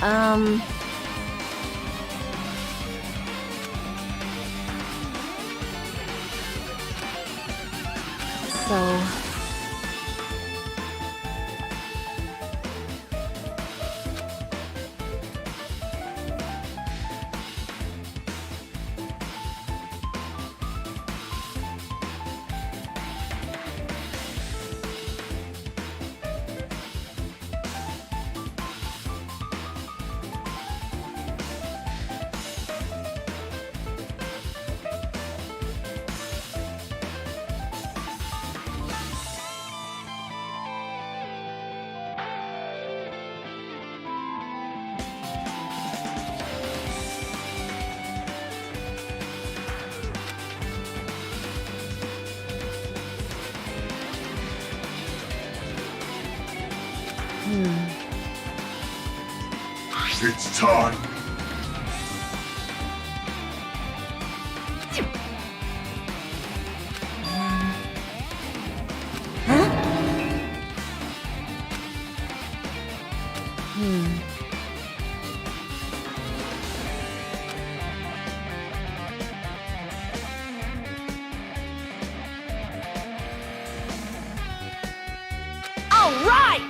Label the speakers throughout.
Speaker 1: Um... So...
Speaker 2: It's time.
Speaker 1: All right!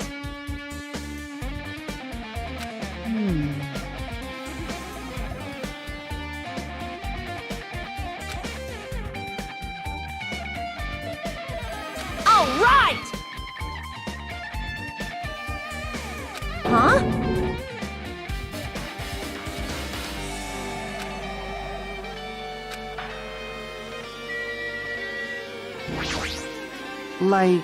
Speaker 1: All right! Huh?
Speaker 3: Like...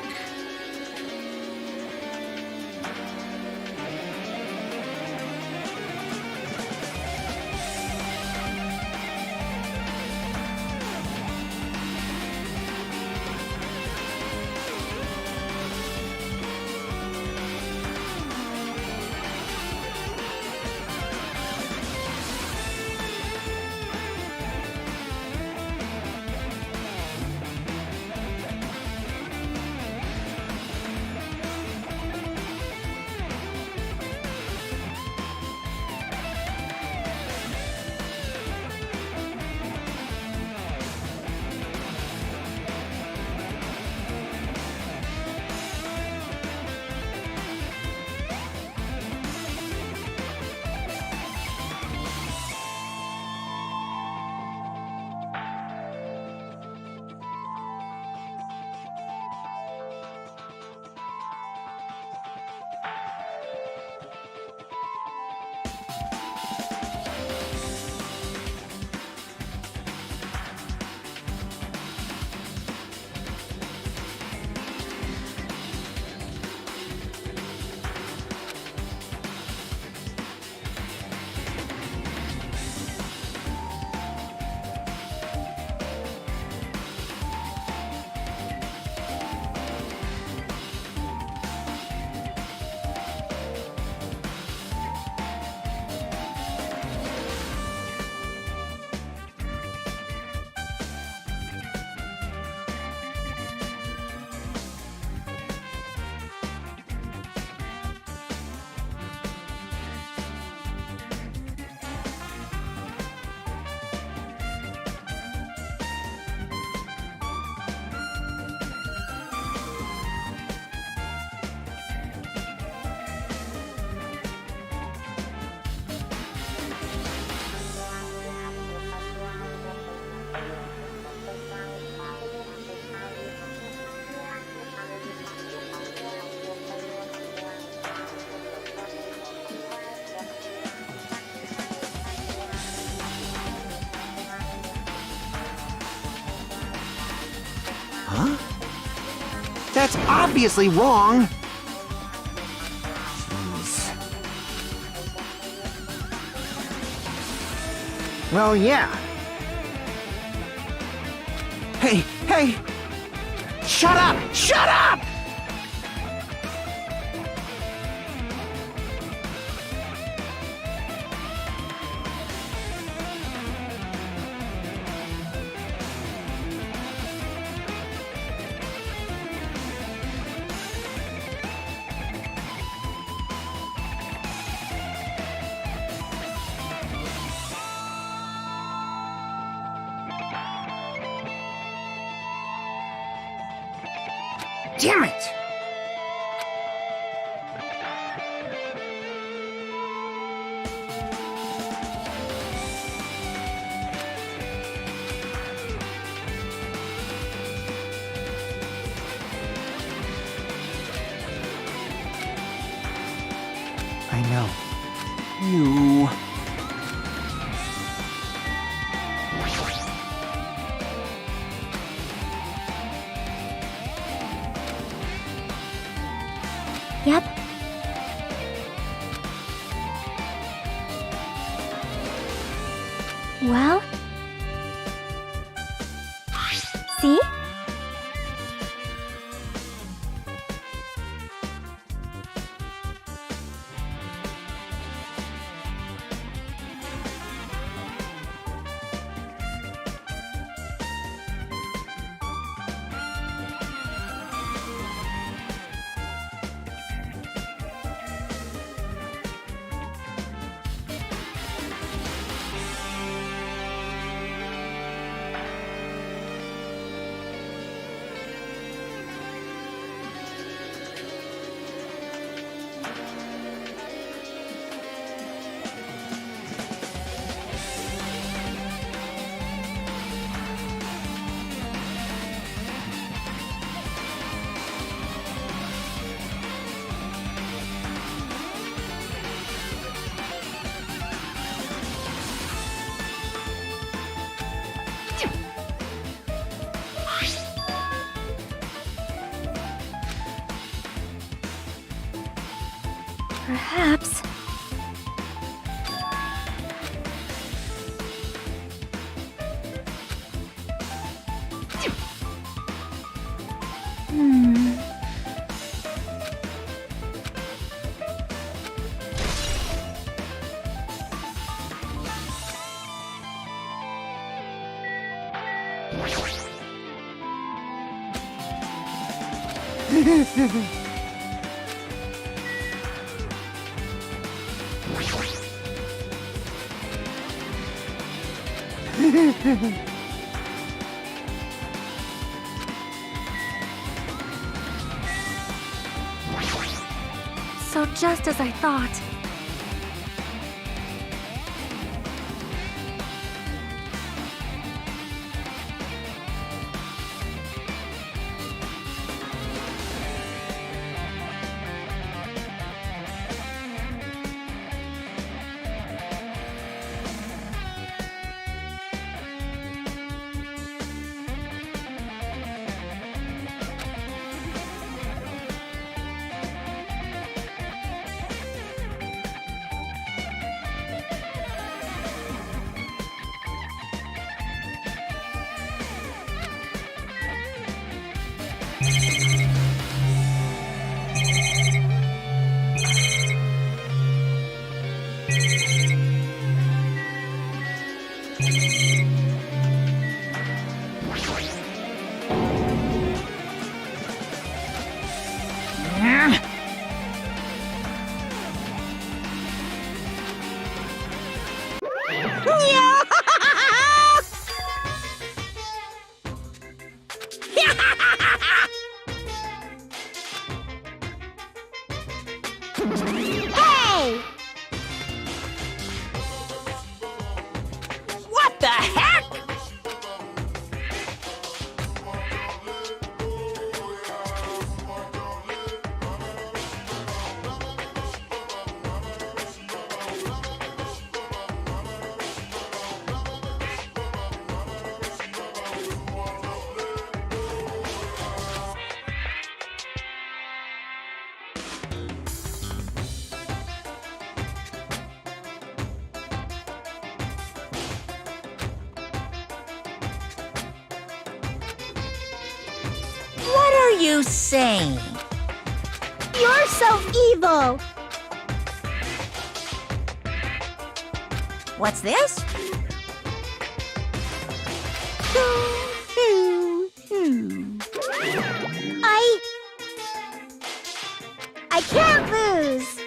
Speaker 3: Huh? That's obviously wrong! Jeez. Well, yeah. Hey, hey! Shut up! Shut up! Damn it! I know. You...
Speaker 4: Yep. Well? See? Perhaps. Hmm. So just as I thought.
Speaker 1: Hey! What the heck?
Speaker 5: What are you saying?
Speaker 4: You're so evil!
Speaker 5: What's this?
Speaker 4: I can't lose!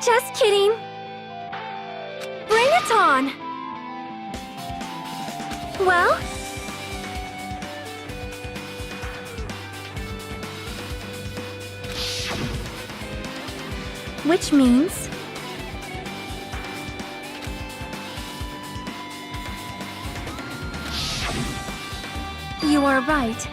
Speaker 4: Just kidding. Bring it on. Well? Which means... You are right.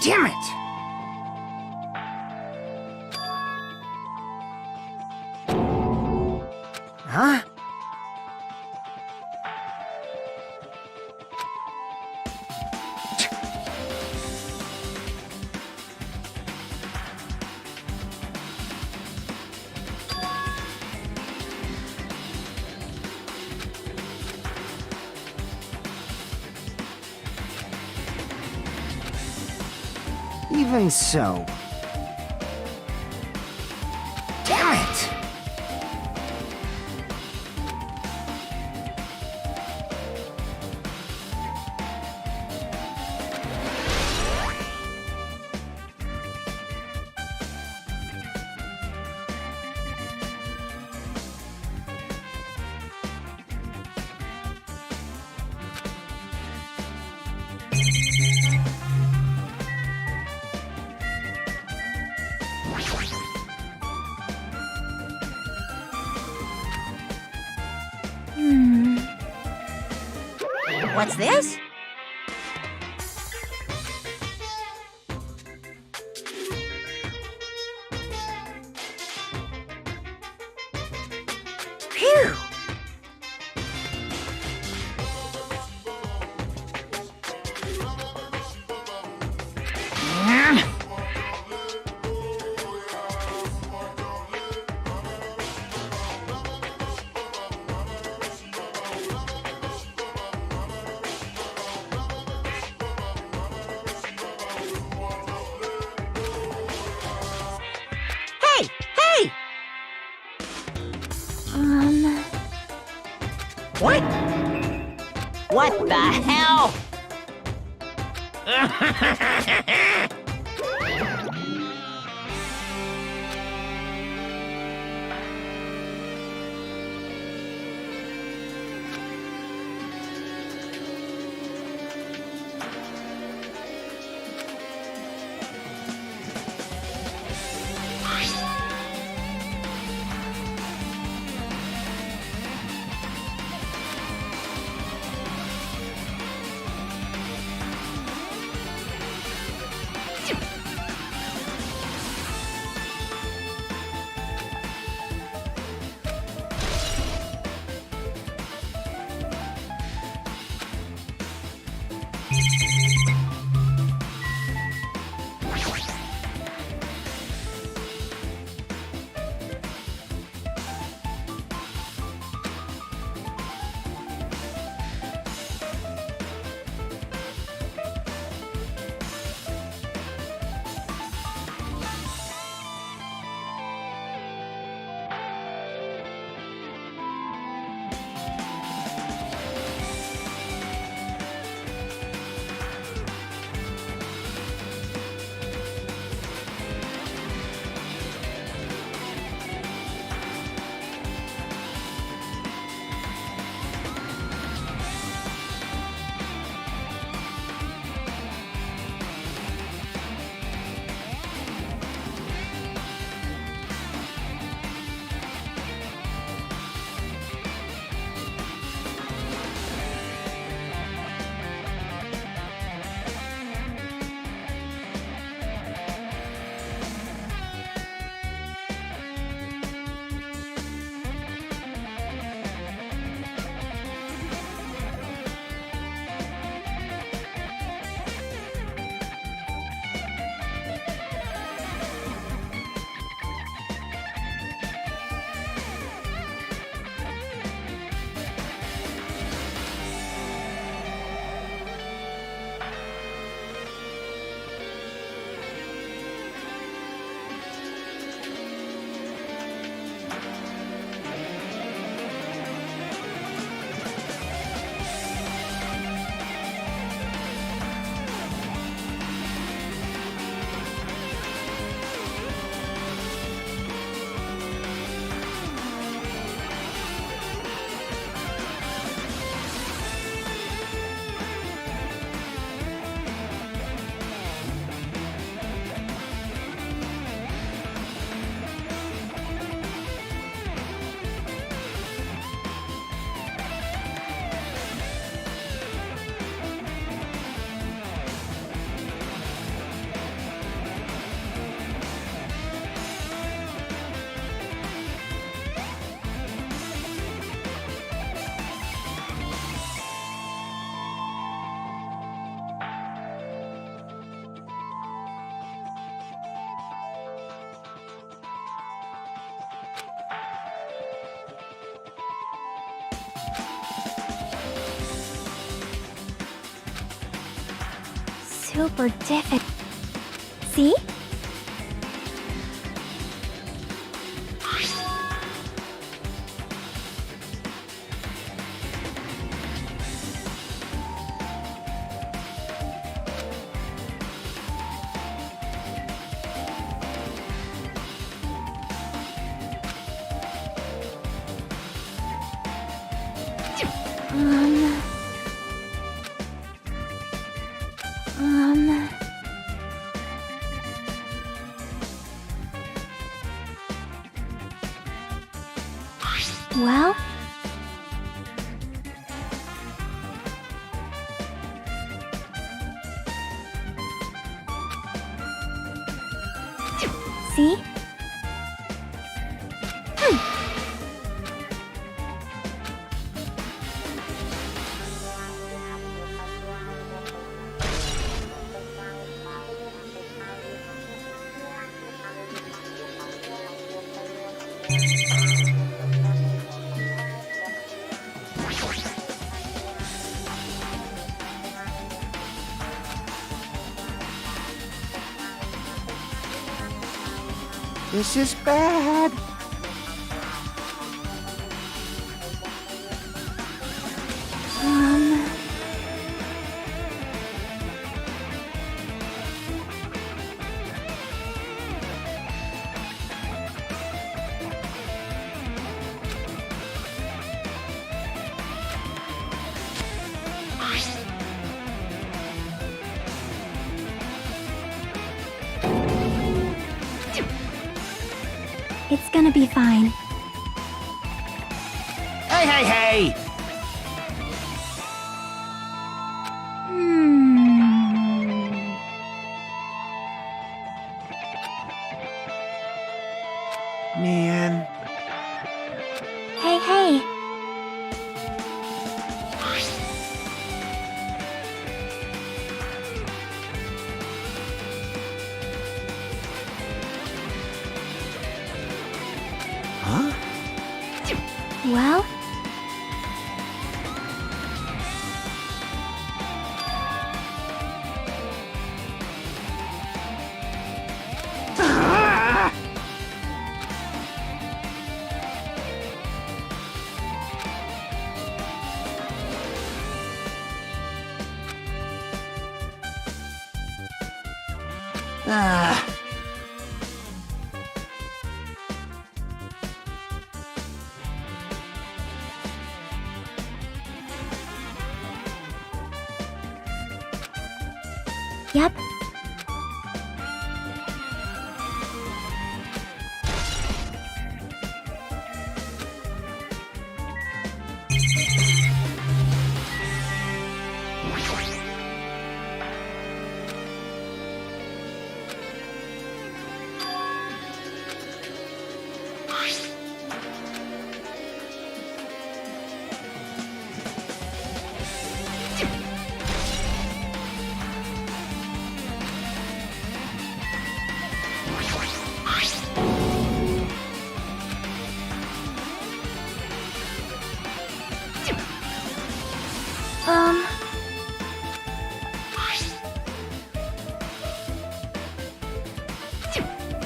Speaker 3: Damn it! Huh? Even so. Damn it!
Speaker 5: What's this? Phew! Hey! Hey! What? What the hell?
Speaker 4: super difficult. See? Um... Well... See?
Speaker 3: This is bad.
Speaker 4: Um... It's gonna be fine.
Speaker 3: Hey, hey, hey! Man.
Speaker 4: Hey, hey!
Speaker 3: Huh?
Speaker 4: Well...
Speaker 3: Ah.
Speaker 4: Yep.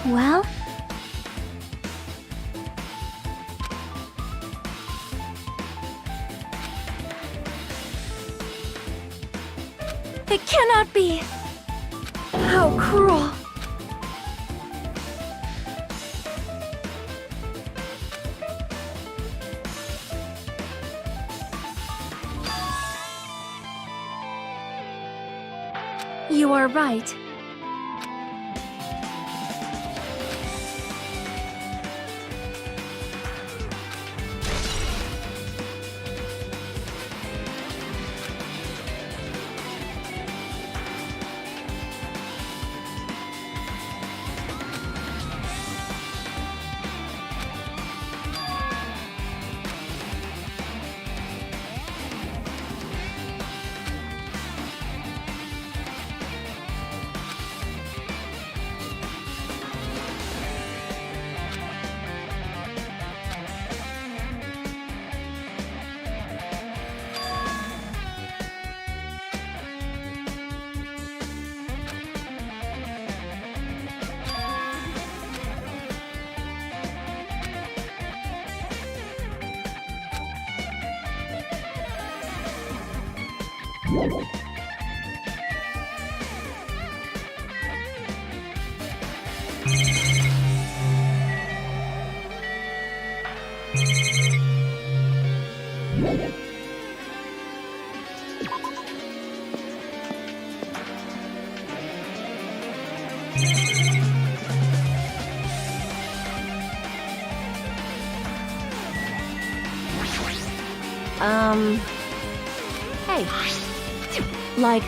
Speaker 4: Well... It cannot be! How cruel! You are right. Hey. Like...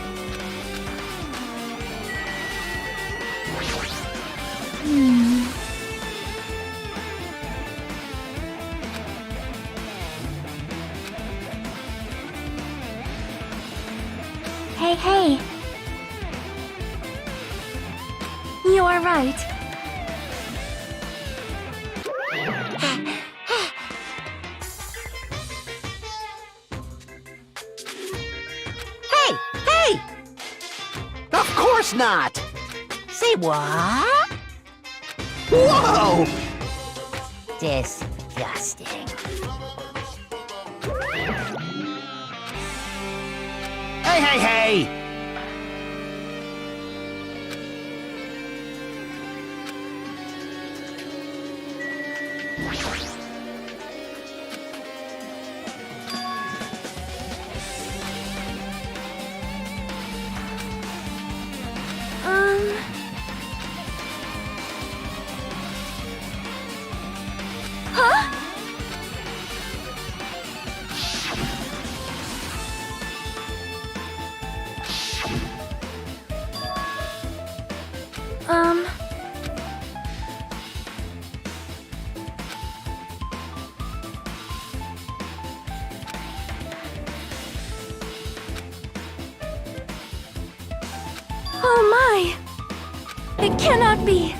Speaker 4: Hey, hey. You are right.
Speaker 5: Hey! Hey!
Speaker 3: Of course not!
Speaker 5: Say what?
Speaker 3: Whoa!
Speaker 5: Disgusting.
Speaker 3: Hey, hey, hey!
Speaker 4: Huh? Oh my! It cannot be!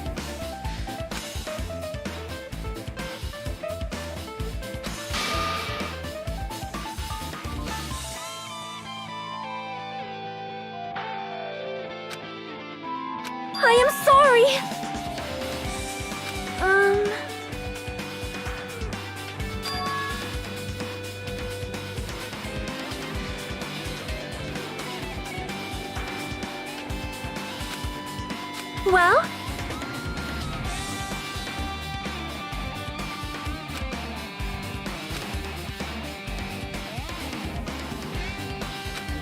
Speaker 4: I am sorry! Well?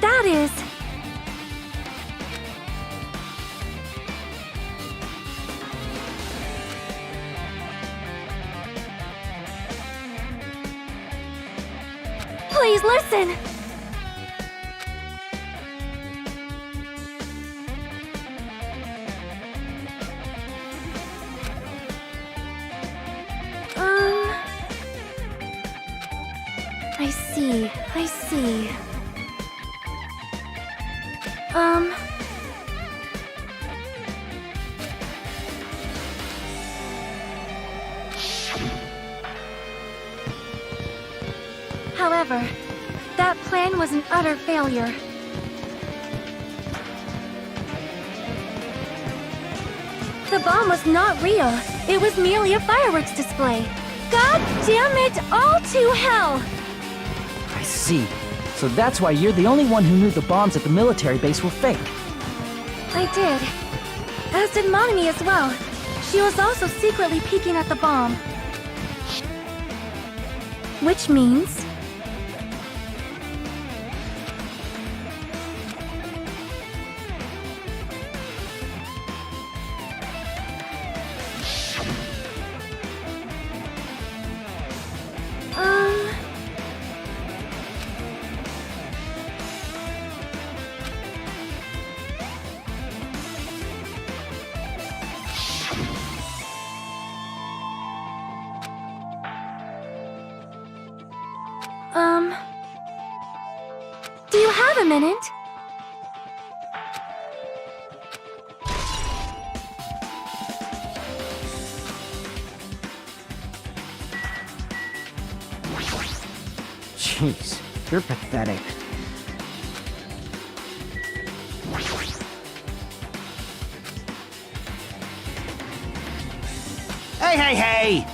Speaker 4: That is... Please listen! I see. However, that plan was an utter failure. The bomb was not real. It was merely a fireworks display. God damn it all to hell!
Speaker 6: I see. So that's why you're the only one who knew the bombs at the military base were fake.
Speaker 4: I did. As did Monami as well. She was also secretly peeking at the bomb. Which means... Do you have a minute?
Speaker 3: Jeez, you're pathetic. Hey, hey, hey!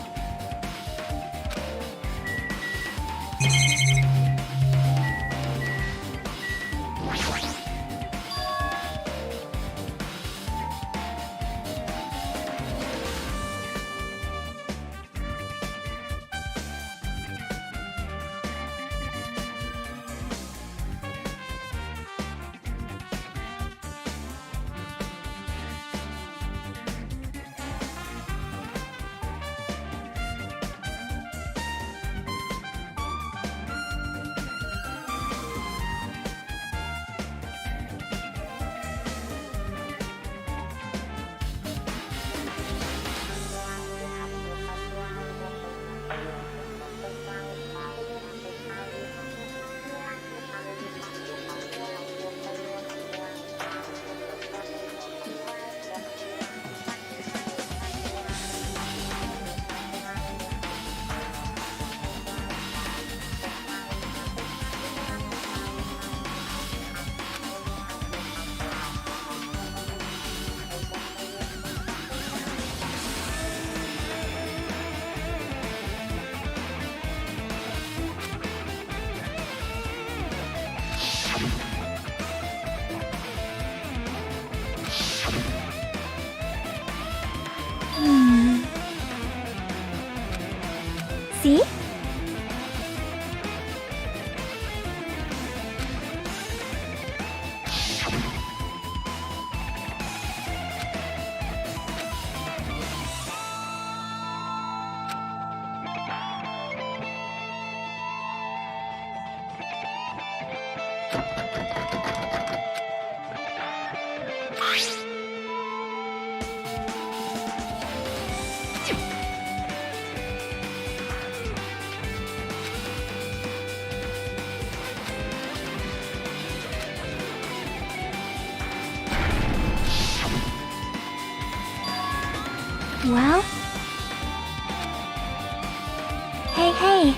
Speaker 4: See? Well? Hey, hey!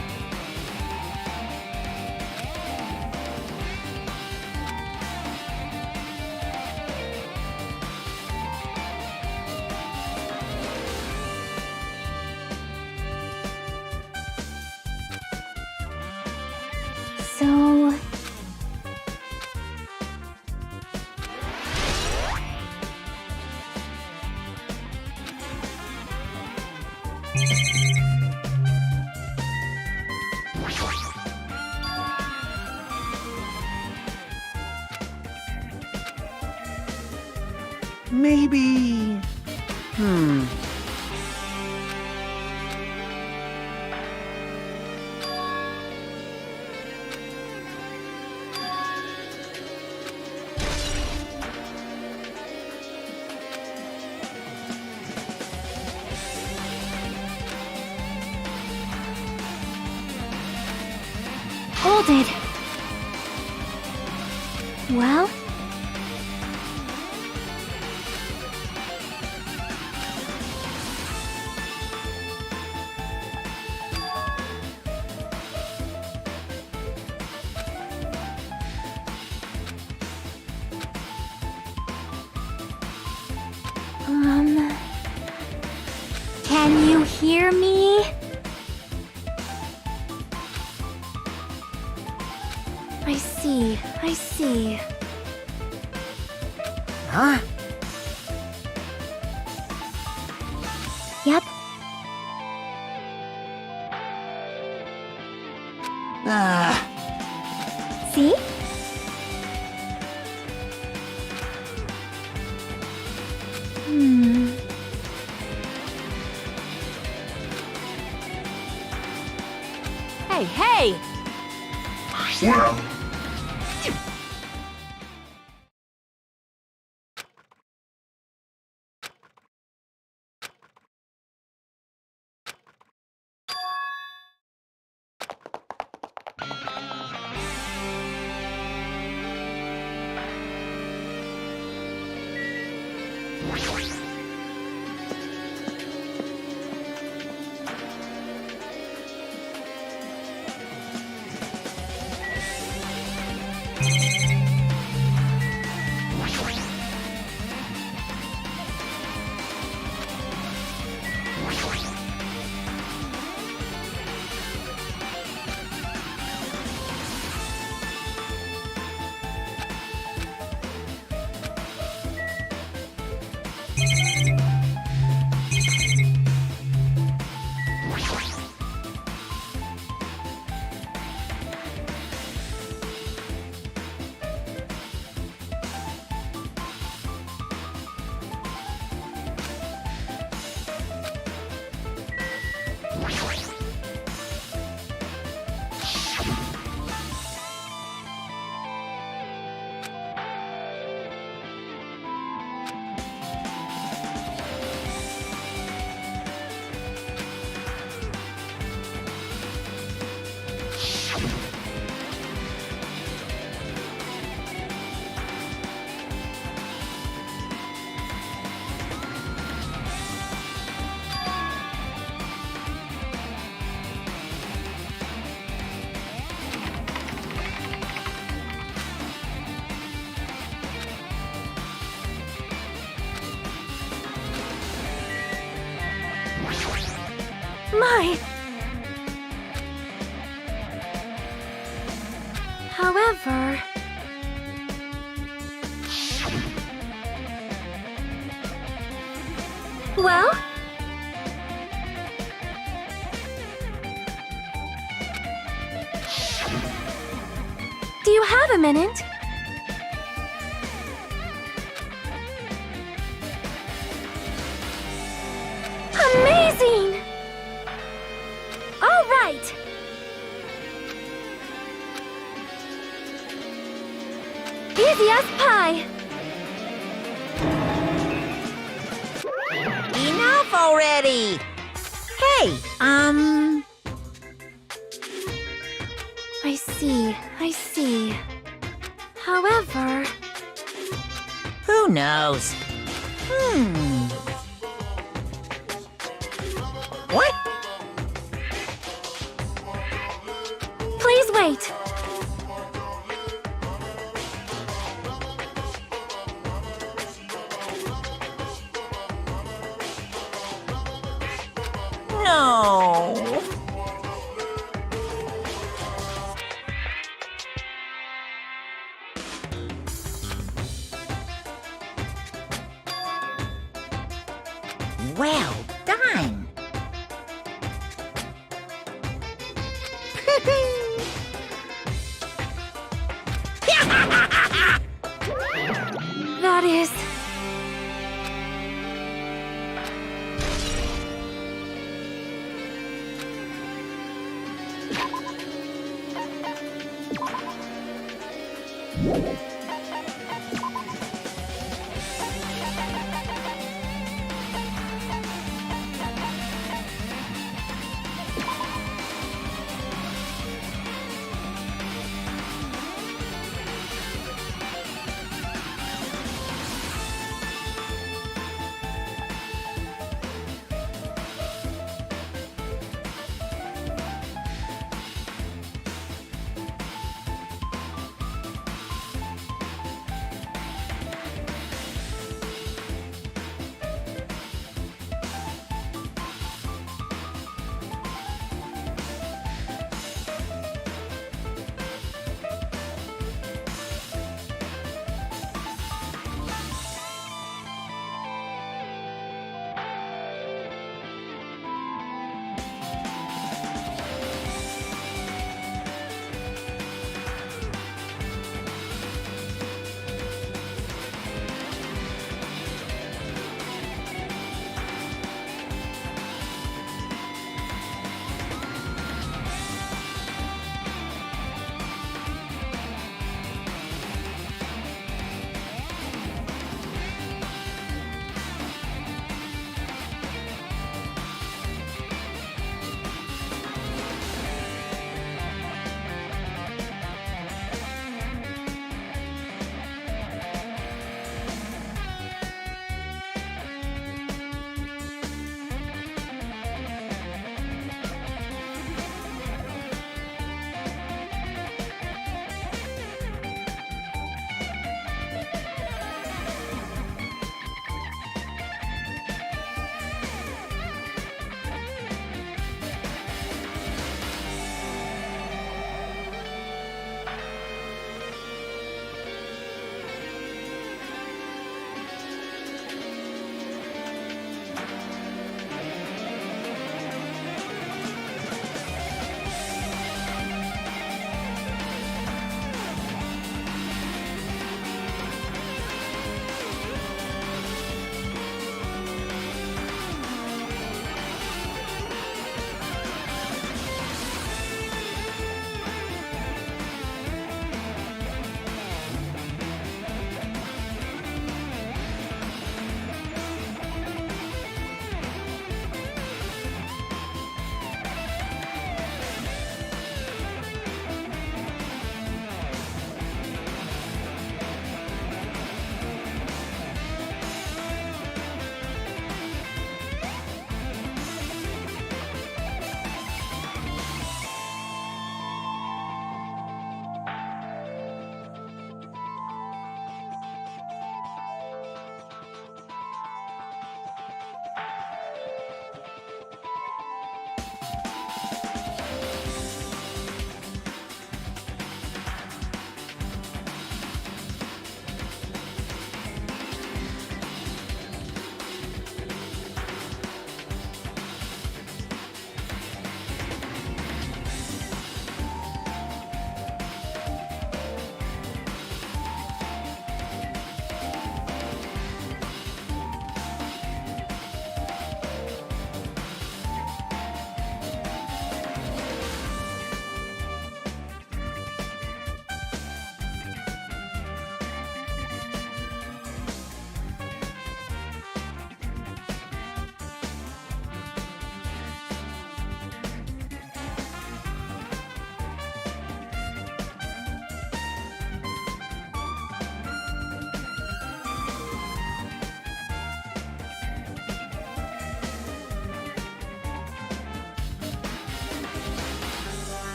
Speaker 4: So...
Speaker 3: Maybe...
Speaker 4: Hold it! Well? Can you hear me? I see.
Speaker 3: Huh?
Speaker 4: Yep. See?
Speaker 1: Hey, hey!
Speaker 2: Well,
Speaker 4: My! However... Well? you have a minute? Amazing! All right. Easy as pie.
Speaker 5: Enough already! Hey,
Speaker 4: I see. However...
Speaker 5: who knows? What?
Speaker 4: Please wait.
Speaker 5: No. Well done.
Speaker 4: That is...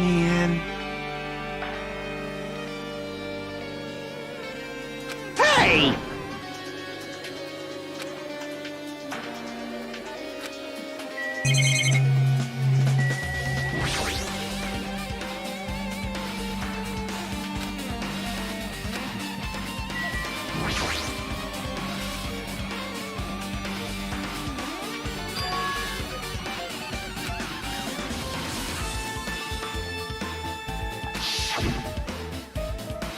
Speaker 3: Man. Hey!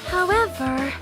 Speaker 4: However...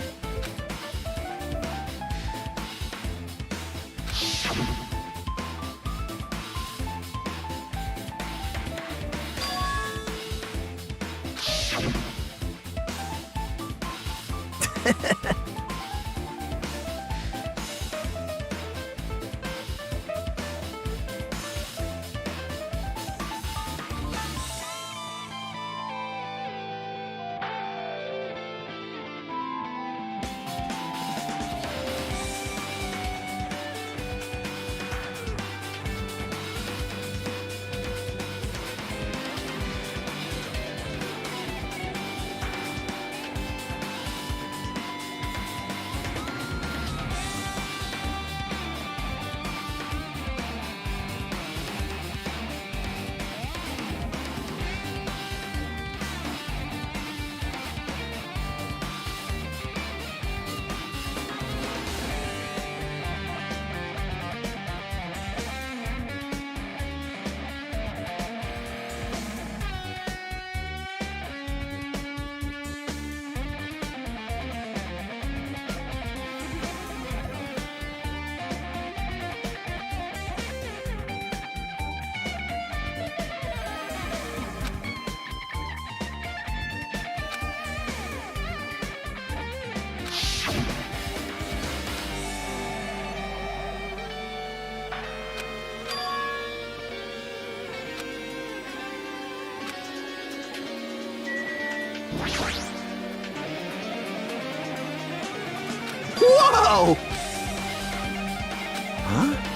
Speaker 3: Whoa! Huh?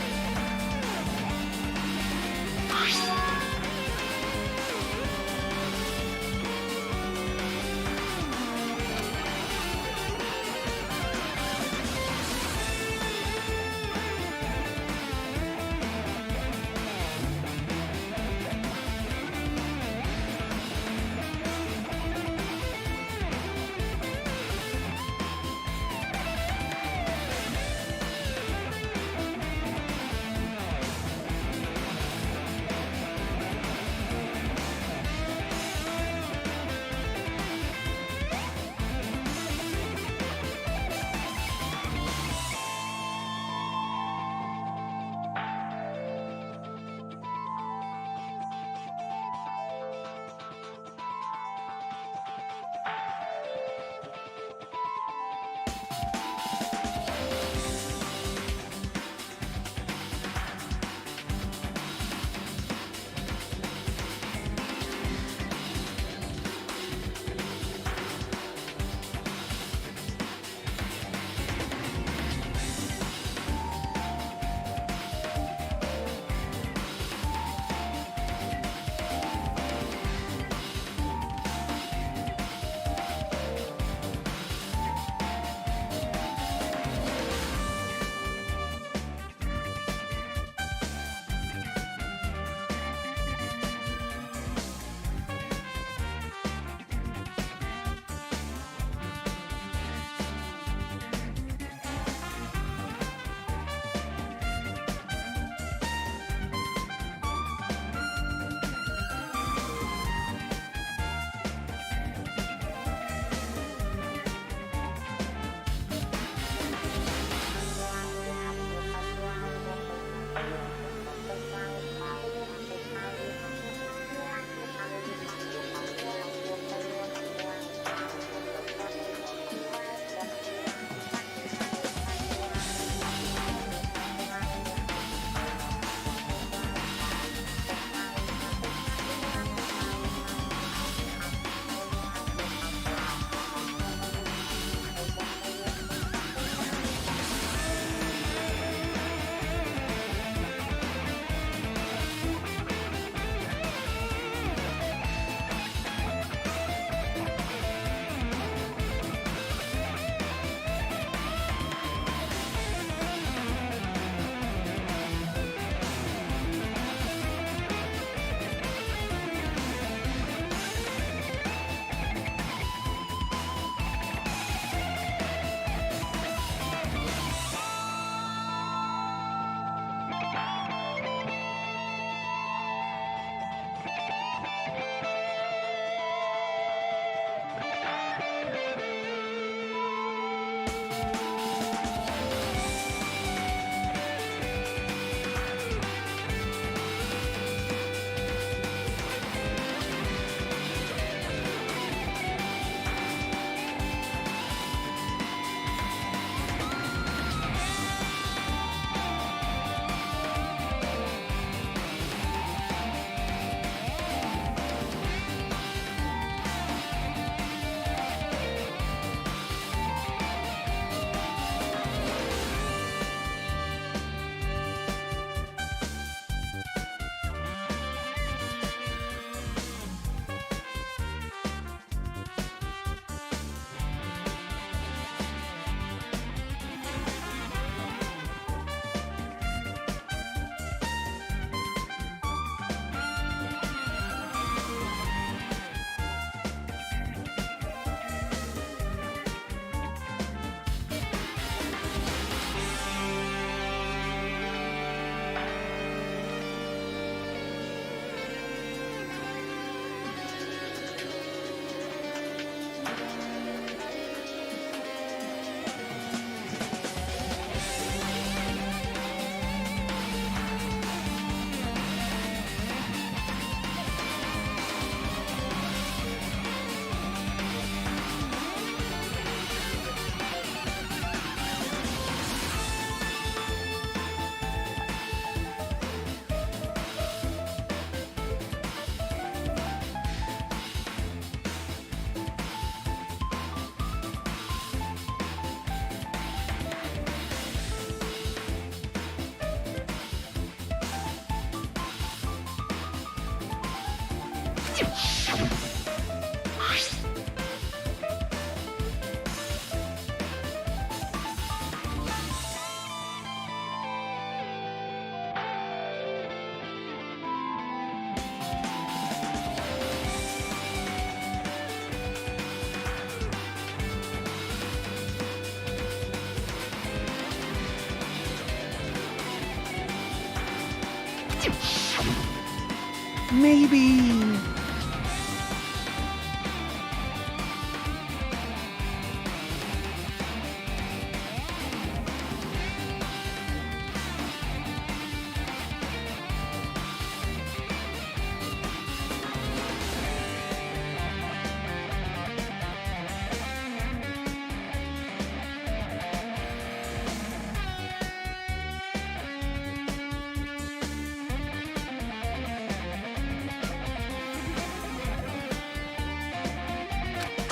Speaker 3: Maybe...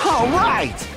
Speaker 3: All right!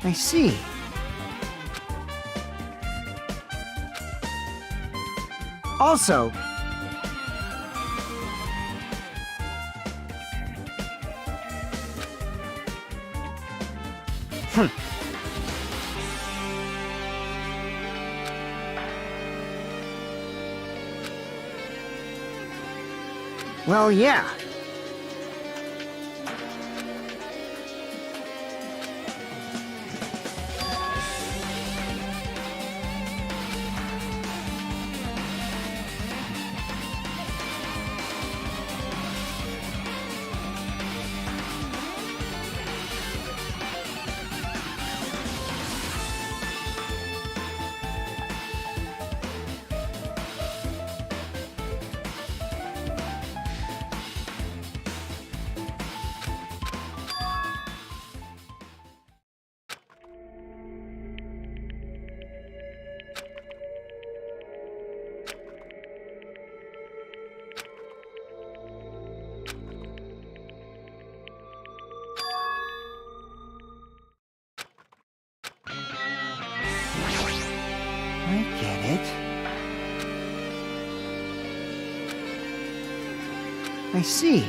Speaker 3: I see. Also, well, yeah. I get it. I see.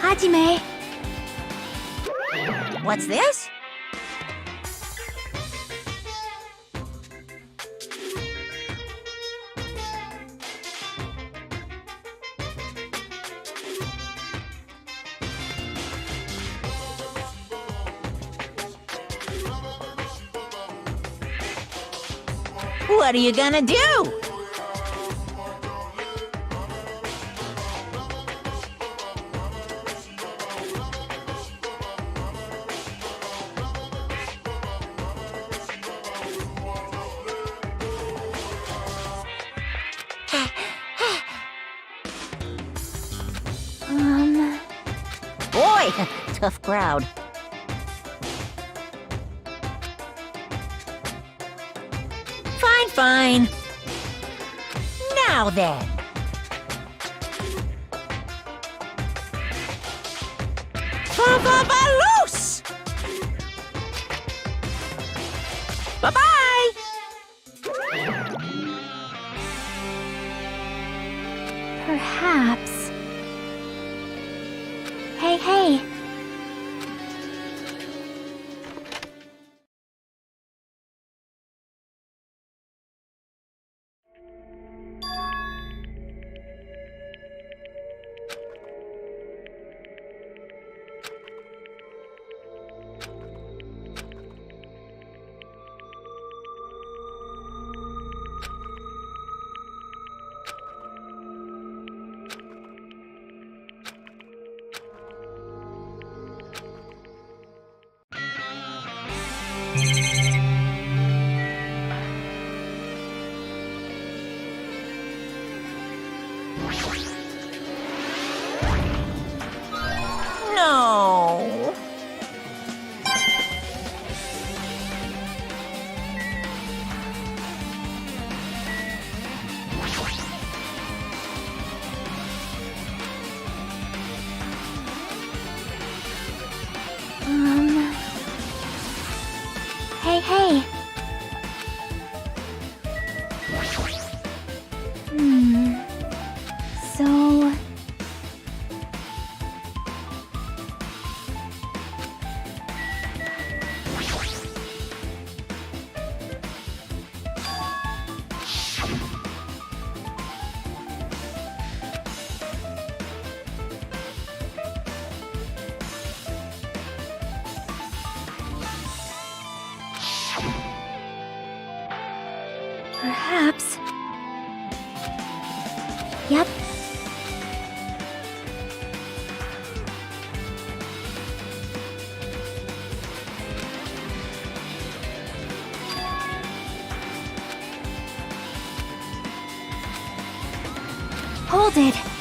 Speaker 4: Hajime.
Speaker 5: What's this? What are you gonna do? Boy, tough crowd. Fine, fine. Now then. Loose! Bye-bye!
Speaker 4: Perhaps. Hey, hey. Perhaps. Yep. Hold it.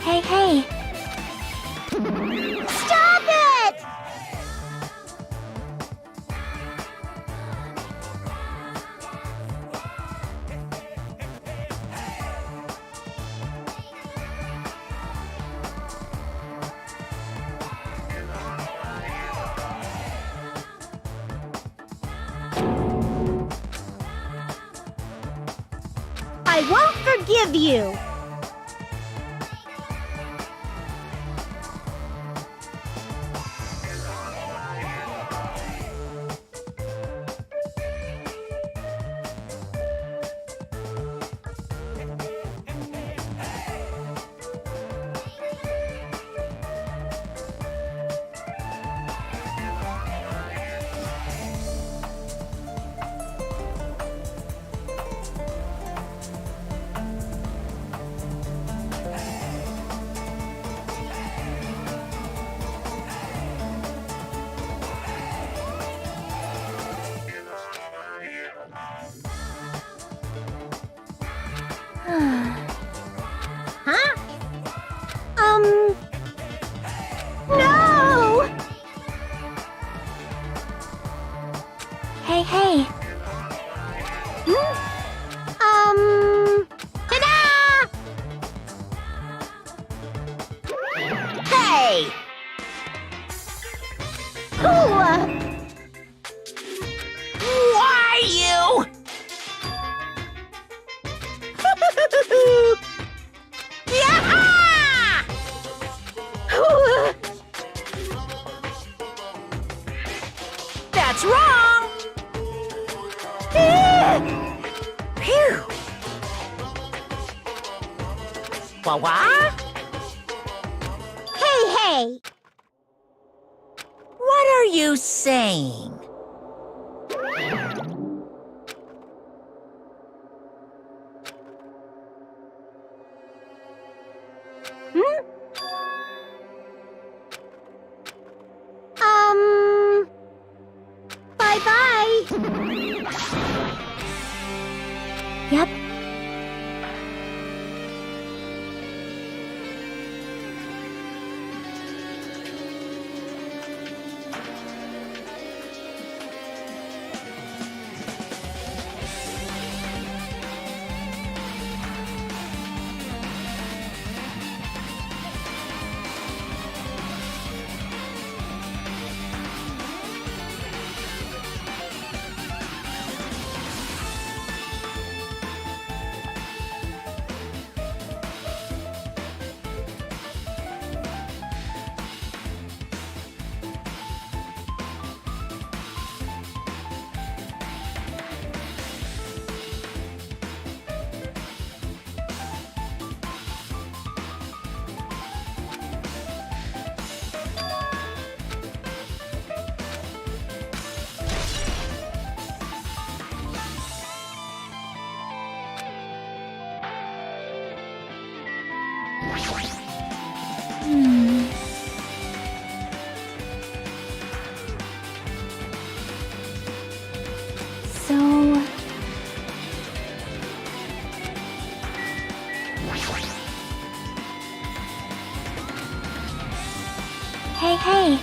Speaker 4: Hey, hey.
Speaker 1: Stop it! I won't forgive you! Huh? No!
Speaker 4: Hey, hey.
Speaker 1: Ta-da!
Speaker 5: Hey!
Speaker 1: Ooh,
Speaker 5: Why you? Yeah! That's wrong! Phew! Wah-wah?
Speaker 1: hey, hey!
Speaker 5: What are you saying?
Speaker 1: Bye-bye!
Speaker 4: Yep. Hey, hey.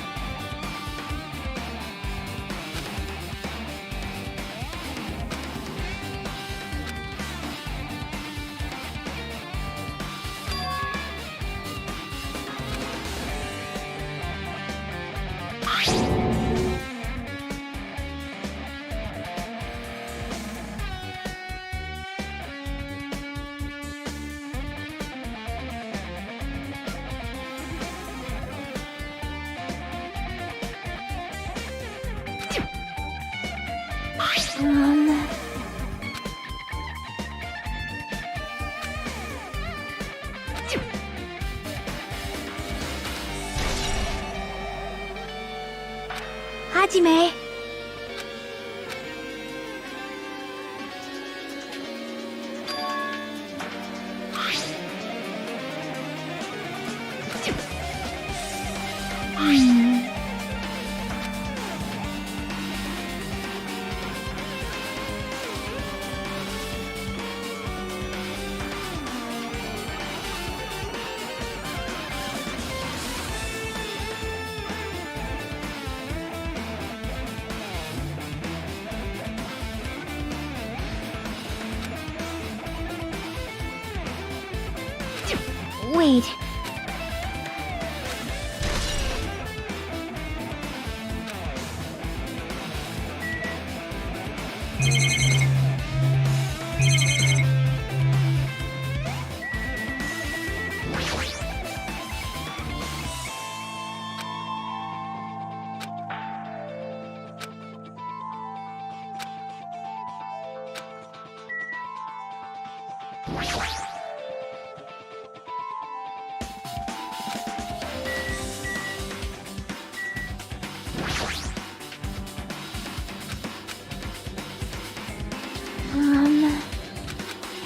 Speaker 4: Hajime. Wait.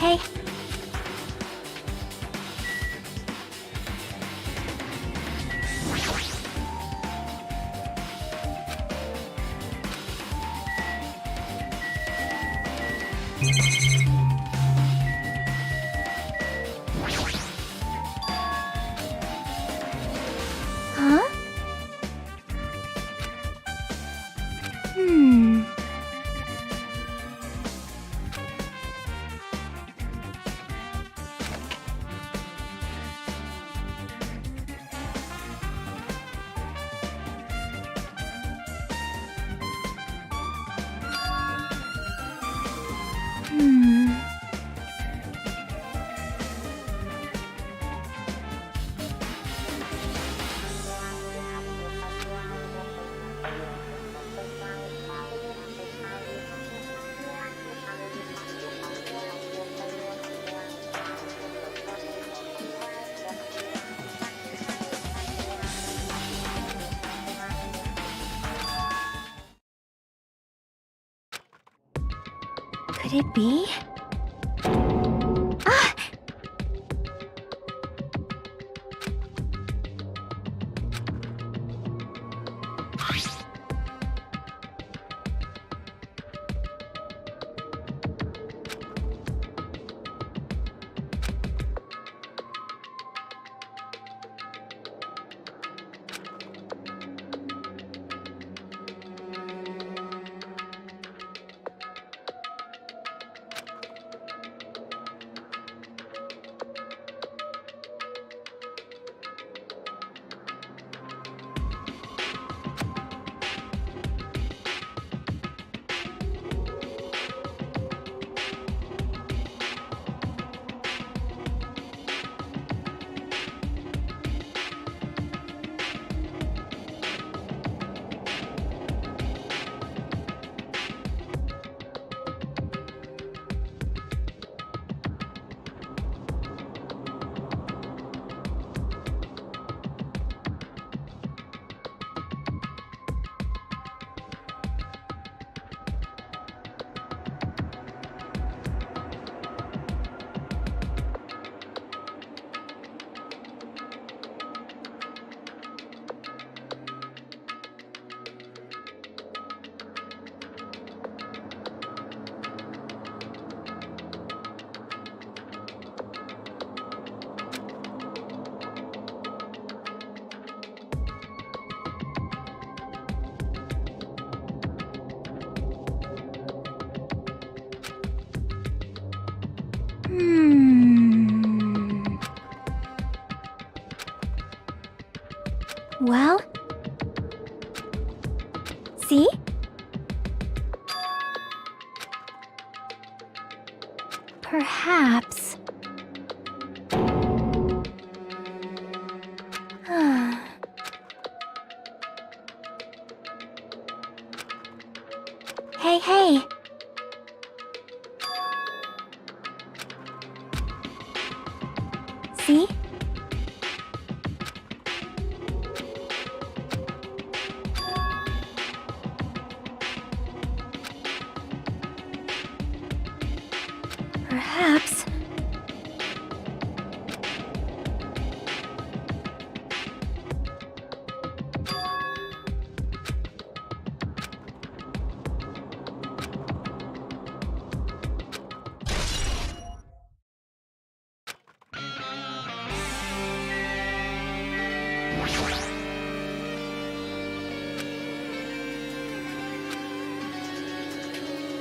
Speaker 4: Hey. Huh? Could it be? Ah! Well? See? Perhaps... Hey, hey! See? Perhaps...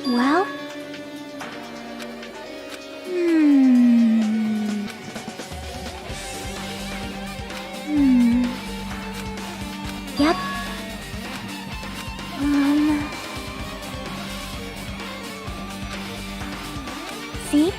Speaker 4: Well? Yep. See?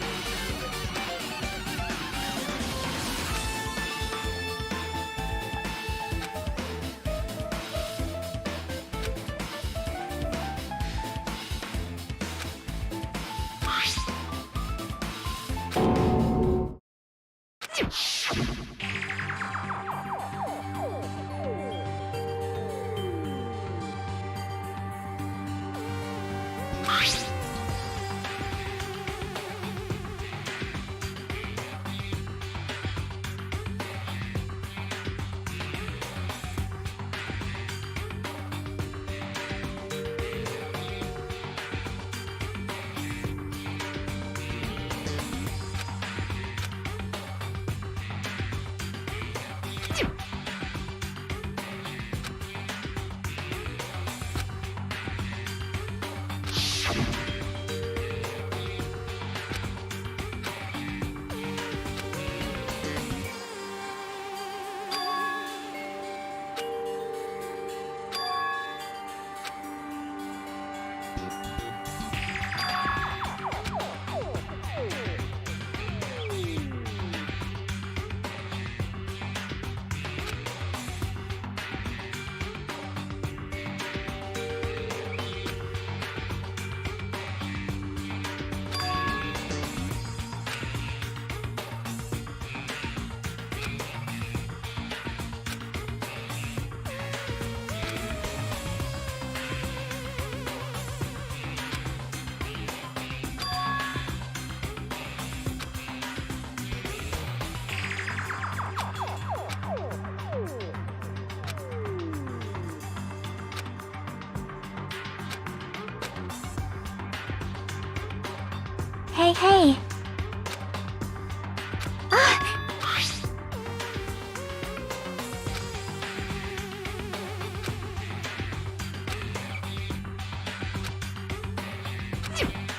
Speaker 4: Hey, hey!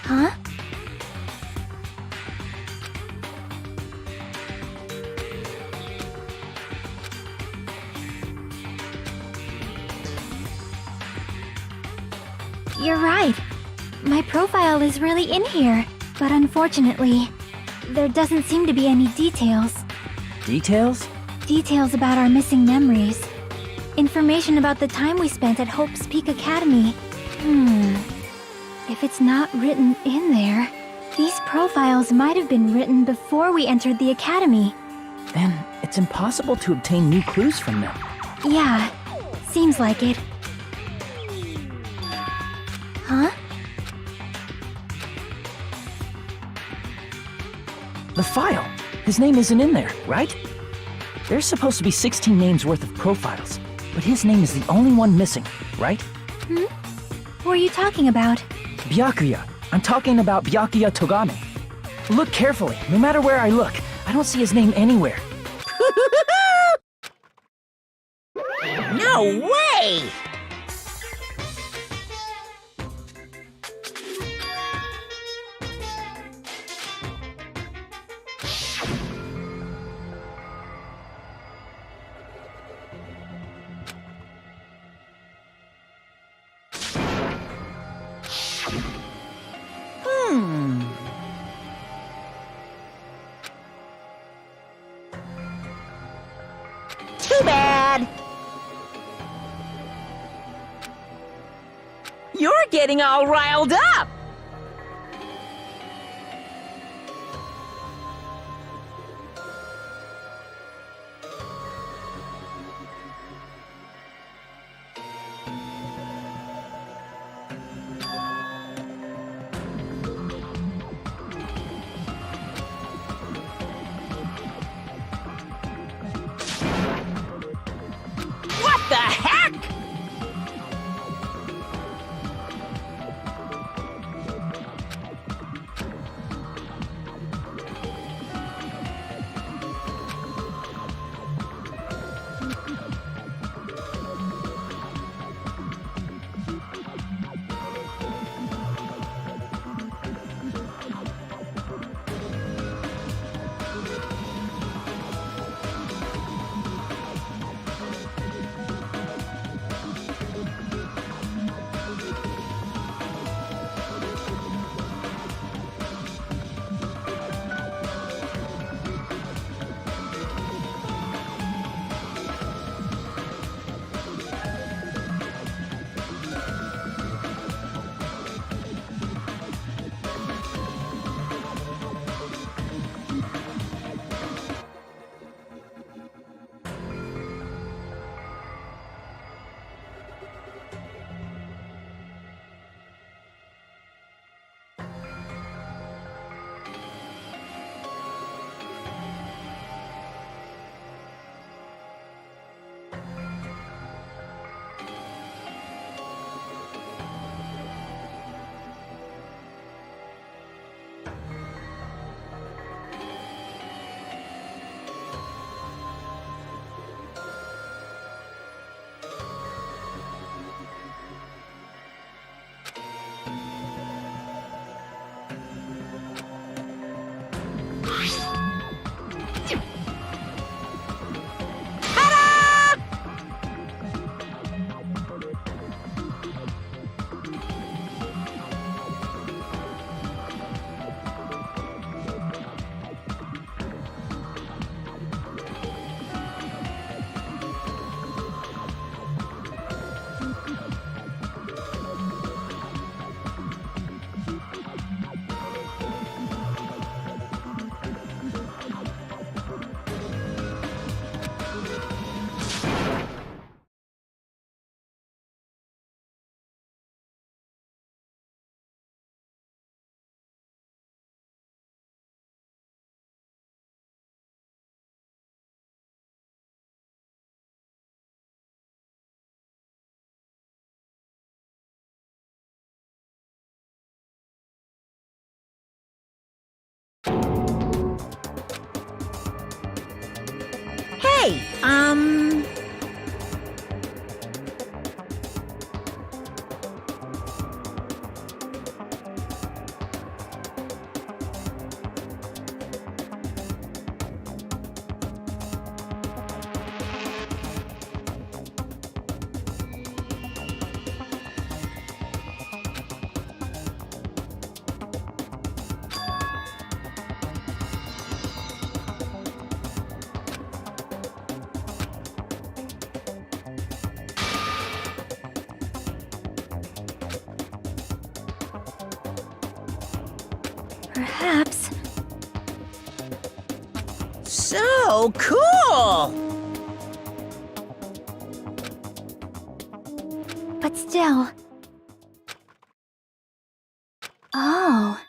Speaker 4: Huh? You're right. My profile is really in here. But unfortunately, there doesn't seem to be any details.
Speaker 6: Details?
Speaker 4: Details about our missing memories. Information about the time we spent at Hope's Peak Academy. If it's not written in there, these profiles might have been written before we entered the academy.
Speaker 6: Then it's impossible to obtain new clues from them.
Speaker 4: Yeah, seems like it. Huh?
Speaker 6: The file. His name isn't in there, right? There's supposed to be 16 names worth of profiles, but his name is the only one missing, right?
Speaker 4: Who are you talking about?
Speaker 6: Byakuya. I'm talking about Byakuya Togame. Look carefully. No matter where I look, I don't see his name anywhere.
Speaker 5: No way! Too bad.
Speaker 6: You're getting all riled up!
Speaker 5: What the heck? Hey,
Speaker 4: Perhaps.
Speaker 5: so cool.
Speaker 4: But still. Oh.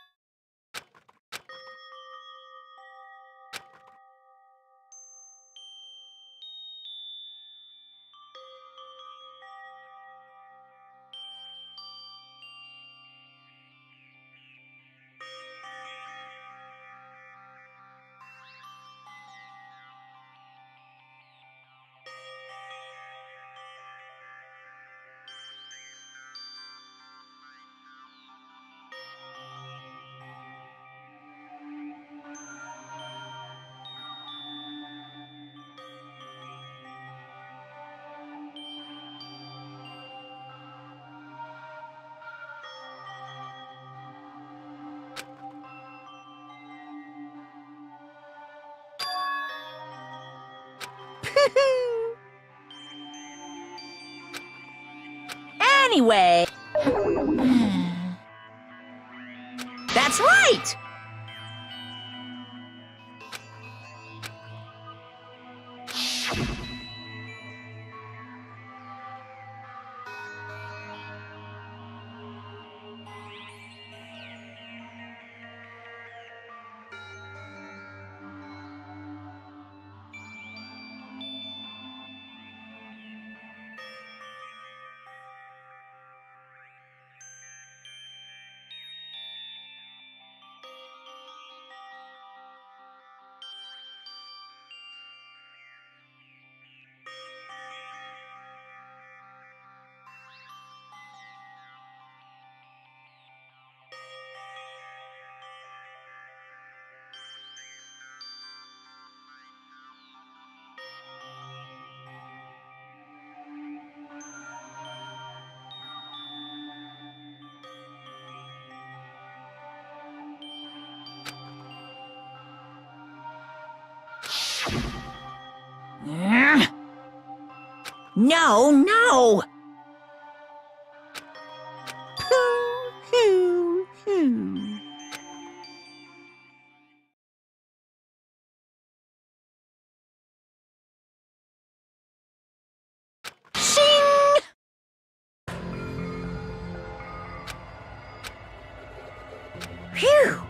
Speaker 5: Anyway. That's right! No, no! Shing! Phew!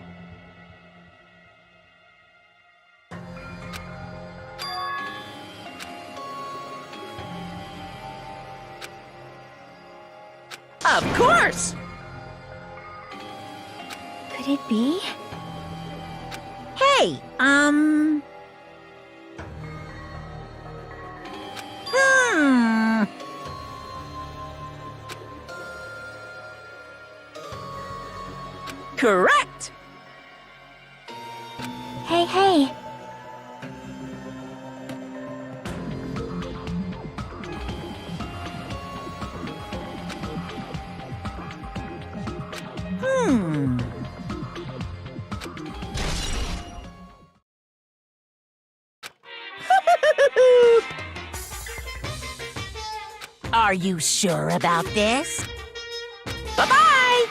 Speaker 5: Of course!
Speaker 4: Could it be?
Speaker 5: Hey, Correct!
Speaker 4: Hey, hey.
Speaker 5: Are you sure about this? Bye-bye!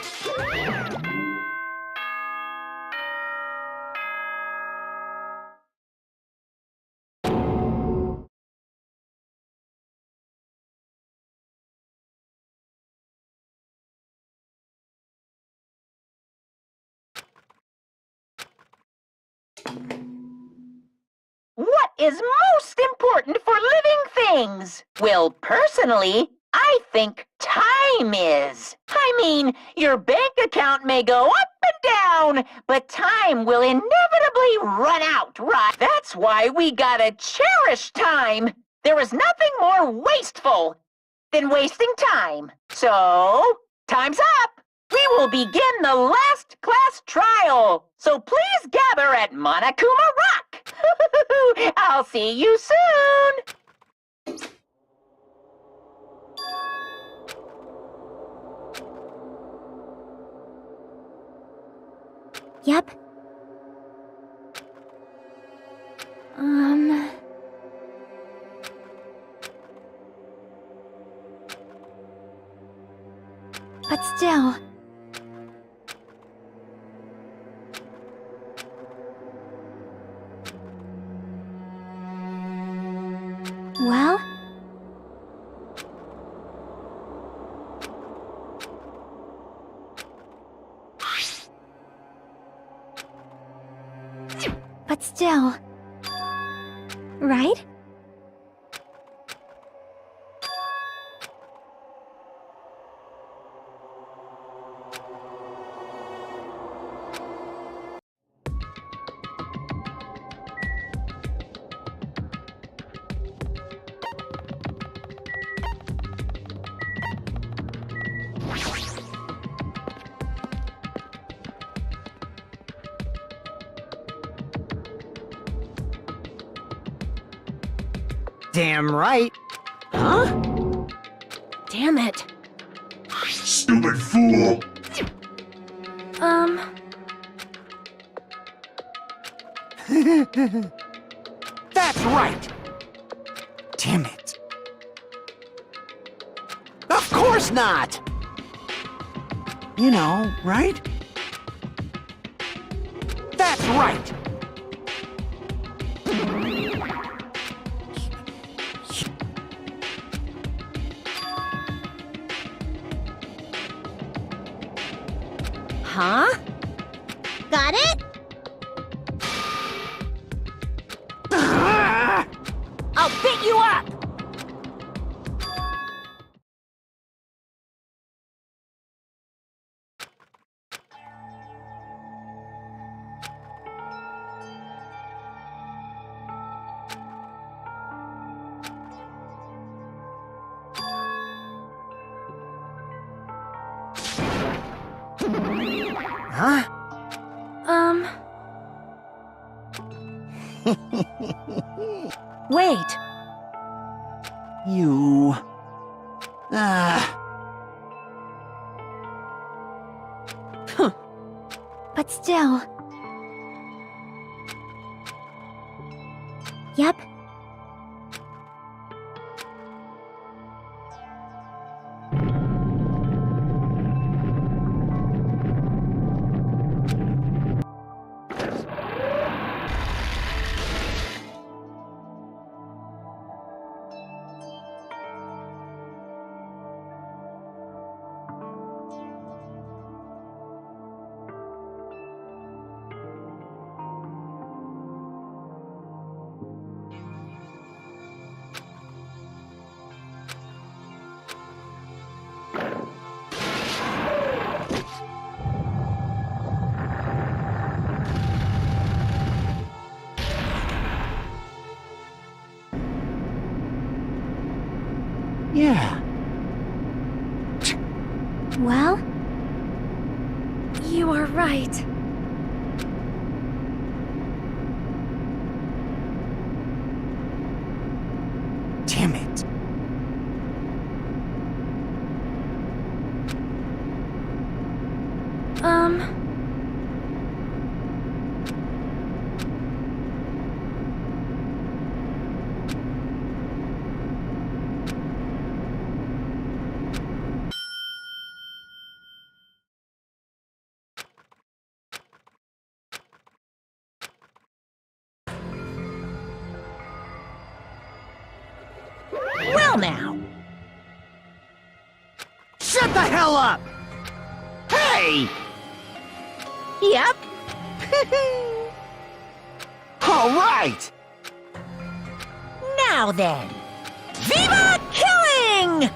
Speaker 5: What is most important for living things? Well, personally, I think time is. I mean, your bank account may go up and down, but time will inevitably run out, right? That's why we gotta cherish time. There is nothing more wasteful than wasting time. So, time's up. We will begin the last class trial. So please gather at Monokuma Rock. I'll see you soon.
Speaker 4: Yep. But still. Well? But still. Right?
Speaker 3: Damn right.
Speaker 5: Huh?
Speaker 4: Damn it.
Speaker 2: Stupid fool!
Speaker 3: That's right. Damn it. Of course not! You know, right? That's right!
Speaker 1: Huh? Got it?
Speaker 3: Ah!
Speaker 1: I'll beat you up!
Speaker 3: Huh?
Speaker 1: Wait.
Speaker 3: You... Ah...
Speaker 4: But still. Yep.
Speaker 3: Yeah.
Speaker 4: Well, you are right.
Speaker 3: Damn it.
Speaker 1: Well now.
Speaker 3: Shut the hell up! Hey!
Speaker 1: Yep.
Speaker 3: All right!
Speaker 1: Now then. Viva killing!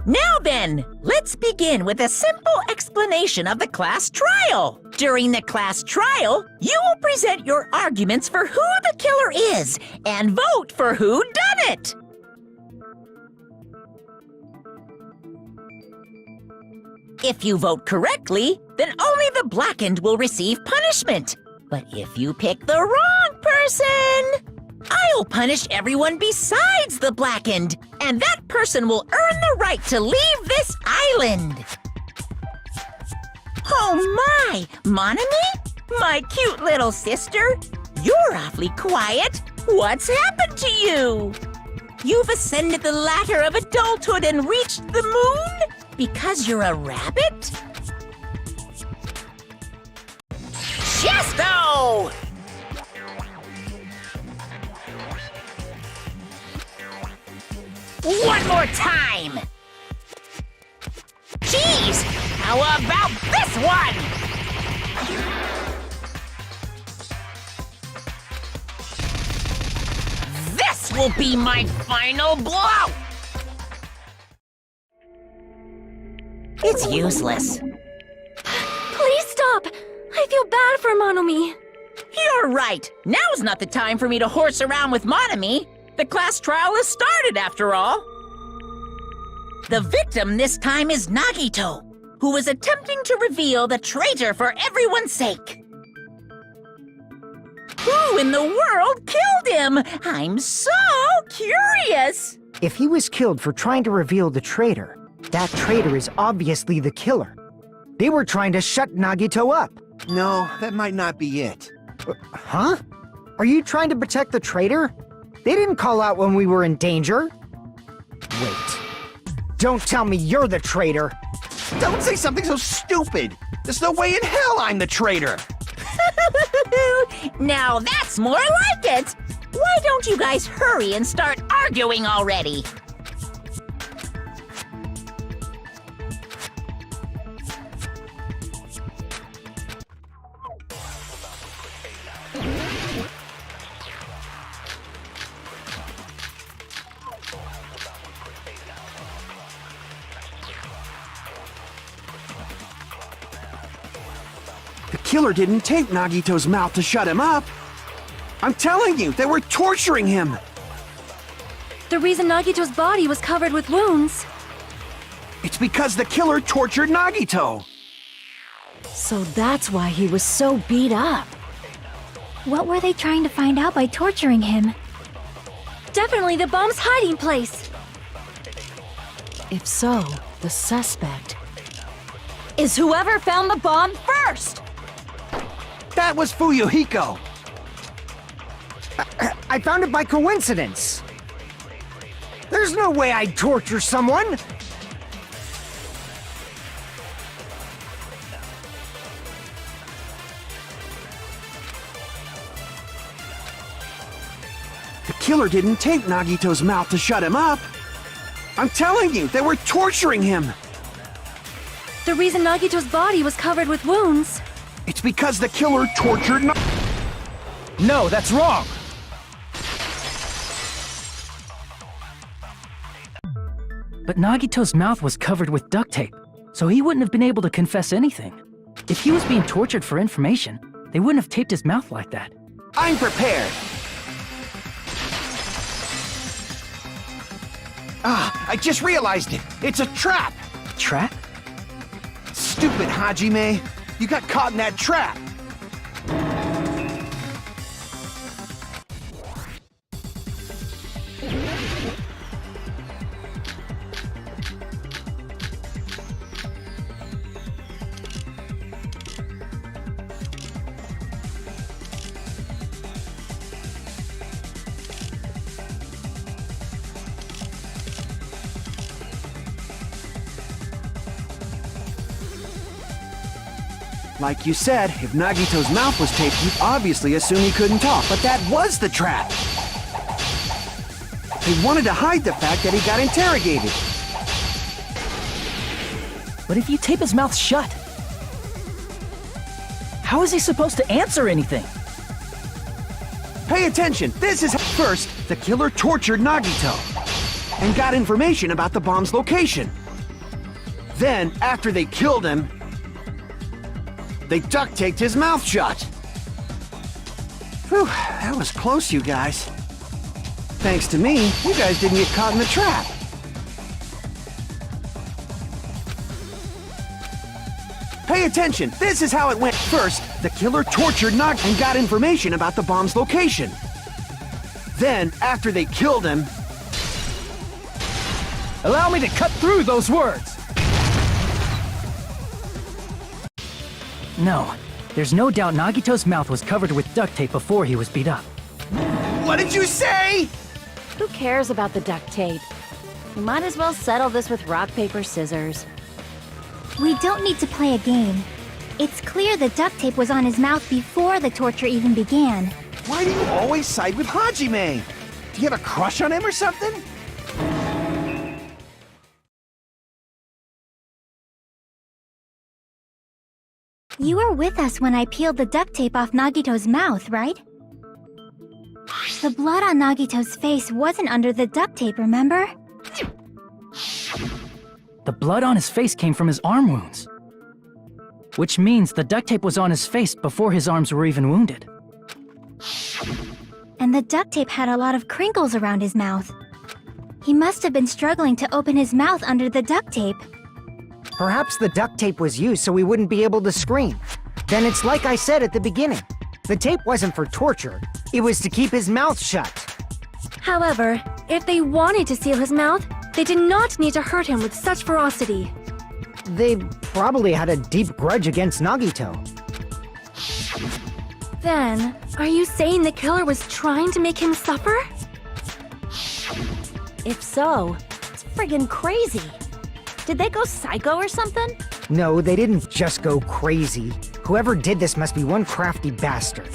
Speaker 1: Now then, let's begin with a simple explanation of the class trial. During the class trial, you will present your arguments for who the killer is and vote for who done it. If you vote correctly, then only the blackened will receive punishment. But if you pick the wrong person, I'll punish everyone besides the blackened, and that person will earn the right to leave this island. Oh my, Monami? My cute little sister? You're awfully quiet. What's happened to you? You've ascended the ladder of adulthood and reached the moon? Because you're a rabbit? Chesto! One more time! Geez, how about this one? This will be my final blow! It's useless.
Speaker 4: Please stop! I feel bad for Monomi.
Speaker 1: You're right. Now's not the time for me to horse around with Monami. The class trial has started, after all. The victim this time is Nagito, who was attempting to reveal the traitor for everyone's sake. Who in the world killed him? I'm so curious.
Speaker 3: If he was killed for trying to reveal the traitor, that traitor is obviously the killer. They were trying to shut Nagito up.
Speaker 7: No, that might not be it.
Speaker 3: Huh? Are you trying to protect the traitor? They didn't call out when we were in danger. Wait. Don't tell me you're the traitor.
Speaker 7: Don't say something so stupid! There's no way in hell I'm the traitor!
Speaker 1: Now that's more like it. Why don't you guys hurry and start arguing already?
Speaker 7: The killer didn't tape Nagito's mouth to shut him up. I'm telling you, they were torturing him.
Speaker 4: The reason Nagito's body was covered with wounds.
Speaker 7: It's because the killer tortured Nagito.
Speaker 8: So that's why he was so beat up.
Speaker 4: What were they trying to find out by torturing him? Definitely the bomb's hiding place.
Speaker 8: If so, the suspect is whoever found the bomb first!
Speaker 7: That was Fuyuhiko.
Speaker 3: I found it by coincidence. There's no way I'd torture someone.
Speaker 7: The killer didn't tape Nagito's mouth to shut him up. I'm telling you, they were torturing him.
Speaker 4: The reason Nagito's body was covered with wounds.
Speaker 7: It's because the killer tortured
Speaker 3: No, that's wrong.
Speaker 6: But Nagito's mouth was covered with duct tape, so he wouldn't have been able to confess anything. If he was being tortured for information, they wouldn't have taped his mouth like that.
Speaker 7: I'm prepared. Ah, I just realized it. It's a trap.
Speaker 6: Trap?
Speaker 7: Stupid Hajime. You got caught in that trap. Like you said, if Nagito's mouth was taped, you'd obviously assume he couldn't talk, but that was the trap! They wanted to hide the fact that he got interrogated.
Speaker 6: But if you tape his mouth shut, how is he supposed to answer anything?
Speaker 7: Pay attention! This is first, the killer tortured Nagito and got information about the bomb's location. Then, after they killed him, they duct taped his mouth shut. Whew, that was close, you guys. Thanks to me, you guys didn't get caught in the trap. Pay attention! This is how it went. First, the killer tortured Nagito and got information about the bomb's location. Then, after they killed him...
Speaker 6: Allow me to cut through those words! No, there's no doubt Nagito's mouth was covered with duct tape before he was beat up.
Speaker 7: What did you say?
Speaker 8: Who cares about the duct tape? We might as well settle this with rock, paper, scissors.
Speaker 4: We don't need to play a game. It's clear the duct tape was on his mouth before the torture even began.
Speaker 7: Why do you always side with Hajime? Do you have a crush on him or something?
Speaker 4: You were with us when I peeled the duct tape off Nagito's mouth, right? The blood on Nagito's face wasn't under the duct tape, remember?
Speaker 6: The blood on his face came from his arm wounds. Which means the duct tape was on his face before his arms were even wounded.
Speaker 4: And the duct tape had a lot of crinkles around his mouth. He must have been struggling to open his mouth under the duct tape.
Speaker 3: Perhaps the duct tape was used so we wouldn't be able to scream. Then it's like I said at the beginning. The tape wasn't for torture. It was to keep his mouth shut.
Speaker 4: However, if they wanted to seal his mouth, they did not need to hurt him with such ferocity.
Speaker 3: They probably had a deep grudge against Nagito.
Speaker 4: Then, are you saying the killer was trying to make him suffer?
Speaker 8: If so, it's friggin' crazy. Did they go psycho or something?
Speaker 3: No, they didn't just go crazy. Whoever did this must be one crafty bastard.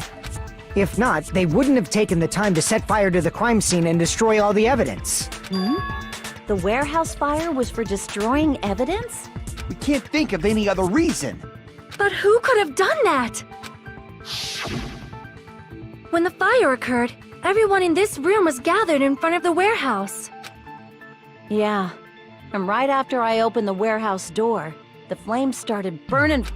Speaker 3: If not, they wouldn't have taken the time to set fire to the crime scene and destroy all the evidence.
Speaker 8: The warehouse fire was for destroying evidence?
Speaker 7: We can't think of any other reason.
Speaker 4: But who could have done that? When the fire occurred, everyone in this room was gathered in front of the warehouse.
Speaker 8: Yeah. And right after I opened the warehouse door, the flames started burning.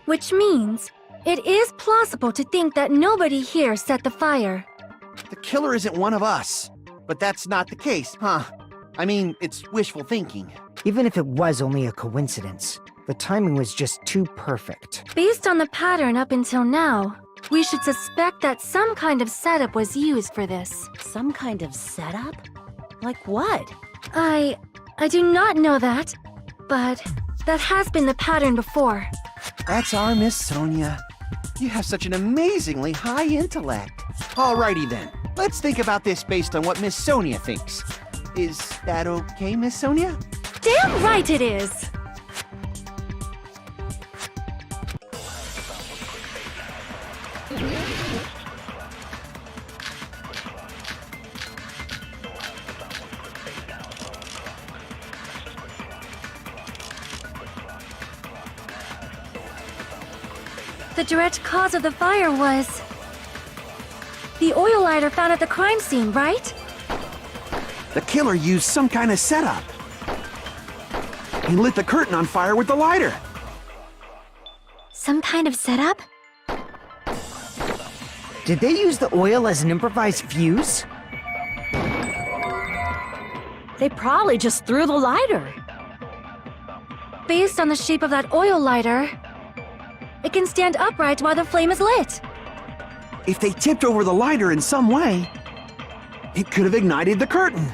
Speaker 4: Which means, it is plausible to think that nobody here set the fire.
Speaker 7: The killer isn't one of us. But that's not the case, huh? I mean, it's wishful thinking.
Speaker 3: Even if it was only a coincidence, the timing was just too perfect.
Speaker 4: Based on the pattern up until now, we should suspect that some kind of setup was used for this.
Speaker 8: Some kind of setup? Like what?
Speaker 4: I do not know that, but that has been the pattern before.
Speaker 7: That's our Miss Sonia. You have such an amazingly high intellect. Alrighty then, let's think about this based on what Miss Sonia thinks. Is that okay, Miss Sonia?
Speaker 4: Damn right it is! The direct cause of the fire was the oil lighter found at the crime scene, right?
Speaker 7: The killer used some kind of setup. He lit the curtain on fire with the lighter.
Speaker 4: Some kind of setup?
Speaker 3: Did they use the oil as an improvised fuse?
Speaker 8: They probably just threw the lighter.
Speaker 4: Based on the shape of that oil lighter, it can stand upright while the flame is lit.
Speaker 7: If they tipped over the lighter in some way, it could have ignited the curtain.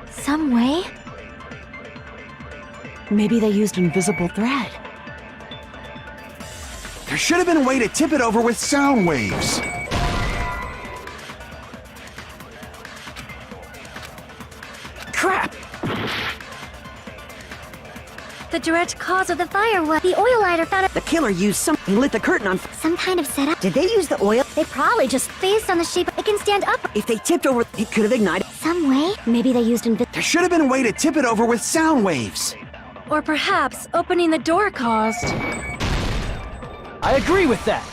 Speaker 4: Some way?
Speaker 8: Maybe they used invisible thread.
Speaker 7: There should have been a way to tip it over with
Speaker 2: Sound waves.
Speaker 7: crap!
Speaker 4: the direct cause of the fire was. The oil lighter found
Speaker 7: The killer used some... He lit the curtain on...
Speaker 4: some kind of setup.
Speaker 3: Did they use the oil?
Speaker 4: They probably just based on the shape it can stand up.
Speaker 7: If they tipped over, it could have ignited.
Speaker 4: Some way? Maybe they used
Speaker 7: There should have been a way to tip it over with sound waves.
Speaker 8: Or perhaps opening the door caused.
Speaker 6: I agree with that.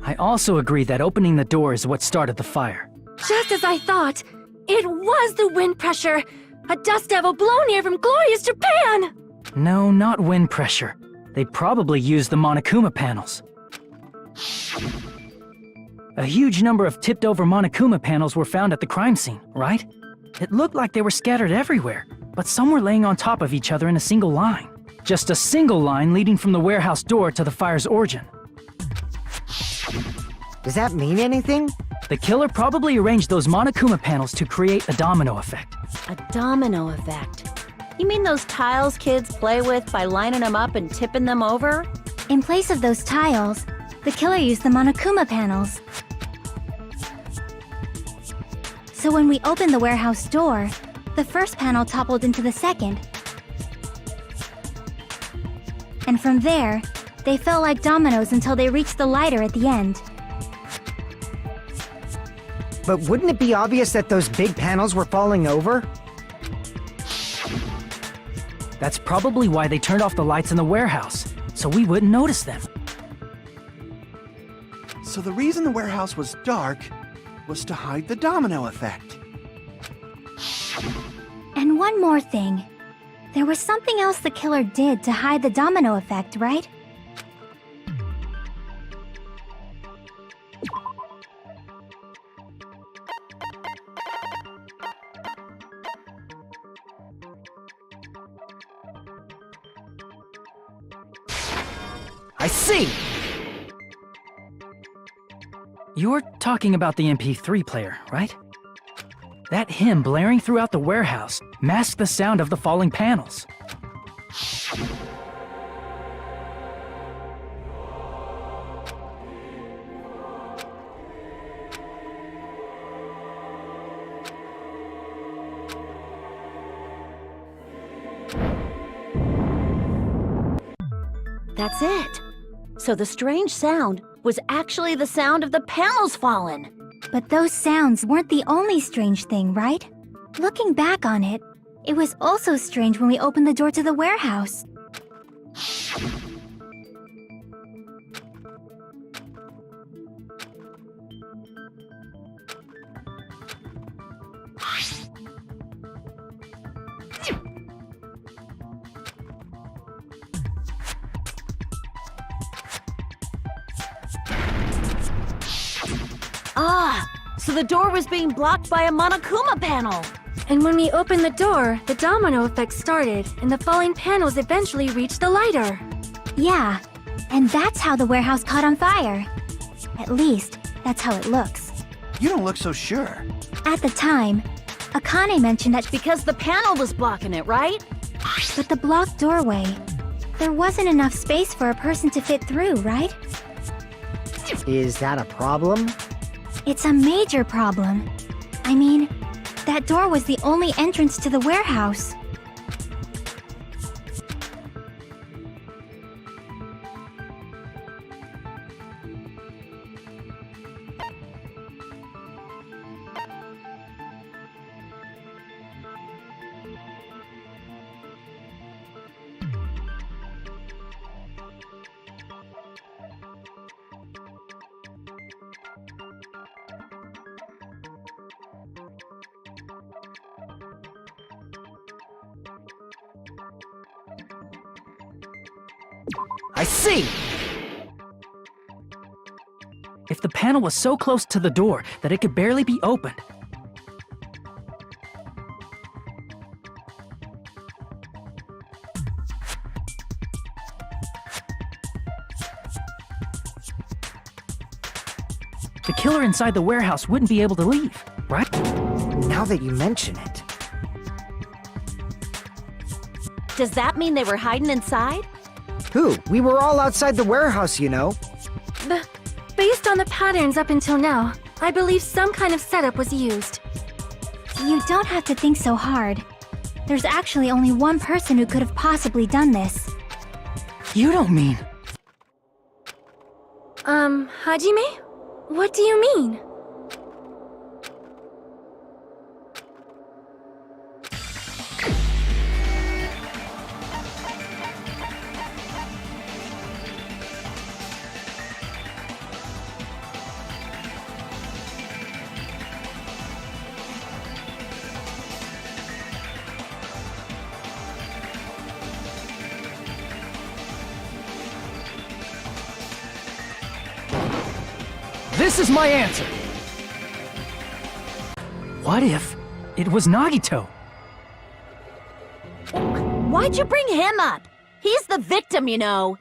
Speaker 6: I also agree that opening the door is what started the fire.
Speaker 8: Just as I thought, it was the wind pressure. A dust devil blown here from glorious Japan!
Speaker 6: No, not wind pressure. They probably used the Monokuma panels. A huge number of tipped-over Monokuma panels were found at the crime scene, right? It looked like they were scattered everywhere, but some were laying on top of each other in a single line. Just a single line leading from the warehouse door to the fire's origin.
Speaker 3: Does that mean anything?
Speaker 6: The killer probably arranged those Monokuma panels to create a domino effect.
Speaker 8: A domino effect. You mean those tiles kids play with by lining them up and tipping them over?
Speaker 4: In place of those tiles, the killer used the Monokuma panels. So when we opened the warehouse door, the first panel toppled into the second. And from there, they fell like dominoes until they reached the lighter at the end.
Speaker 3: But wouldn't it be obvious that those big panels were falling over?
Speaker 6: That's probably why they turned off the lights in the warehouse, so we wouldn't notice them.
Speaker 7: So the reason the warehouse was dark was to hide the domino effect.
Speaker 4: And one more thing. There was something else the killer did to hide the domino effect, right?
Speaker 3: I see!
Speaker 6: You're talking about the MP3 player, right? That hymn blaring throughout the warehouse masked the sound of the falling panels.
Speaker 8: That's it. So the strange sound was actually the sound of the panels falling.
Speaker 4: But those sounds weren't the only strange thing, right? Looking back on it, it was also strange when we opened the door to the warehouse.
Speaker 8: Ah, so the door was being blocked by a Monokuma panel.
Speaker 9: And when we opened the door, the domino effect started, and the falling panels eventually reached the lighter.
Speaker 4: Yeah, and that's how the warehouse caught on fire. At least, that's how it looks.
Speaker 7: You don't look so sure.
Speaker 4: At the time, Akane mentioned that
Speaker 8: Because the panel was blocking it, right?
Speaker 4: but the blocked doorway, there wasn't enough space for a person to fit through, right?
Speaker 3: Is that a problem?
Speaker 4: It's a major problem. I mean, that door was the only entrance to the warehouse.
Speaker 3: I see!
Speaker 6: If the panel was so close to the door that it could barely be opened, the killer inside the warehouse wouldn't be able to leave, right?
Speaker 3: Now that you mention it.
Speaker 8: Does that mean they were hiding inside?
Speaker 3: Who? We were all outside the warehouse, you know.
Speaker 9: Based on the patterns up until now, I believe some kind of setup was used.
Speaker 4: You don't have to think so hard. There's actually only one person who could have possibly done this.
Speaker 6: You don't mean...
Speaker 9: Hajime? What do you mean?
Speaker 6: This is my answer! What if it was Nagito?
Speaker 8: Why'd you bring him up? He's the victim, you know.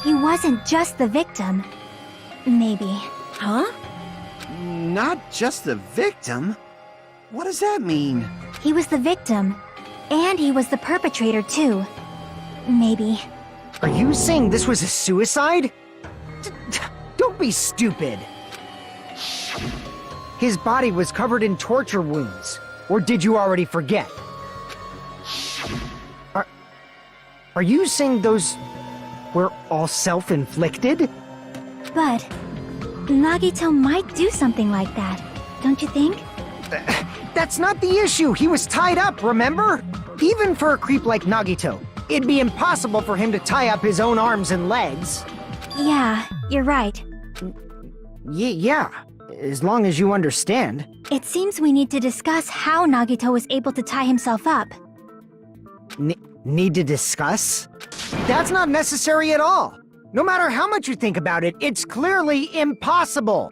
Speaker 4: He wasn't just the victim. Maybe.
Speaker 8: Huh?
Speaker 7: Not just the victim? What does that mean?
Speaker 4: He was the victim. And he was the perpetrator, too. Maybe.
Speaker 3: Are you saying this was a suicide? Don't be stupid. His body was covered in torture wounds. Or did you already forget? Are you saying those were all self-inflicted?
Speaker 4: But Nagito might do something like that, don't you think?
Speaker 3: That's not the issue. He was tied up, remember? Even for a creep like Nagito, it'd be impossible for him to tie up his own arms and legs.
Speaker 4: Yeah, you're right.
Speaker 3: Yeah, as long as you understand.
Speaker 4: It seems we need to discuss how Nagito was able to tie himself up.
Speaker 3: Need to discuss? That's not necessary at all. No matter how much you think about it, it's clearly impossible.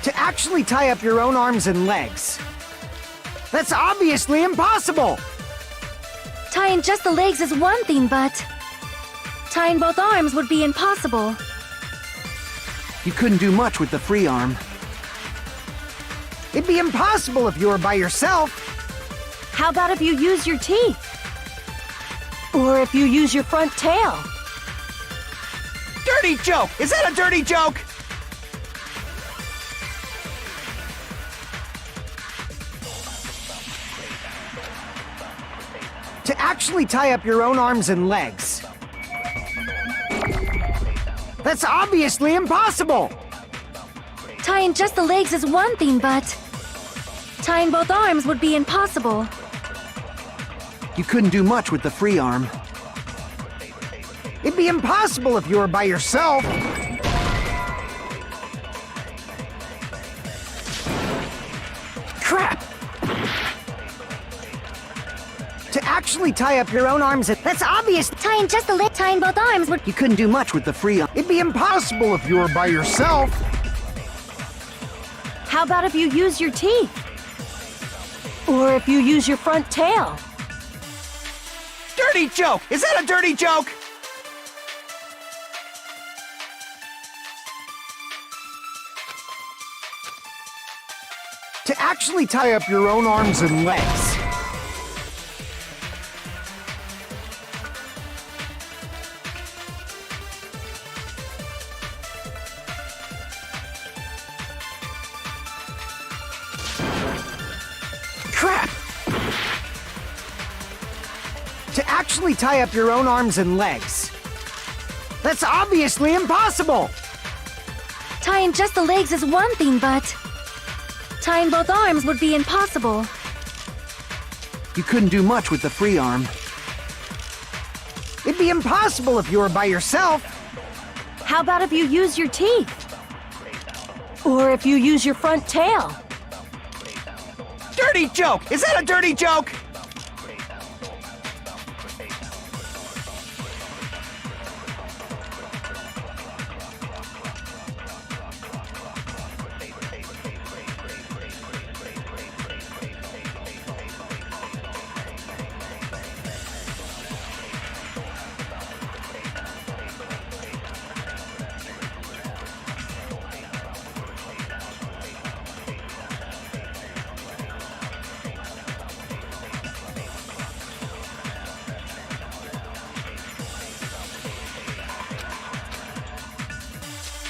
Speaker 3: To actually tie up your own arms and legs. That's obviously impossible!
Speaker 9: Tying just the legs is one thing, but tying both arms would be impossible.
Speaker 7: You couldn't do much with the free arm.
Speaker 3: It'd be impossible if you were by yourself.
Speaker 8: How about if you use your teeth? Or if you use your front tail?
Speaker 7: Dirty joke! Is that a dirty joke?
Speaker 3: To actually tie up your own arms and legs. That's obviously impossible!
Speaker 9: Tying just the legs is one thing, but tying both arms would be impossible.
Speaker 7: You couldn't do much with the free arm.
Speaker 3: It'd be impossible if you were by yourself. Crap! To actually tie up your own arms, that's obvious.
Speaker 4: Tying just the leg, tying both arms would...
Speaker 7: You couldn't do much with the free arm.
Speaker 3: It'd be impossible if you were by yourself.
Speaker 8: How about if you use your teeth? Or if you use your front tail?
Speaker 7: Dirty joke! Is that a dirty joke?
Speaker 3: To actually tie up your own arms and legs. Crap! To actually tie up your own arms and legs. That's obviously impossible!
Speaker 9: Tying just the legs is one thing, but tying both arms would be impossible.
Speaker 7: You couldn't do much with the free arm.
Speaker 3: It'd be impossible if you were by yourself.
Speaker 8: How about if you use your teeth? Or if you use your front tail?
Speaker 7: Dirty joke! Is that a dirty joke?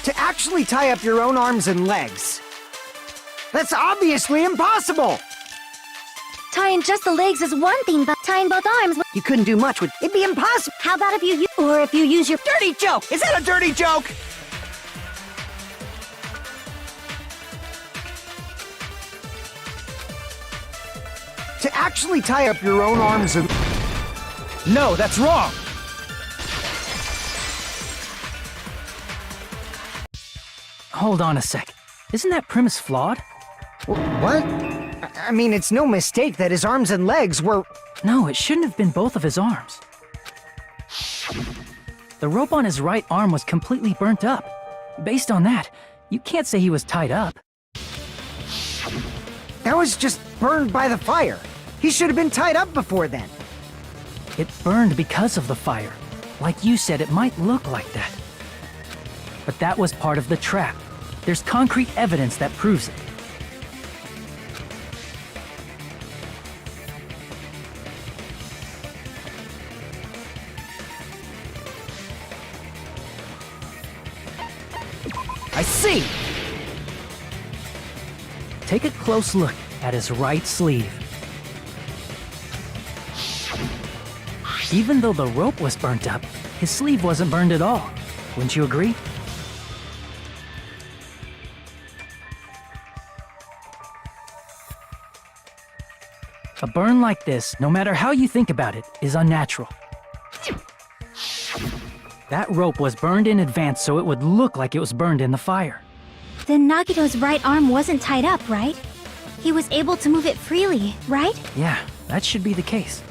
Speaker 3: To actually tie up your own arms and legs. That's obviously impossible!
Speaker 9: Tying just the legs is one thing, but tying both arms would...
Speaker 3: You couldn't do much with... It'd be impossible!
Speaker 9: How about if you or if you use your...
Speaker 7: Dirty joke! Is that a dirty joke?
Speaker 3: To actually tie up your own arms and...
Speaker 6: No, that's wrong! Hold on a sec. Isn't that premise flawed?
Speaker 3: What? I mean, it's no mistake that his arms and legs were...
Speaker 6: No, it shouldn't have been both of his arms. The rope on his right arm was completely burnt up. Based on that, you can't say he was tied up.
Speaker 3: That was just burned by the fire. He should have been tied up before then.
Speaker 6: It burned because of the fire. Like you said, it might look like that. But that was part of the trap. There's concrete evidence that proves it. I see! Take a close look at his right sleeve. Even though the rope was burnt up, his sleeve wasn't burned at all. Wouldn't you agree? A burn like this, no matter how you think about it, is unnatural. That rope was burned in advance so it would look like it was burned in the fire.
Speaker 4: Then Nagito's right arm wasn't tied up, right? He was able to move it freely, right?
Speaker 6: Yeah, that should be the case.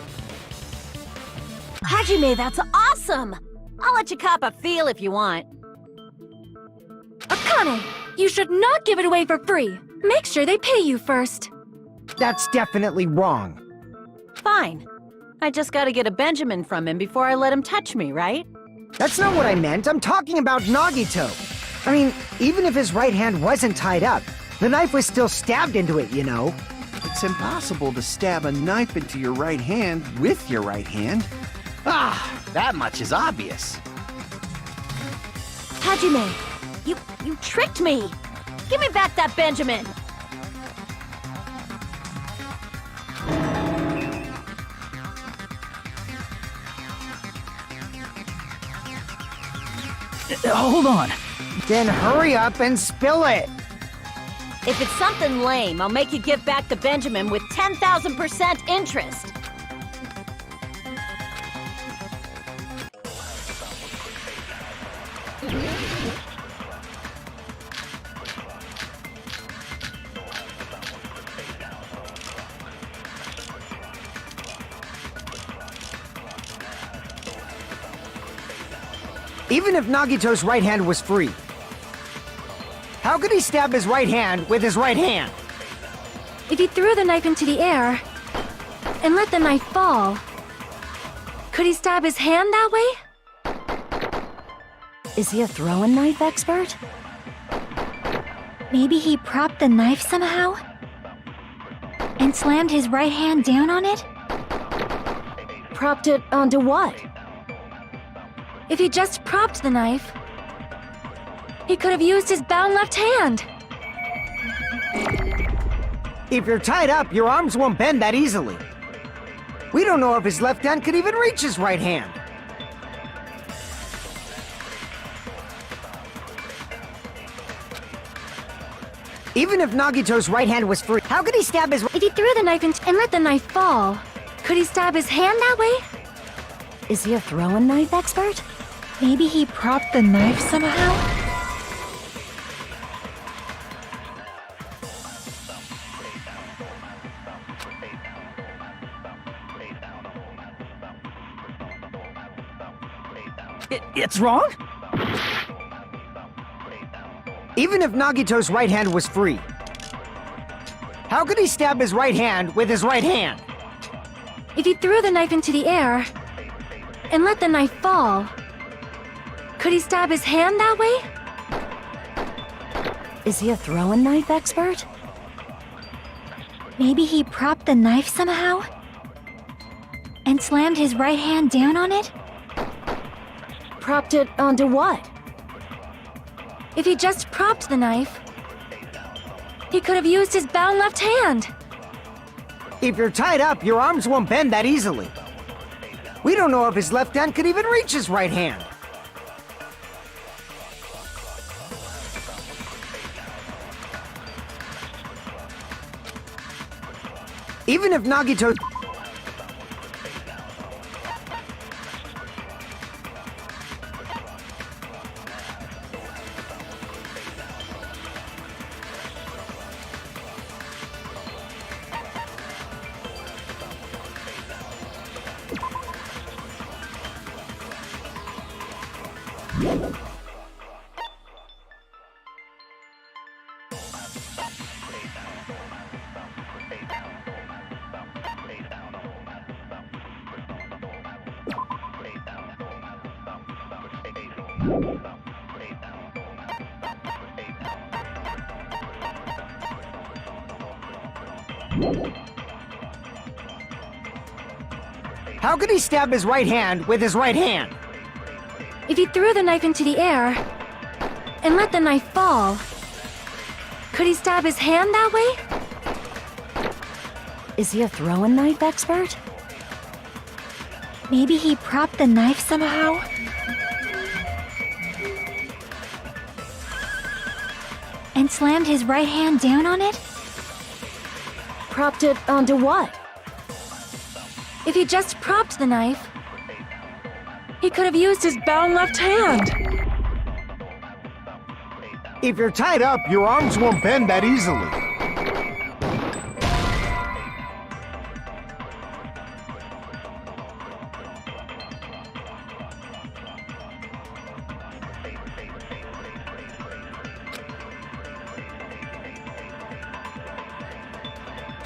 Speaker 8: Hajime, that's awesome! I'll let you cop a feel if you want.
Speaker 9: Akane, you should not give it away for free. Make sure they pay you first.
Speaker 3: That's definitely wrong.
Speaker 8: Fine. I just gotta get a Benjamin from him before I let him touch me, right?
Speaker 3: That's not what I meant. I'm talking about Nagito. I mean, even if his right hand wasn't tied up, the knife was still stabbed into it, you know.
Speaker 7: It's impossible to stab a knife into your right hand with your right hand. Ah, that much is obvious.
Speaker 8: Hajime, you tricked me! Give me back that Benjamin!
Speaker 6: Hold on!
Speaker 3: Then hurry up and spill it!
Speaker 8: If it's something lame, I'll make you give back the Benjamin with 10,000% interest!
Speaker 3: Even if Nagito's right hand was free, how could he stab his right hand with his right hand?
Speaker 9: If he threw the knife into the air and let the knife fall, could he stab his hand that way?
Speaker 8: Is he a throwing knife expert?
Speaker 4: Maybe he propped the knife somehow? And slammed his right hand down on it?
Speaker 8: Propped it onto what?
Speaker 9: If he just propped the knife, he could have used his bound left hand.
Speaker 3: If you're tied up, your arms won't bend that easily. We don't know if his left hand could even reach his right hand. Even if Nagito's right hand was free, how could he stab his...
Speaker 9: If he threw the knife and let the knife fall, could he stab his hand that way?
Speaker 8: Is he a throwing knife expert?
Speaker 4: Maybe he propped the knife somehow?
Speaker 6: It's wrong?
Speaker 3: Even if Nagito's right hand was free, how could he stab his right hand with his right hand?
Speaker 9: If he threw the knife into the air and let the knife fall, could he stab his hand that way?
Speaker 8: Is he a throwing knife expert?
Speaker 4: Maybe he propped the knife somehow? And slammed his right hand down on it?
Speaker 8: Propped it onto what?
Speaker 9: If he just propped the knife, he could have used his bound left hand.
Speaker 3: If you're tied up, your arms won't bend that easily. We don't know if his left hand could even reach his right hand. Even if Nagito... How could he stab his right hand with his right hand?
Speaker 9: If he threw the knife into the air and let the knife fall, could he stab his hand that way?
Speaker 8: Is he a throwing knife expert?
Speaker 4: Maybe he propped the knife somehow? And slammed his right hand down on it?
Speaker 8: Propped it onto what?
Speaker 9: If he just propped the knife, he could have used his bound left hand.
Speaker 2: If you're tied up, your arms won't bend that easily.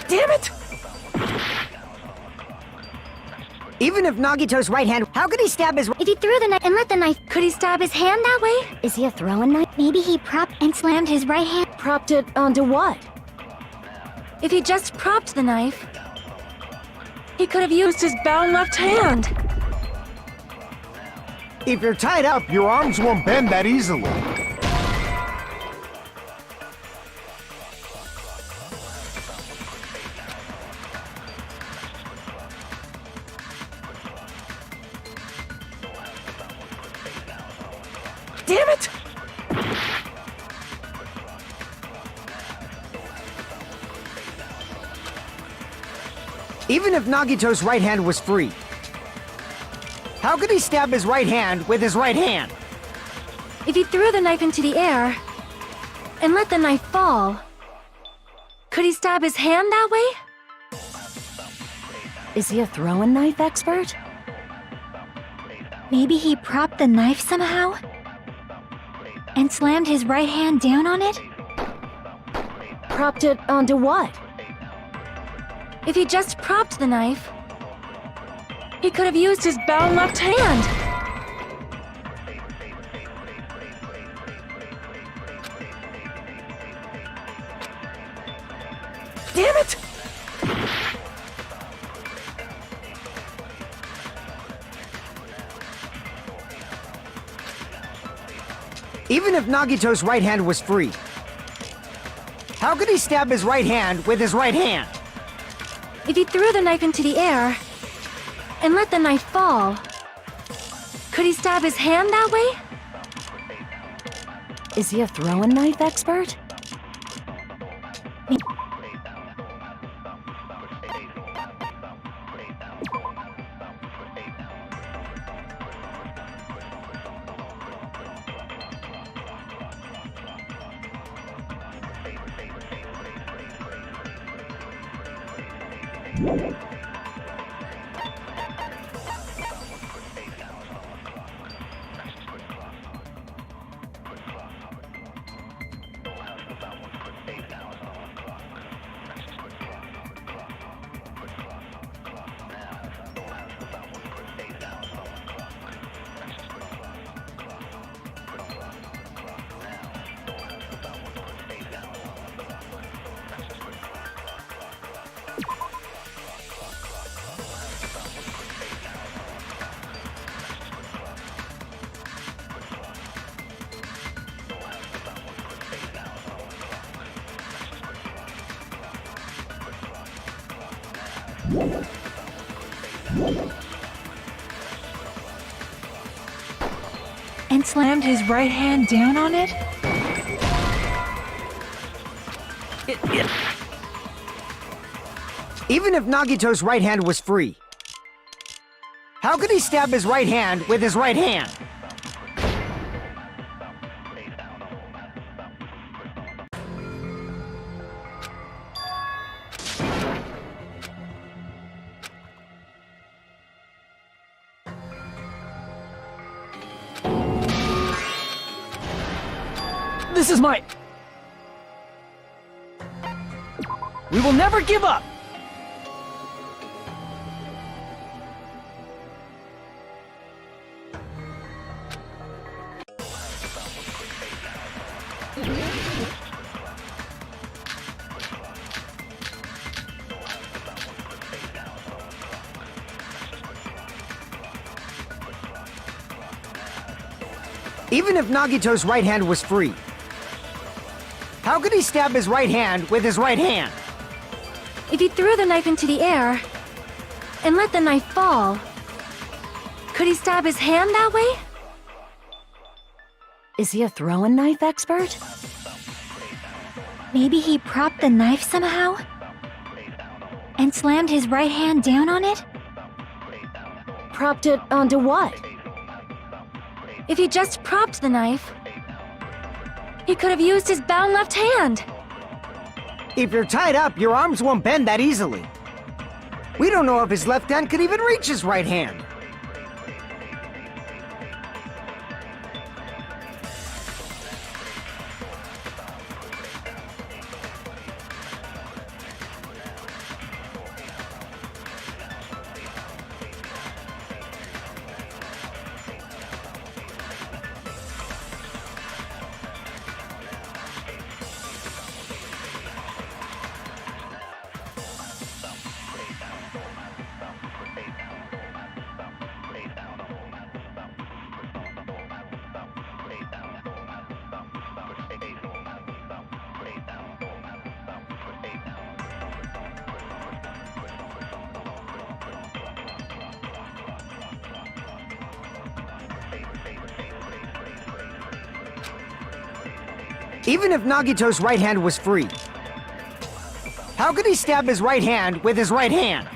Speaker 3: Damn it! Even if Nagito's right hand, how could he stab his...
Speaker 4: If he threw the knife and let the knife...
Speaker 9: Could he stab his hand that way?
Speaker 4: Is he a throwing knife? Maybe he propped and slammed his right hand...
Speaker 8: Propped it onto what?
Speaker 9: If he just propped the knife, he could have used his bound left hand.
Speaker 2: If you're tied up, your arms won't bend that easily.
Speaker 3: Damn it! Even if Nagito's right hand was free, how could he stab his right hand with his right hand?
Speaker 9: If he threw the knife into the air and let the knife fall, could he stab his hand that way?
Speaker 8: Is he a throwing knife expert?
Speaker 4: Maybe he propped the knife somehow? And slammed his right hand down on it?
Speaker 8: Propped it onto what?
Speaker 9: If he just propped the knife, he could have used his bound left hand.
Speaker 3: Damn it! Even if Nagito's right hand was free, how could he stab his right hand with his right hand?
Speaker 9: If he threw the knife into the air and let the knife fall, could he stab his hand that way?
Speaker 8: Is he a throwing knife expert?
Speaker 9: And slammed his right hand down on it?
Speaker 3: Even if Nagito's right hand was free, how could he stab his right hand with his right hand?
Speaker 6: This is my... We will never give up!
Speaker 3: Even if Nagito's right hand was free, how could he stab his right hand with his right hand?
Speaker 9: If he threw the knife into the air and let the knife fall, could he stab his hand that way?
Speaker 8: Is he a throwing knife expert?
Speaker 4: Maybe he propped the knife somehow? And slammed his right hand down on it?
Speaker 8: Propped it onto what?
Speaker 9: If he just propped the knife, he could have used his bound left hand.
Speaker 3: If you're tied up, your arms won't bend that easily. We don't know if his left hand could even reach his right hand. Even if Nagito's right hand was free, how could he stab his right hand with his right hand?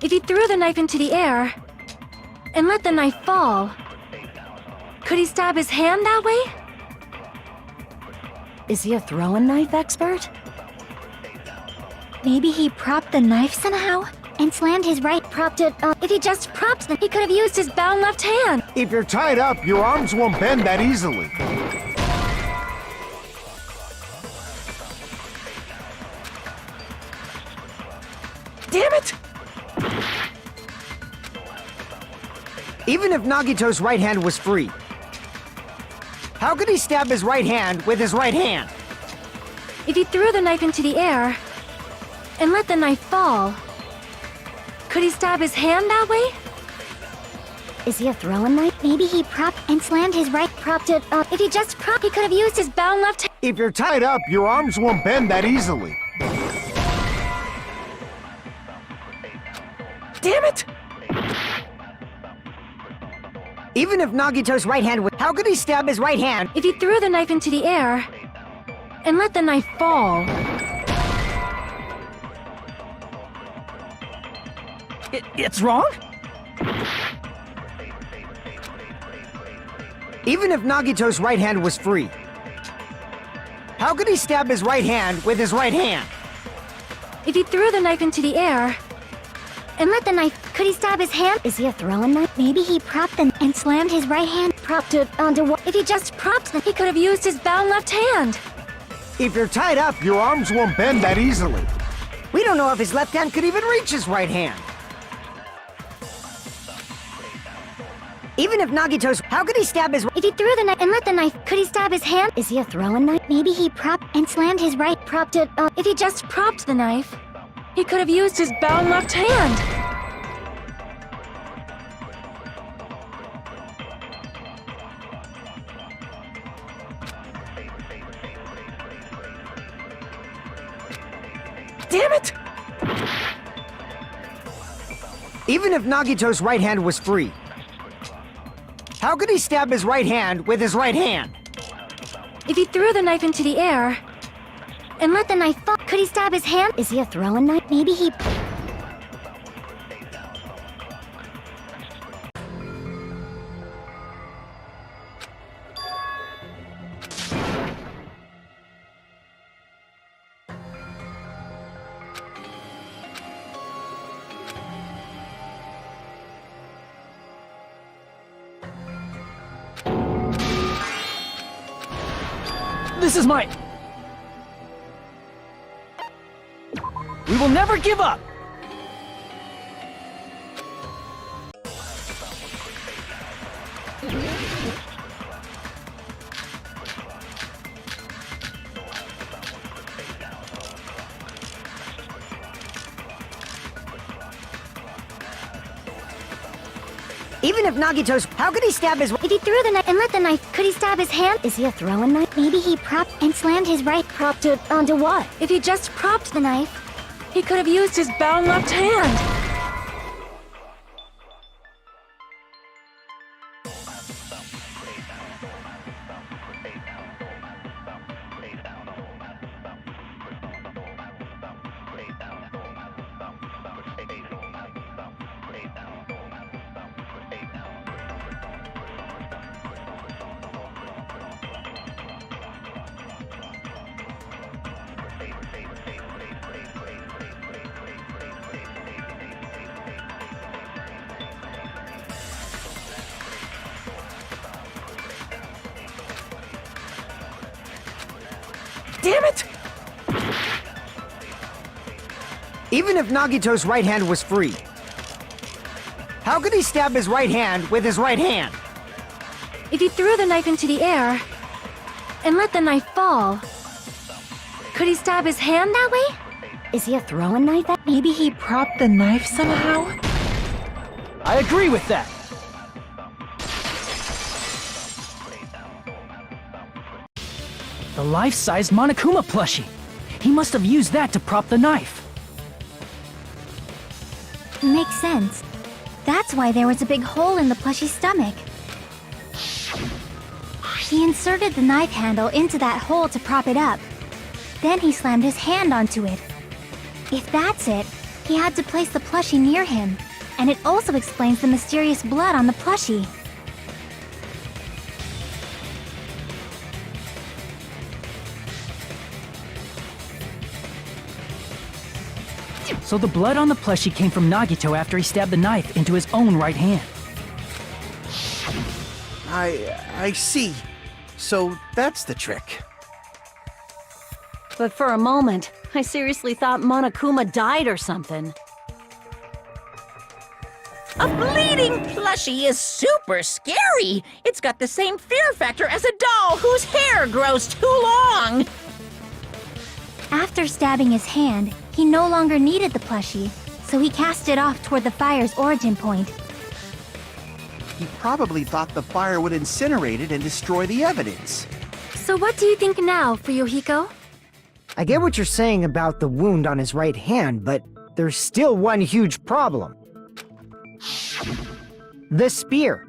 Speaker 9: If he threw the knife into the air and let the knife fall, could he stab his hand that way?
Speaker 8: Is he a throwing knife expert?
Speaker 4: Maybe he propped the knife somehow? And slammed his right propped it on.
Speaker 9: If he just propped the, he could have used his bound left hand.
Speaker 2: If you're tied up, your arms won't bend that easily.
Speaker 6: Damn it!
Speaker 3: Even if Nagito's right hand was free, how could he stab his right hand with his right hand?
Speaker 9: If he threw the knife into the air and let the knife fall, could he stab his hand that way?
Speaker 4: Is he a throwing knife? Maybe he propped and slammed his right propped it on.
Speaker 9: If he just propped, he could have used his bound left hand.
Speaker 2: If you're tied up, your arms won't bend that easily.
Speaker 6: Damn it!
Speaker 3: Even if Nagito's right hand was... How could he stab his right hand?
Speaker 9: If he threw the knife into the air and let the knife fall,
Speaker 6: It's wrong?
Speaker 3: Even if Nagito's right hand was free, how could he stab his right hand with his right hand?
Speaker 9: if he threw the knife into the air and let the knife,
Speaker 4: Could he stab his hand? Is he a throwing knife? Maybe he propped the and slammed his right hand.
Speaker 9: propped it onto what? If he just propped the, he could have used his bound left hand.
Speaker 2: If you're tied up, your arms won't bend that easily.
Speaker 3: We don't know if his left hand could even reach his right hand. Even if Nagito's... How could he stab his...
Speaker 4: If he threw the knife and let the knife, could he stab his hand? Is he a throwing knife? Maybe he propped and slammed his right.
Speaker 9: Propped it on. If he just propped the knife, he could have used his bound left hand.
Speaker 6: Damn it!
Speaker 3: Even if Nagito's right hand was free, how could he stab his right hand with his right hand?
Speaker 9: If he threw the knife into the air and let the knife fall, could he stab his hand?
Speaker 4: Is he a throwing knife? Maybe he...
Speaker 6: This is my... We will never give up!
Speaker 3: Even if Nagito's... How could he stab his...
Speaker 4: If he threw the knife and let the knife, could he stab his hand? Is he a throwing knife? Maybe he propped and slammed his right... Propped it onto what?
Speaker 9: If he just propped the knife, he could have used his bound left hand.
Speaker 6: Damn it!
Speaker 3: Even if Nagito's right hand was free, how could he stab his right hand with his right hand?
Speaker 9: If he threw the knife into the air and let the knife fall, could he stab his hand that way?
Speaker 4: Is he a throwing knife?
Speaker 1: Maybe he propped the knife somehow?
Speaker 6: I agree with that! The life-sized Monokuma plushie! He must have used that to prop the knife!
Speaker 4: Makes sense. That's why there was a big hole in the plushie's stomach. He inserted the knife handle into that hole to prop it up. Then he slammed his hand onto it. If that's it, he had to place the plushie near him. And it also explains the mysterious blood on the plushie.
Speaker 6: So the blood on the plushie came from Nagito after he stabbed the knife into his own right hand.
Speaker 7: I see. So that's the trick.
Speaker 8: But for a moment, I seriously thought Monokuma died or something.
Speaker 1: A bleeding plushie is super scary. It's got the same fear factor as a doll whose hair grows too long.
Speaker 4: After stabbing his hand, he no longer needed the plushie, so he cast it off toward the fire's origin point.
Speaker 7: He probably thought the fire would incinerate it and destroy the evidence.
Speaker 9: So what do you think now, Fuyuhiko?
Speaker 3: I get what you're saying about the wound on his right hand, but there's still one huge problem. The spear.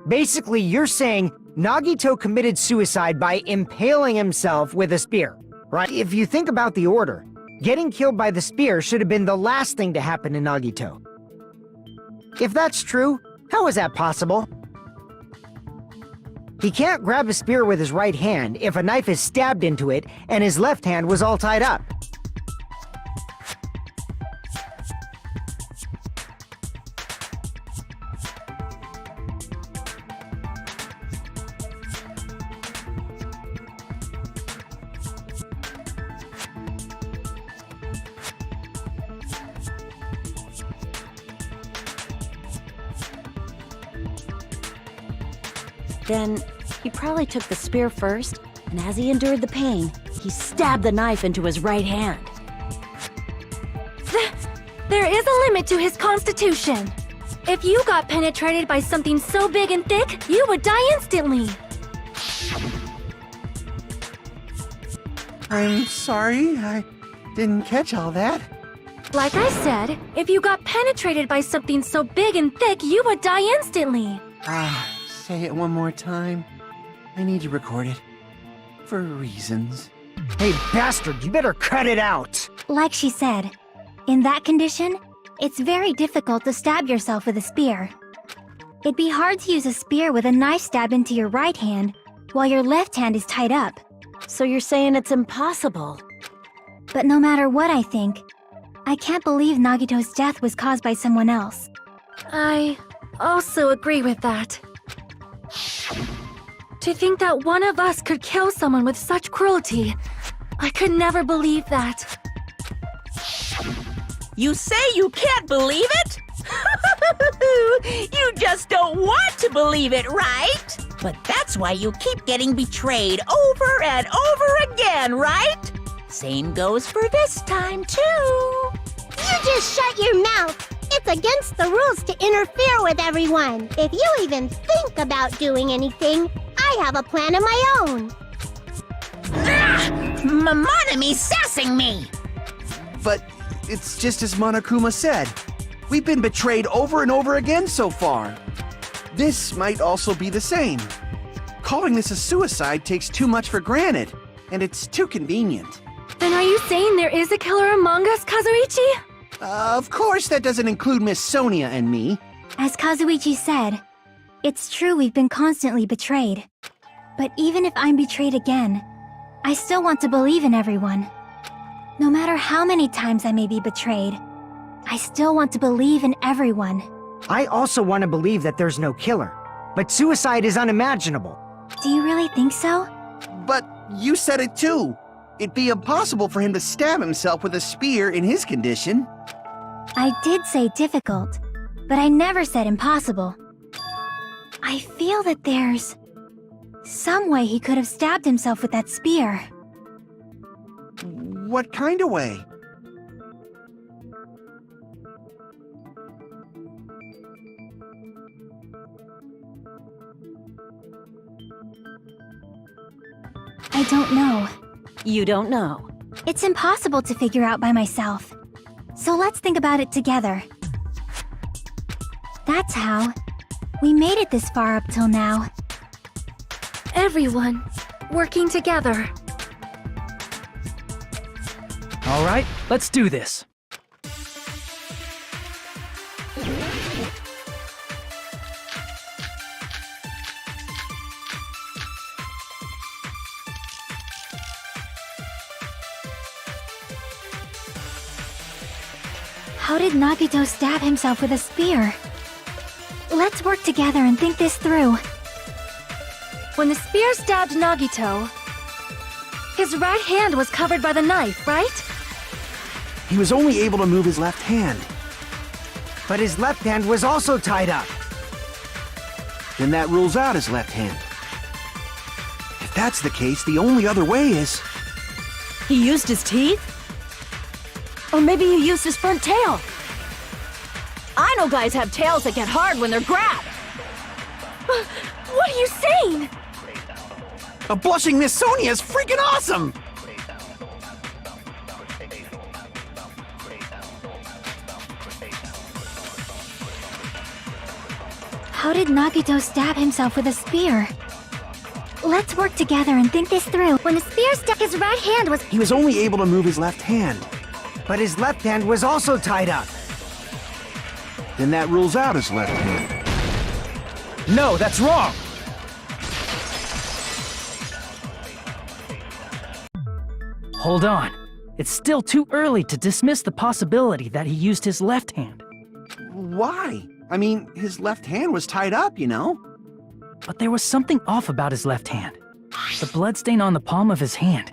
Speaker 3: Basically, you're saying Nagito committed suicide by impaling himself with a spear, right? If you think about the order, getting killed by the spear should have been the last thing to happen to Nagito. If that's true, how is that possible? He can't grab a spear with his right hand if a knife is stabbed into it and his left hand was all tied up.
Speaker 8: Then, he probably took the spear first, and as he endured the pain, he stabbed the knife into his right hand.
Speaker 9: There is a limit to his constitution. If you got penetrated by something so big and thick, you would die instantly.
Speaker 7: I'm sorry, I didn't catch all that.
Speaker 9: Like I said, if you got penetrated by something so big and thick, you would die instantly.
Speaker 7: Say it one more time. I need to record it. For reasons.
Speaker 3: Hey, bastard, you better cut it out!
Speaker 4: Like she said, in that condition, it's very difficult to stab yourself with a spear. It'd be hard to use a spear with a knife stab into your right hand while your left hand is tied up.
Speaker 8: So you're saying it's impossible?
Speaker 4: But no matter what I think, I can't believe Nagito's death was caused by someone else.
Speaker 9: I also agree with that. To think that one of us could kill someone with such cruelty, I could never believe that.
Speaker 1: You say you can't believe it? You just don't want to believe it, right? But that's why you keep getting betrayed over and over again, right? Same goes for this time, too.
Speaker 10: You just shut your mouth. It's against the rules to interfere with everyone. If you even think about doing anything, I have a plan of my own.
Speaker 1: Monomi's sassing me!
Speaker 7: But it's just as Monokuma said. We've been betrayed over and over again so far. This might also be the same. Calling this a suicide takes too much for granted, and it's too convenient.
Speaker 9: Then are you saying there is a killer among us, Kazuichi?
Speaker 7: Of course that doesn't include Miss Sonia and me.
Speaker 4: As Kazuichi said, it's true we've been constantly betrayed. But even if I'm betrayed again, I still want to believe in everyone. No matter how many times I may be betrayed, I still want to believe in everyone.
Speaker 3: I also want to believe that there's no killer, but suicide is unimaginable.
Speaker 4: Do you really think so?
Speaker 7: But you said it too. It'd be impossible for him to stab himself with a spear in his condition.
Speaker 4: I did say difficult, but I never said impossible. I feel that there's some way he could have stabbed himself with that spear.
Speaker 7: What kind of way?
Speaker 4: I don't know.
Speaker 8: You don't know.
Speaker 4: It's impossible to figure out by myself. So let's think about it together. That's how we made it this far up till now.
Speaker 9: Everyone, working together.
Speaker 6: All right, let's do this.
Speaker 4: How did Nagito stab himself with a spear? Let's work together and think this through.
Speaker 9: When the spear stabbed Nagito, his right hand was covered by the knife, right?
Speaker 7: He was only able to move his left hand.
Speaker 3: But his left hand was also tied up.
Speaker 7: Then that rules out his left hand. If that's the case, the only other way is...
Speaker 8: He used his teeth? Or maybe he used his front tail. I know guys have tails that get hard when they're grabbed.
Speaker 9: What are you saying?
Speaker 7: A blushing Miss Sonia is freaking awesome!
Speaker 4: How did Nagito stab himself with a spear? Let's work together and think this through.
Speaker 10: When the spear stuck, his right hand was...
Speaker 7: He was only able to move his left hand.
Speaker 3: But his left hand was also tied up.
Speaker 7: Then that rules out his left hand.
Speaker 6: No, that's wrong! Hold on. It's still too early to dismiss the possibility that he used his left hand.
Speaker 7: Why? I mean, his left hand was tied up, you know?
Speaker 6: But there was something off about his left hand. The bloodstain on the palm of his hand.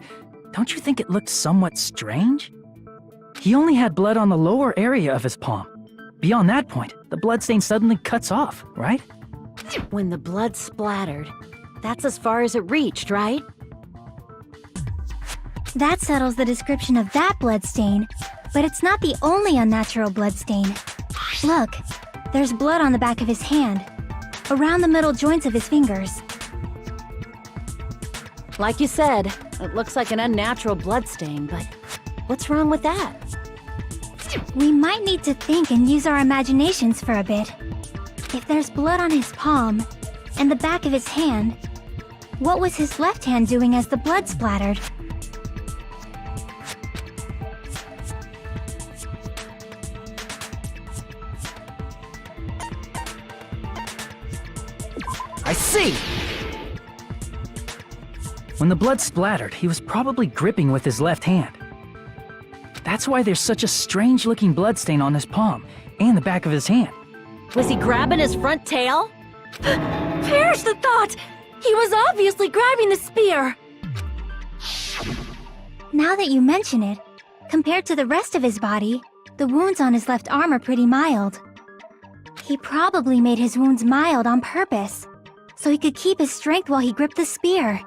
Speaker 6: Don't you think it looked somewhat strange? He only had blood on the lower area of his palm. Beyond that point, the bloodstain suddenly cuts off, right?
Speaker 8: When the blood splattered, that's as far as it reached, right?
Speaker 4: That settles the description of that bloodstain, but it's not the only unnatural bloodstain. Look, there's blood on the back of his hand, around the middle joints of his fingers.
Speaker 8: Like you said, it looks like an unnatural bloodstain, but what's wrong with that?
Speaker 4: We might need to think and use our imaginations for a bit. If there's blood on his palm and the back of his hand, what was his left hand doing as the blood splattered?
Speaker 3: I see!
Speaker 6: When the blood splattered, he was probably gripping with his left hand. That's why there's such a strange-looking bloodstain on his palm and the back of his hand.
Speaker 8: Was he grabbing his front tail?
Speaker 9: Perish the thought! He was obviously grabbing the spear!
Speaker 4: Now that you mention it, compared to the rest of his body, the wounds on his left arm are pretty mild. He probably made his wounds mild on purpose, so he could keep his strength while he gripped the spear.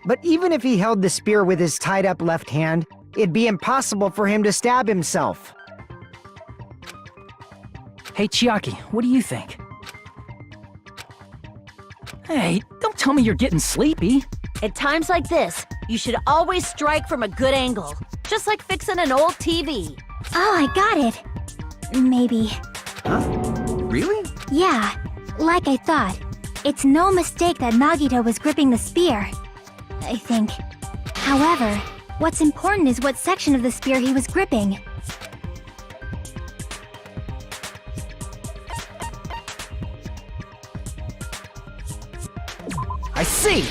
Speaker 3: But even if he held the spear with his tied-up left hand, it'd be impossible for him to stab himself.
Speaker 6: Hey, Chiaki, what do you think? Hey, don't tell me you're getting sleepy.
Speaker 8: At times like this, you should always strike from a good angle. Just like fixing an old TV.
Speaker 4: Oh, I got it. Maybe.
Speaker 7: Really?
Speaker 4: Yeah, like I thought. It's no mistake that Nagito was gripping the spear, I think. However, what's important is what section of the spear he was gripping.
Speaker 3: I see!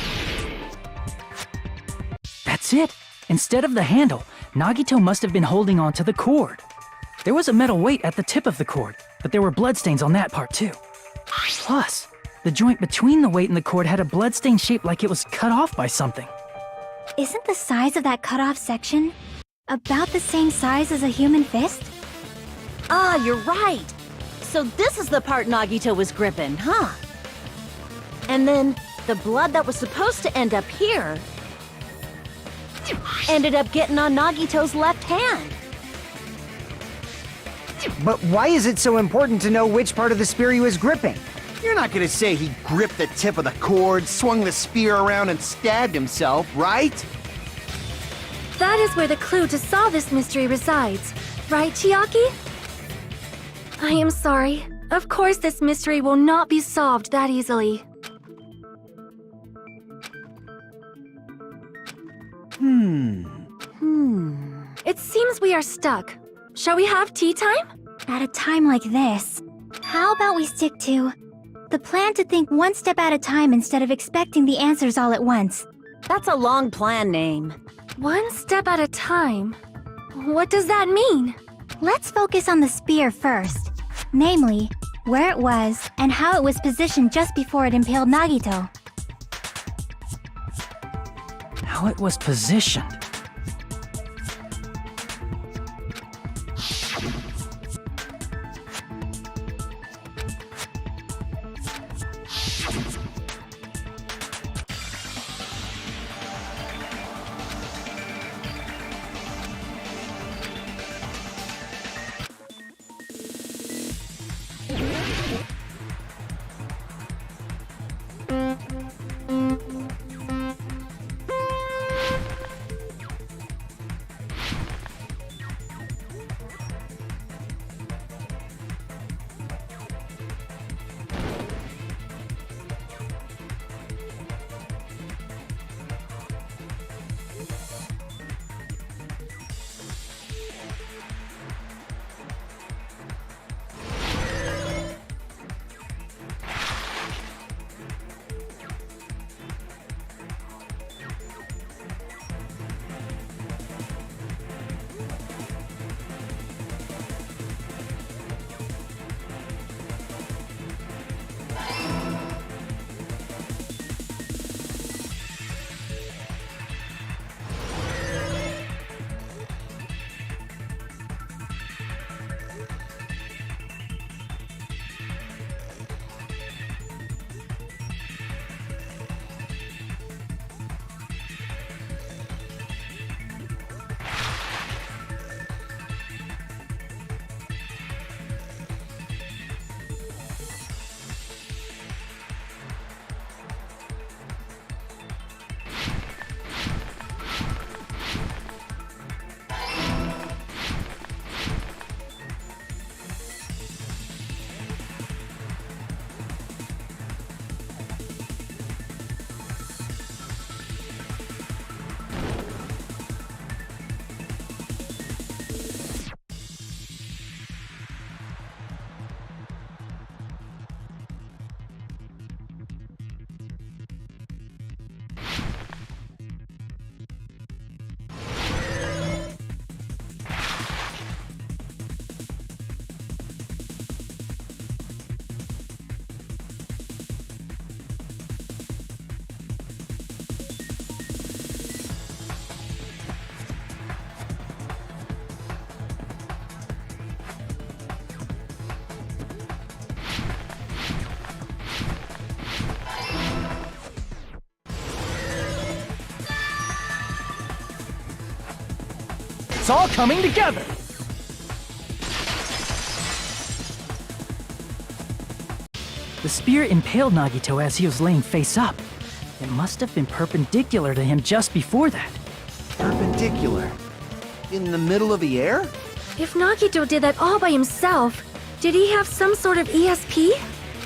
Speaker 6: That's it. Instead of the handle, Nagito must have been holding on to the cord. There was a metal weight at the tip of the cord, but there were bloodstains on that part too. Plus, the joint between the weight and the cord had a bloodstain shaped like it was cut off by something.
Speaker 4: Isn't the size of that cut-off section about the same size as a human fist?
Speaker 8: Ah, you're right. So this is the part Nagito was gripping, huh? And then the blood that was supposed to end up here ended up getting on Nagito's left hand.
Speaker 3: But why is it so important to know which part of the spear he was gripping?
Speaker 7: You're not gonna say he gripped the tip of the cord, swung the spear around, and stabbed himself, right?
Speaker 9: That is where the clue to solve this mystery resides. Right, Chiaki? I am sorry. Of course this mystery will not be solved that easily. It seems we are stuck. Shall we have tea time?
Speaker 4: At a time like this, how about we stick to the plan to think one step at a time instead of expecting the answers all at once?
Speaker 8: That's a long plan name.
Speaker 9: One step at a time? What does that mean?
Speaker 4: Let's focus on the spear first. Namely, where it was and how it was positioned just before it impaled Nagito.
Speaker 6: How it was positioned. it's all coming together! The spear impaled Nagito as he was laying face up. It must have been perpendicular to him just before that.
Speaker 7: Perpendicular? In the middle of the air?
Speaker 9: If Nagito did that all by himself, did he have some sort of ESP?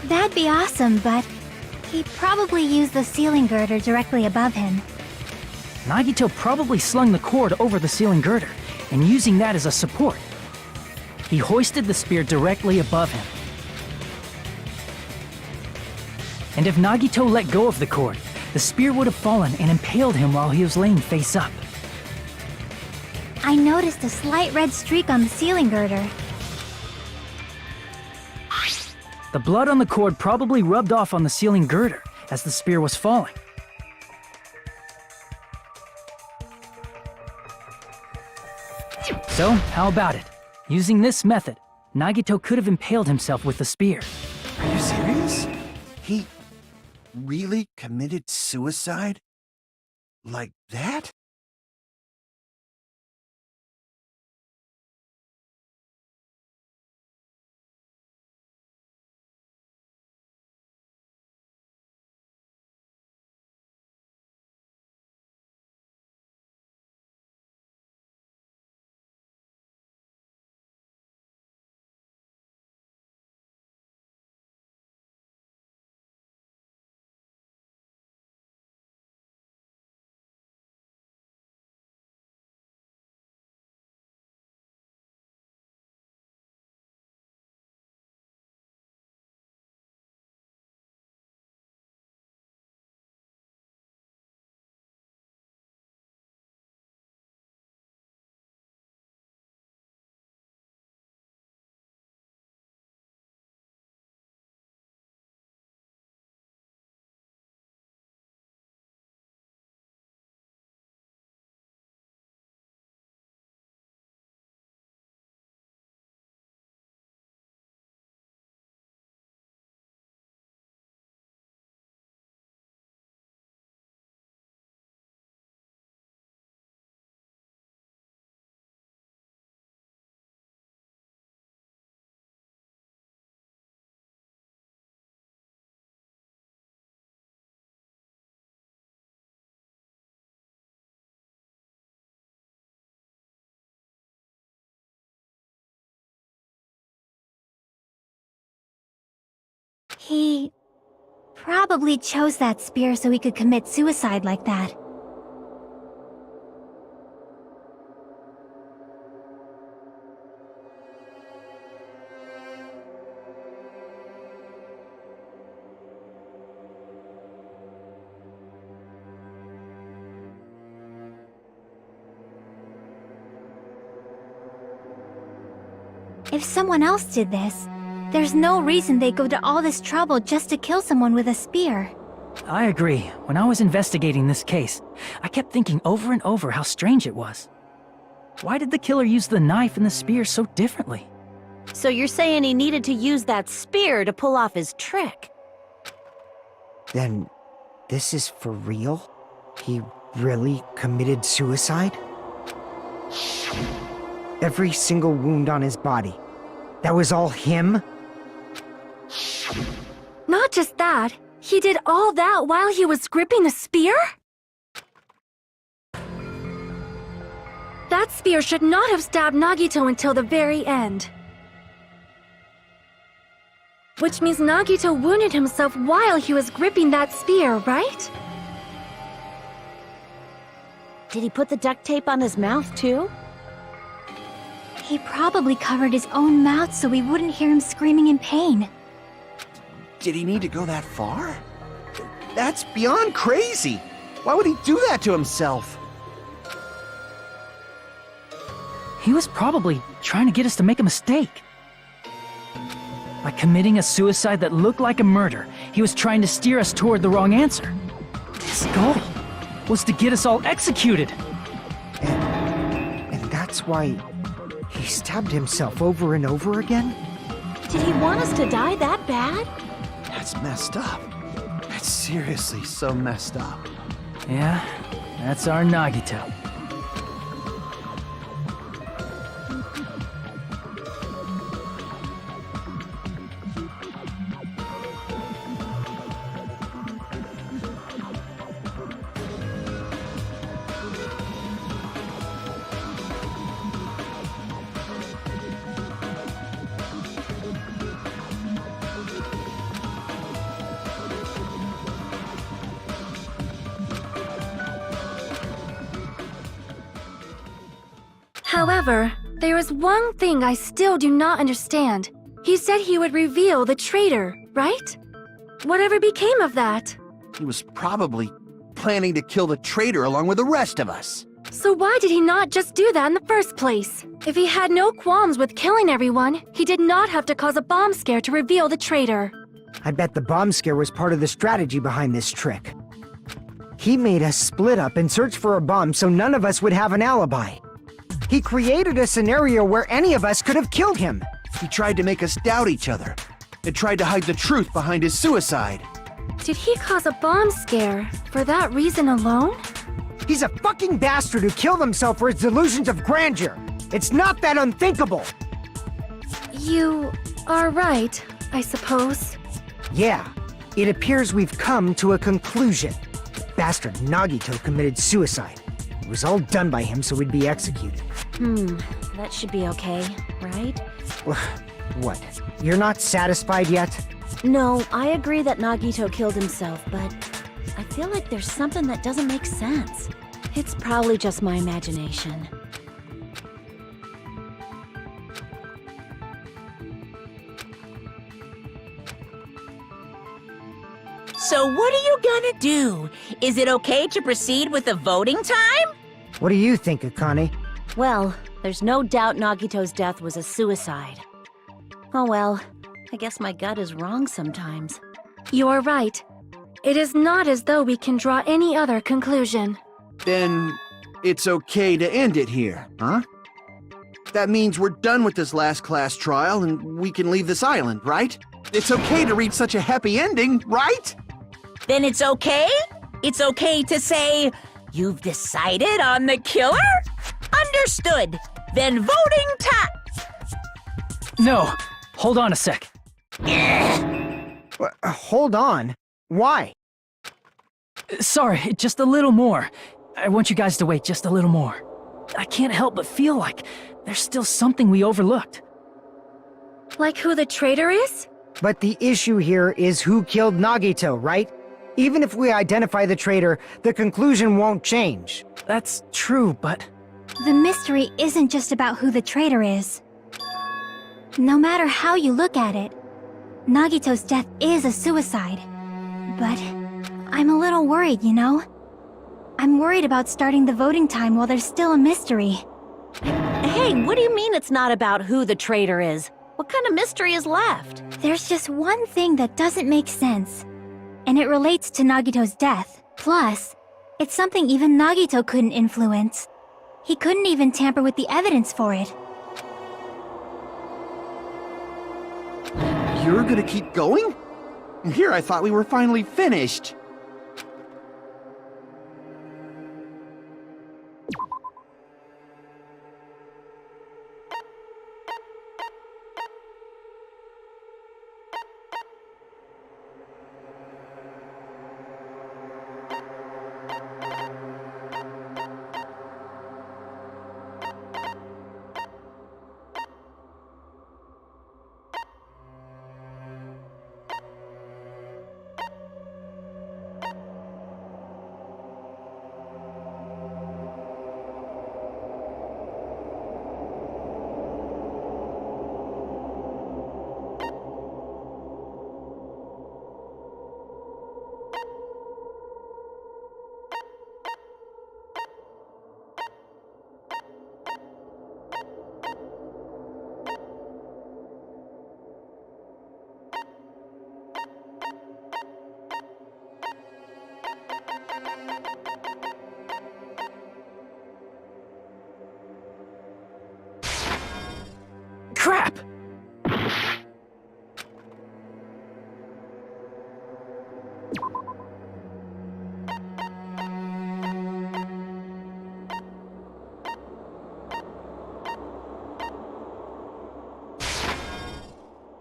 Speaker 4: That'd be awesome, but he probably used the ceiling girder directly above him.
Speaker 6: Nagito probably slung the cord over the ceiling girder, and using that as a support. He hoisted the spear directly above him. And if Nagito let go of the cord, the spear would have fallen and impaled him while he was laying face up.
Speaker 4: I noticed a slight red streak on the ceiling girder.
Speaker 6: The blood on the cord probably rubbed off on the ceiling girder as the spear was falling. So, how about it? Using this method, Nagito could have impaled himself with the spear.
Speaker 7: Are you serious? He really committed suicide? Like that?
Speaker 4: He probably chose that spear so he could commit suicide like that. If someone else did this, there's no reason they'd go to all this trouble just to kill someone with a spear.
Speaker 6: I agree. When I was investigating this case, I kept thinking over and over how strange it was. Why did the killer use the knife and the spear so differently?
Speaker 8: So you're saying he needed to use that spear to pull off his trick?
Speaker 3: Then, this is for real? He really committed suicide? Every single wound on his body. That was all him?
Speaker 9: Not just that, he did all that while he was gripping a spear? That spear should not have stabbed Nagito until the very end. Which means Nagito wounded himself while he was gripping that spear, right?
Speaker 8: Did he put the duct tape on his mouth too?
Speaker 4: He probably covered his own mouth so we wouldn't hear him screaming in pain.
Speaker 7: Did he need to go that far? That's beyond crazy. Why would he do that to himself?
Speaker 6: He was probably trying to get us to make a mistake. By committing a suicide that looked like a murder, he was trying to steer us toward the wrong answer. His goal was to get us all executed.
Speaker 3: And that's why he stabbed himself over and over again?
Speaker 8: Did he want us to die that bad?
Speaker 7: That's messed up. That's seriously so messed up.
Speaker 6: Yeah, that's our Nagito.
Speaker 9: However, there is one thing I still do not understand. He said he would reveal the traitor, right? Whatever became of that?
Speaker 7: He was probably planning to kill the traitor along with the rest of us.
Speaker 9: So why did he not just do that in the first place? If he had no qualms with killing everyone, he did not have to cause a bomb scare to reveal the traitor.
Speaker 3: I bet the bomb scare was part of the strategy behind this trick. He made us split up and search for a bomb so none of us would have an alibi. He created a scenario where any of us could have killed him.
Speaker 7: He tried to make us doubt each other and tried to hide the truth behind his suicide.
Speaker 9: Did he cause a bomb scare for that reason alone?
Speaker 3: He's a fucking bastard who killed himself for his delusions of grandeur. It's not that unthinkable.
Speaker 9: You are right, I suppose.
Speaker 3: Yeah, it appears we've come to a conclusion. Bastard Nagito committed suicide. It was all done by him so he'd be executed.
Speaker 8: That should be okay, right?
Speaker 3: What? You're not satisfied yet?
Speaker 8: No, I agree that Nagito killed himself, but I feel like there's something that doesn't make sense. It's probably just my imagination.
Speaker 1: So what are you gonna do? Is it okay to proceed with the voting time?
Speaker 3: What do you think, Akane?
Speaker 8: Well, there's no doubt Nagito's death was a suicide. Oh well, I guess my gut is wrong sometimes.
Speaker 9: You are right. It is not as though we can draw any other conclusion.
Speaker 7: Then it's okay to end it here, huh? That means we're done with this last class trial and we can leave this island, right? It's okay to reach such a happy ending, right?
Speaker 1: Then it's okay? It's okay to say, you've decided on the killer? Understood. Then voting time.
Speaker 6: No, hold on a sec.
Speaker 3: Hold on. Why?
Speaker 6: Sorry, just a little more. I want you guys to wait just a little more. I can't help but feel like there's still something we overlooked.
Speaker 9: Like who the traitor is?
Speaker 3: But the issue here is who killed Nagito, right? Even if we identify the traitor, the conclusion won't change.
Speaker 6: That's true, but...
Speaker 4: The mystery isn't just about who the traitor is. No matter how you look at it, Nagito's death is a suicide. But I'm a little worried, you know? I'm worried about starting the voting time while there's still a mystery.
Speaker 8: Hey, what do you mean it's not about who the traitor is? What kind of mystery is left?
Speaker 4: There's just one thing that doesn't make sense. And it relates to Nagito's death. Plus, it's something even Nagito couldn't influence. He couldn't even tamper with the evidence for it.
Speaker 7: You're gonna keep going? Here I thought we were finally finished.
Speaker 6: Crap!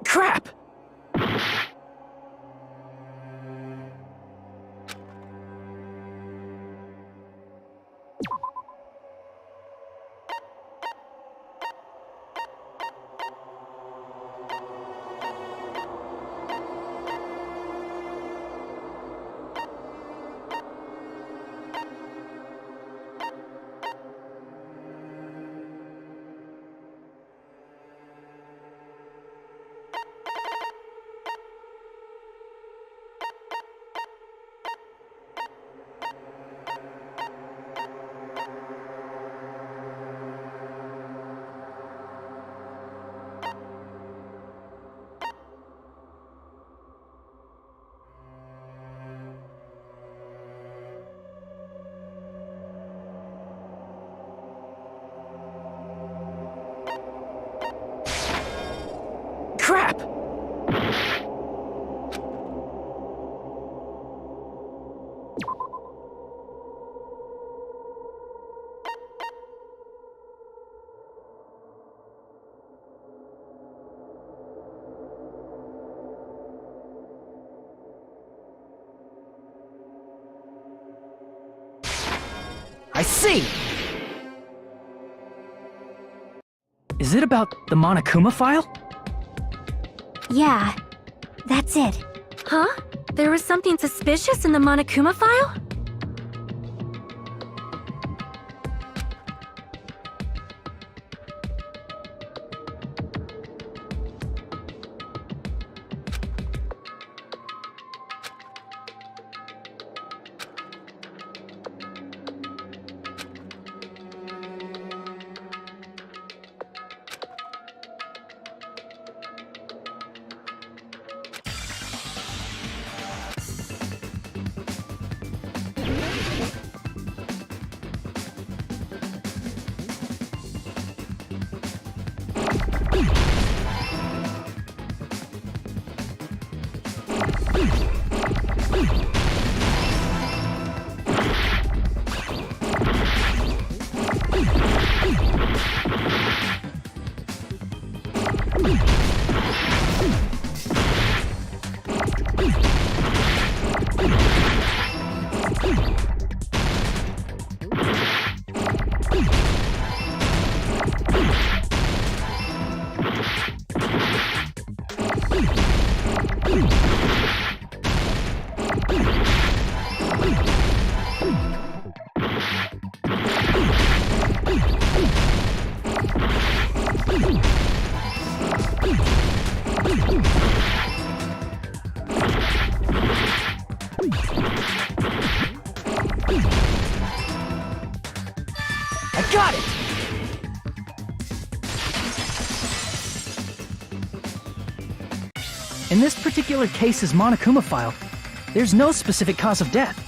Speaker 6: Crap!
Speaker 7: I see!
Speaker 6: Is it about the Monokuma file?
Speaker 4: Yeah, that's it.
Speaker 9: Huh? There was something suspicious in the Monokuma file?
Speaker 7: I got it!
Speaker 6: In this particular case's Monokuma file, there's no specific cause of death.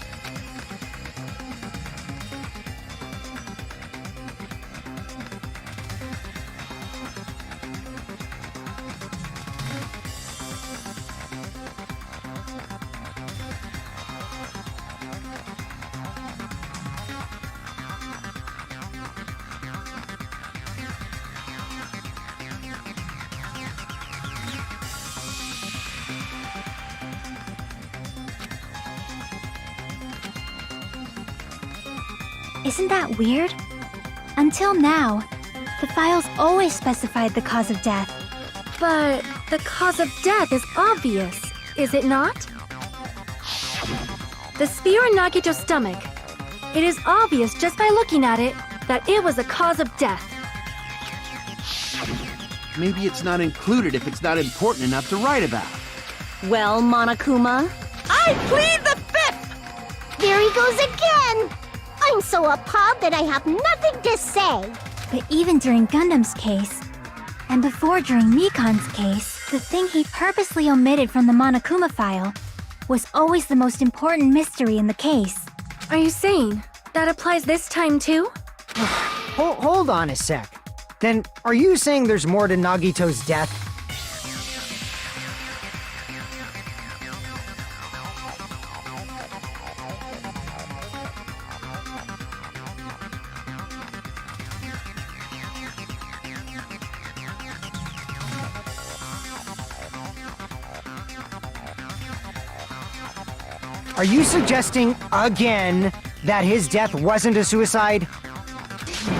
Speaker 4: Isn't that weird? Until now, the files always specified the cause of death.
Speaker 9: But the cause of death is obvious, is it not? The spear in Nagito's stomach. It is obvious just by looking at it that it was the cause of death.
Speaker 7: Maybe it's not included if it's not important enough to write about.
Speaker 8: Well, Monokuma,
Speaker 1: I plead the fifth!
Speaker 10: There he goes again! I'm so appalled that I have nothing to say.
Speaker 4: But even during Gundam's case, and before during Mikan's case, the thing he purposely omitted from the Monokuma file was always the most important mystery in the case.
Speaker 9: Are you saying that applies this time too?
Speaker 3: Hold on a sec. Then, are you saying there's more to Nagito's death? Are you suggesting, again, that his death wasn't a suicide?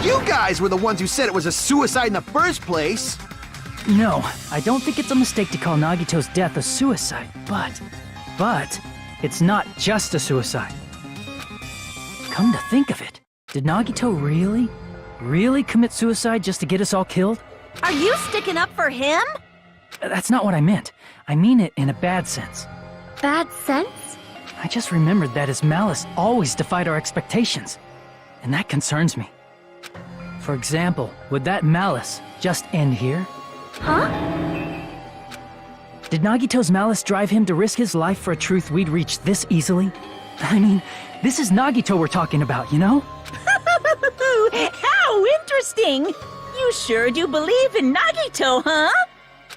Speaker 7: You guys were the ones who said it was a suicide in the first place!
Speaker 6: No, I don't think it's a mistake to call Nagito's death a suicide, but it's not just a suicide. Come to think of it, did Nagito really commit suicide just to get us all killed?
Speaker 8: are you sticking up for him?
Speaker 6: That's not what I meant. I mean it in a bad sense.
Speaker 9: Bad sense?
Speaker 6: I just remembered that his malice always defied our expectations, and that concerns me. For example, would that malice just end here?
Speaker 9: Huh?
Speaker 6: Did Nagito's malice drive him to risk his life for a truth we'd reach this easily? I mean, this is Nagito we're talking about, you know?
Speaker 1: How interesting! You sure do believe in Nagito, huh?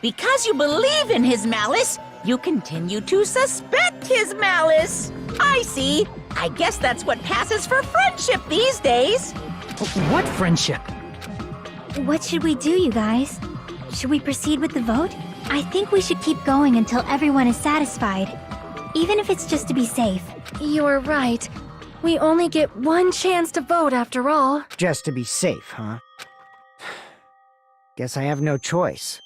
Speaker 1: Because you believe in his malice, you continue to suspect his malice. I see. I guess that's what passes for friendship these days.
Speaker 6: What friendship?
Speaker 4: What should we do, you guys? Should we proceed with the vote? I think we should keep going until everyone is satisfied, even if it's just to be safe.
Speaker 9: You're right. We only get one chance to vote after all.
Speaker 3: Just to be safe, huh? Guess I have no choice.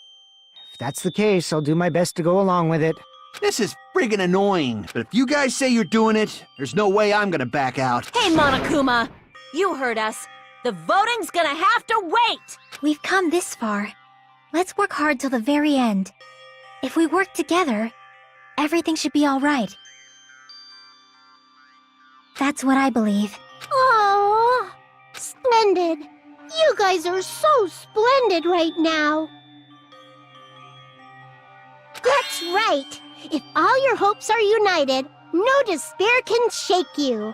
Speaker 3: If that's the case, I'll do my best to go along with it.
Speaker 7: This is friggin' annoying, but if you guys say you're doing it, there's no way I'm gonna back out.
Speaker 8: Hey, Monokuma! You heard us. The voting's gonna have to wait!
Speaker 4: We've come this far. Let's work hard till the very end. If we work together, everything should be all right. That's what I believe.
Speaker 10: Aww, splendid. You guys are so splendid right now. That's right. If all your hopes are united, no despair can shake you.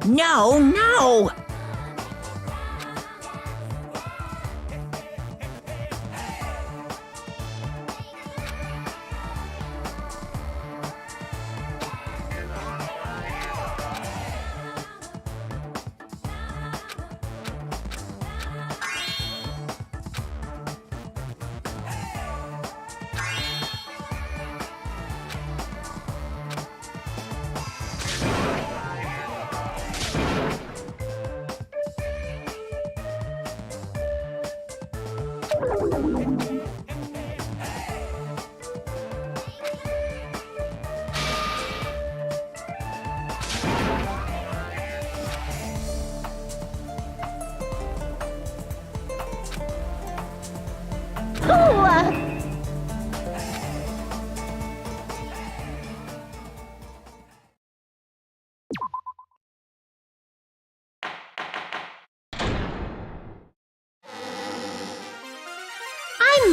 Speaker 1: No, no!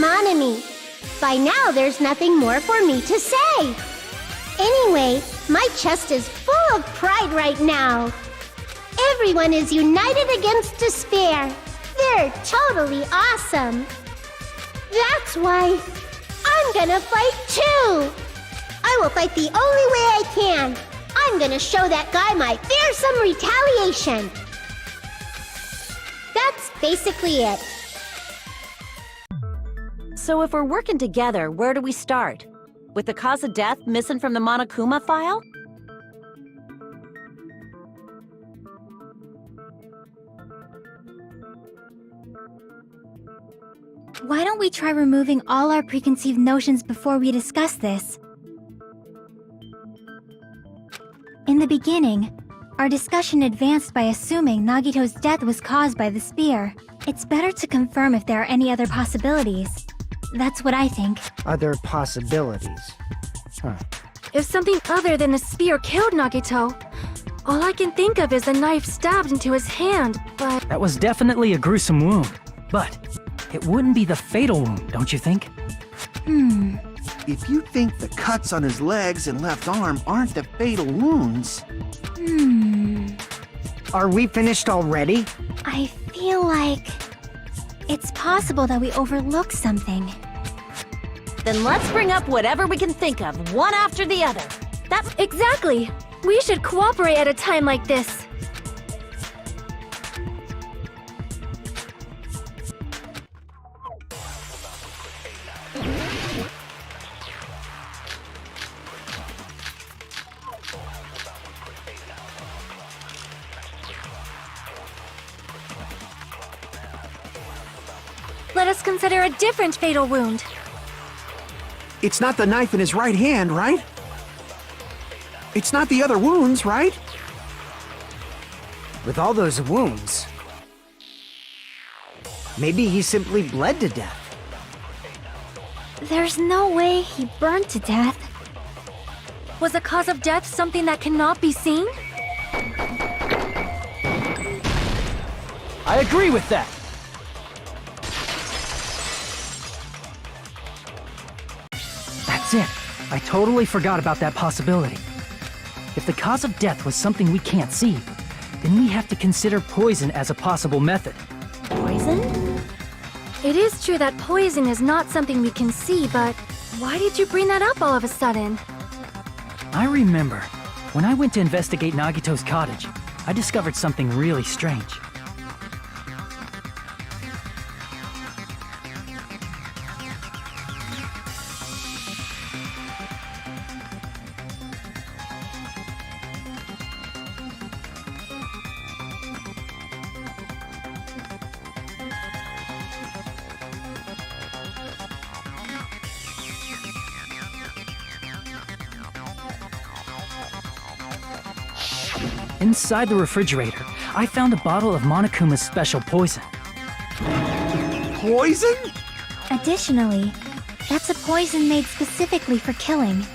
Speaker 10: Hanami. By now, there's nothing more for me to say. Anyway, my chest is full of pride right now. Everyone is united against despair. They're totally awesome. That's why I'm gonna fight too. I will fight the only way I can. I'm gonna show that guy my fearsome retaliation. That's basically it.
Speaker 8: So if we're working together, where do we start? With the cause of death missing from the Monokuma file?
Speaker 4: Why don't we try removing all our preconceived notions before we discuss this? In the beginning, our discussion advanced by assuming Nagito's death was caused by the spear. It's better to confirm if there are any other possibilities. That's what I think.
Speaker 3: Other possibilities. Huh.
Speaker 9: If something other than the spear killed Nagito, all I can think of is a knife stabbed into his hand, but...
Speaker 6: That was definitely a gruesome wound. But it wouldn't be the fatal wound, don't you think?
Speaker 7: If you think the cuts on his legs and left arm aren't the fatal wounds...
Speaker 3: Are we finished already?
Speaker 4: I feel like... it's possible that we overlooked something.
Speaker 8: Then let's bring up whatever we can think of, one after the other.
Speaker 9: Exactly! We should cooperate at a time like this. Let us consider a different fatal wound.
Speaker 7: It's not the knife in his right hand, right? It's not the other wounds, right?
Speaker 3: With all those wounds, maybe he simply bled to death.
Speaker 4: There's no way he burned to death.
Speaker 9: Was the cause of death something that cannot be seen?
Speaker 6: I agree with that. That's it. I totally forgot about that possibility. If the cause of death was something we can't see, then we have to consider poison as a possible method.
Speaker 8: Poison?
Speaker 9: It is true that poison is not something we can see, but why did you bring that up all of a sudden?
Speaker 6: I remember, when I went to investigate Nagito's cottage, I discovered something really strange. Inside the refrigerator, I found a bottle of Monokuma's special poison.
Speaker 7: Poison?
Speaker 4: Additionally, that's a poison made specifically for killing.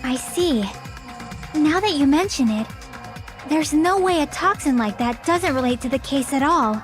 Speaker 4: I see. Now that you mention it, there's no way a toxin like that doesn't relate to the case at all.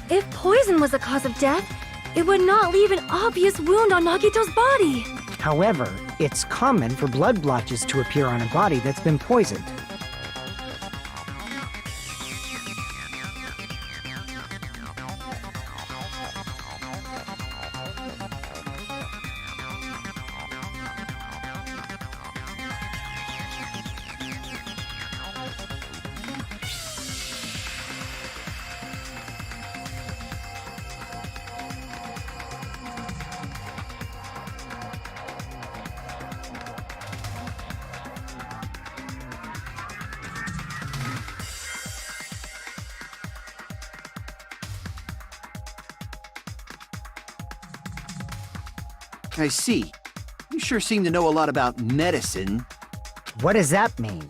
Speaker 9: If poison was the cause of death, it would not leave an obvious wound on Nagito's body.
Speaker 3: However, it's common for blood blotches to appear on a body that's been poisoned.
Speaker 7: I see. You sure seem to know a lot about medicine.
Speaker 3: What does that mean?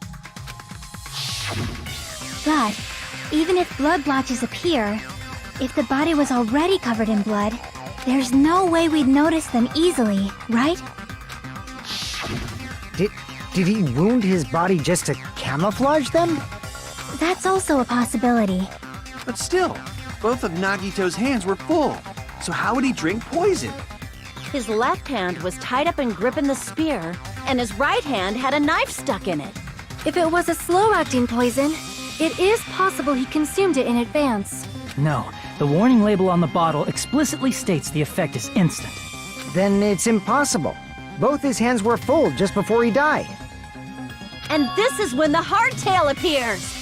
Speaker 4: But even if blood blotches appear, if the body was already covered in blood, there's no way we'd notice them easily, right?
Speaker 3: Did he wound his body just to camouflage them?
Speaker 4: That's also a possibility.
Speaker 7: But still, both of Nagito's hands were full. So how would he drink poison?
Speaker 8: His left hand was tied up and gripping the spear, and his right hand had a knife stuck in it.
Speaker 9: If it was a slow-acting poison, it is possible he consumed it in advance.
Speaker 6: No, the warning label on the bottle explicitly states the effect is instant.
Speaker 3: Then it's impossible. Both his hands were full just before he died.
Speaker 8: And this is when the hardtail appears!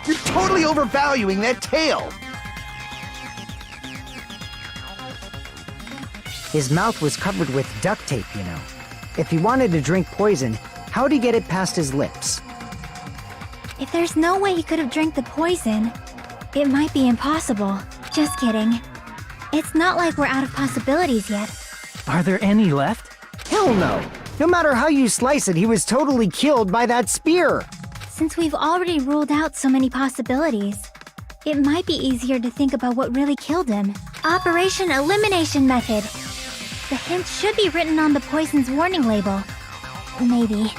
Speaker 7: You're totally overvaluing that tail!
Speaker 3: His mouth was covered with duct tape, you know. If he wanted to drink poison, how'd he get it past his lips?
Speaker 4: If there's no way he could have drank the poison, it might be impossible. Just kidding. It's not like we're out of possibilities yet.
Speaker 6: Are there any left?
Speaker 3: Hell no! No matter how you slice it, he was totally killed by that spear!
Speaker 4: Since we've already ruled out so many possibilities, it might be easier to think about what really killed him. Operation Elimination Method. The hint should be written on the poison's warning label. Maybe.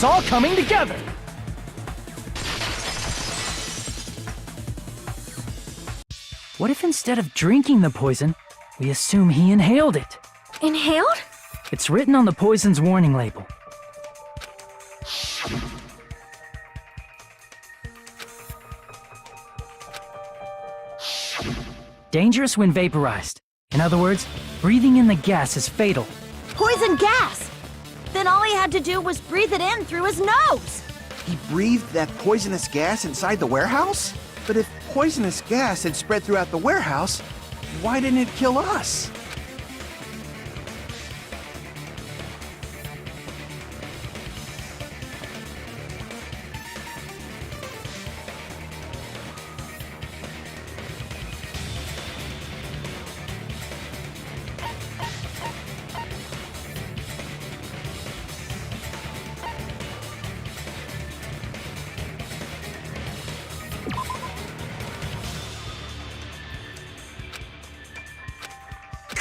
Speaker 6: it's all coming together! What if instead of drinking the poison, we assume he inhaled it?
Speaker 9: Inhaled?
Speaker 6: It's written on the poison's warning label. Dangerous when vaporized. In other words, breathing in the gas is fatal.
Speaker 8: Poison gas! Then all he had to do was breathe it in through his nose!
Speaker 7: He breathed that poisonous gas inside the warehouse? But if poisonous gas had spread throughout the warehouse, why didn't it kill us?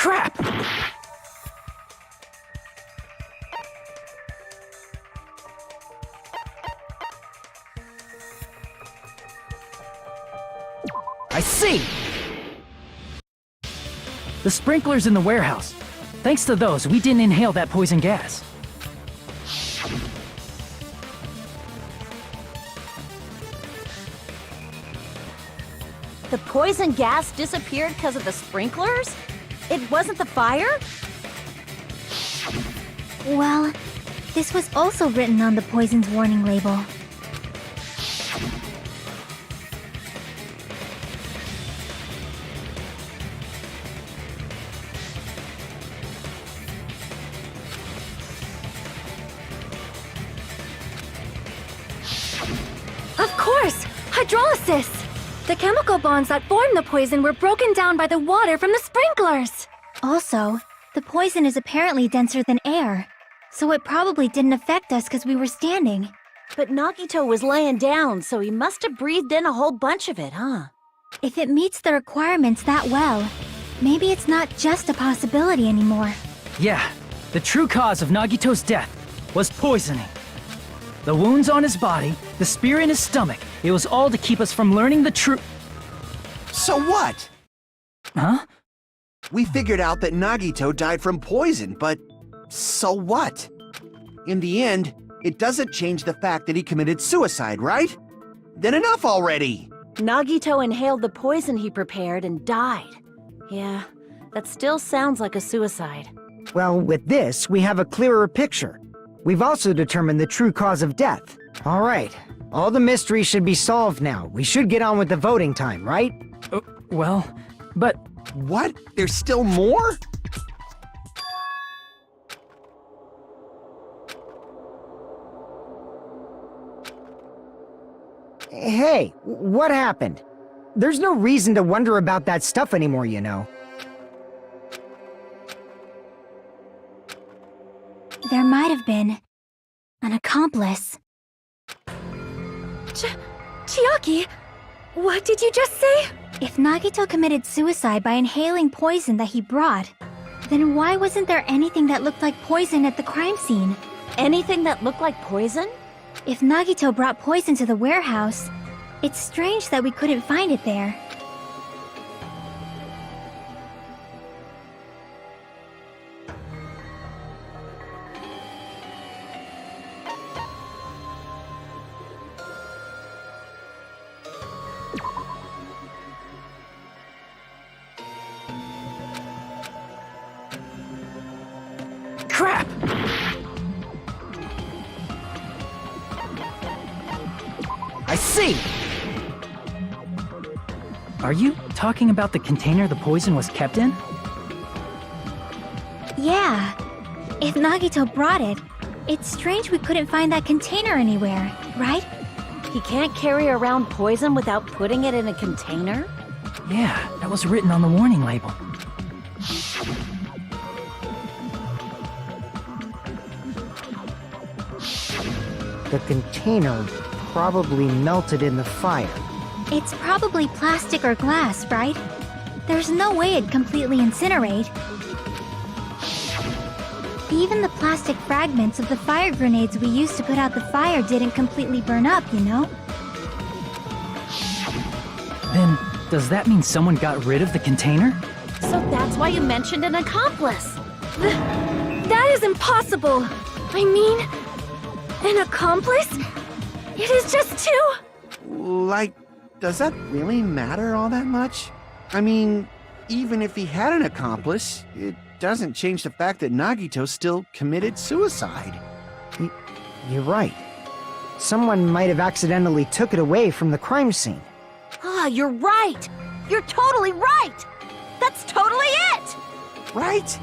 Speaker 6: Crap! I see! The sprinklers in the warehouse. Thanks to those, we didn't inhale that poison gas.
Speaker 8: The poison gas disappeared because of the sprinklers? It wasn't the fire?
Speaker 4: Well, this was also written on the poison's warning label.
Speaker 9: Of course! Hydrolysis! The chemical bonds that formed the poison were broken down by the water from the sprinklers!
Speaker 4: Also, the poison is apparently denser than air, so it probably didn't affect us because we were standing.
Speaker 8: But Nagito was laying down, so he must have breathed in a whole bunch of it, huh?
Speaker 4: If it meets the requirements that well, maybe it's not just a possibility anymore.
Speaker 6: Yeah, the true cause of Nagito's death was poisoning. The wounds on his body, the spear in his stomach, it was all to keep us from learning the truth.
Speaker 7: So what?
Speaker 6: Huh?
Speaker 7: We figured out that Nagito died from poison, but so what? In the end, it doesn't change the fact that he committed suicide, right? Then enough already!
Speaker 8: Nagito inhaled the poison he prepared and died. Yeah, that still sounds like a suicide.
Speaker 3: Well, with this, we have a clearer picture. We've also determined the true cause of death. All right, all the mysteries should be solved now. We should get on with the voting time, right?
Speaker 6: Well, but
Speaker 7: What? There's still more?
Speaker 3: Hey, what happened? There's no reason to wonder about that stuff anymore, you know.
Speaker 4: There might have been an accomplice.
Speaker 9: Chiaki, what did you just say?
Speaker 4: If Nagito committed suicide by inhaling poison that he brought, then why wasn't there anything that looked like poison at the crime scene?
Speaker 8: Anything that looked like poison?
Speaker 4: If Nagito brought poison to the warehouse, it's strange that we couldn't find it there.
Speaker 6: crap! I see! Are you talking about the container the poison was kept in?
Speaker 4: Yeah. If Nagito brought it, it's strange we couldn't find that container anywhere, right?
Speaker 8: He can't carry around poison without putting it in a container?
Speaker 6: Yeah, that was written on the warning label.
Speaker 3: The container probably melted in the fire.
Speaker 4: It's probably plastic or glass, right? There's no way it'd completely incinerate. Even the plastic fragments of the fire grenades we used to put out the fire didn't completely burn up, you know?
Speaker 6: Then, does that mean someone got rid of the container?
Speaker 8: So that's why you mentioned an accomplice.
Speaker 9: That is impossible! I mean, an accomplice? It is just too...
Speaker 7: Like, does that really matter all that much? I mean, even if he had an accomplice, it doesn't change the fact that Nagito still committed suicide.
Speaker 3: You're right. Someone might have accidentally took it away from the crime scene.
Speaker 8: Ah, you're right! You're totally right! That's totally it!
Speaker 7: Right?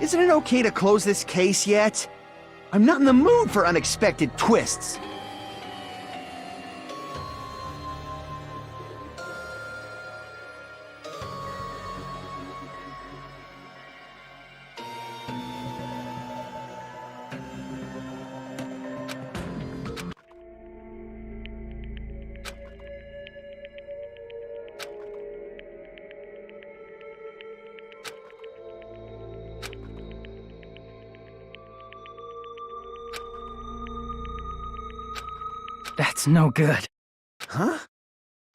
Speaker 7: Isn't it okay to close this case yet? I'm not in the mood for unexpected twists.
Speaker 6: That's no good.
Speaker 7: Huh?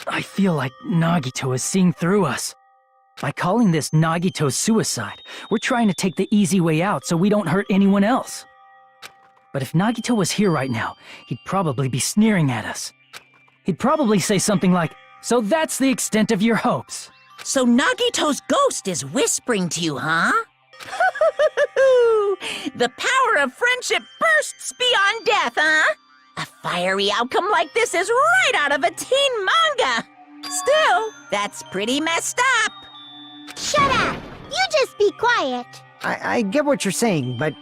Speaker 6: I feel like Nagito is seeing through us. By calling this Nagito's suicide, we're trying to take the easy way out so we don't hurt anyone else. But if Nagito was here right now, he'd probably be sneering at us. He'd probably say something like, "So that's the extent of your hopes."
Speaker 1: So Nagito's ghost is whispering to you, huh? The power of friendship bursts beyond death, huh? A fiery outcome like this is right out of a teen manga. Still, that's pretty messed up.
Speaker 10: Shut up! You just be quiet.
Speaker 3: I get what you're saying, but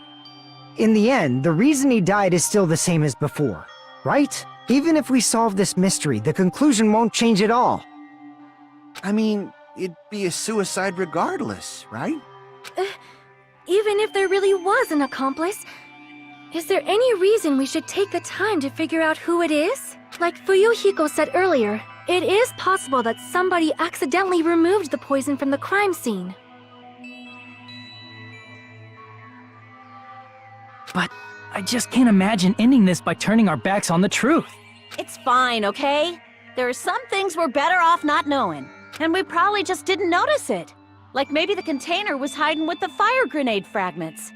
Speaker 3: in the end, the reason he died is still the same as before, right? Even if we solve this mystery, the conclusion won't change at all.
Speaker 7: I mean, it'd be a suicide regardless, right?
Speaker 9: Even if there really was an accomplice, is there any reason we should take the time to figure out who it is? Like Fuyuhiko said earlier, it is possible that somebody accidentally removed the poison from the crime scene.
Speaker 6: But I just can't imagine ending this by turning our backs on the truth.
Speaker 8: It's fine, okay? There are some things we're better off not knowing. And we probably just didn't notice it. Like maybe the container was hiding with the fire grenade fragments.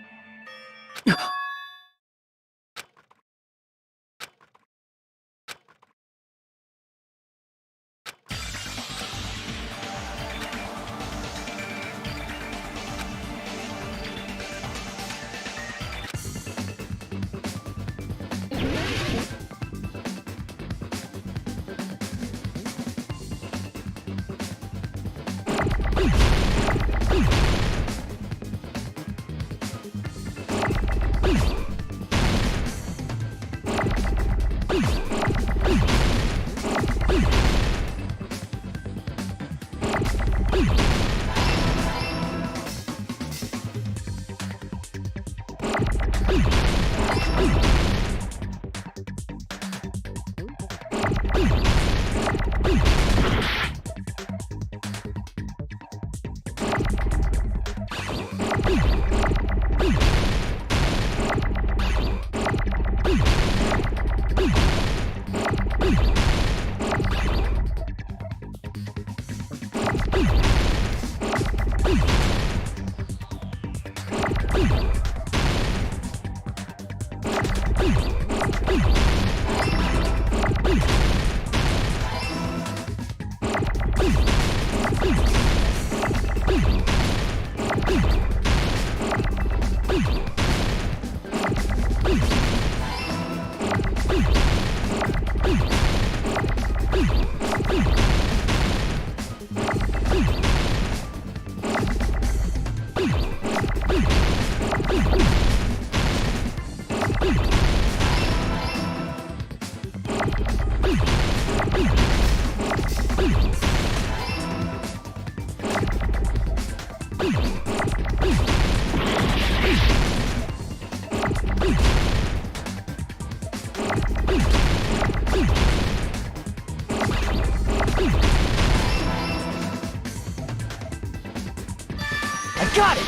Speaker 3: Got it!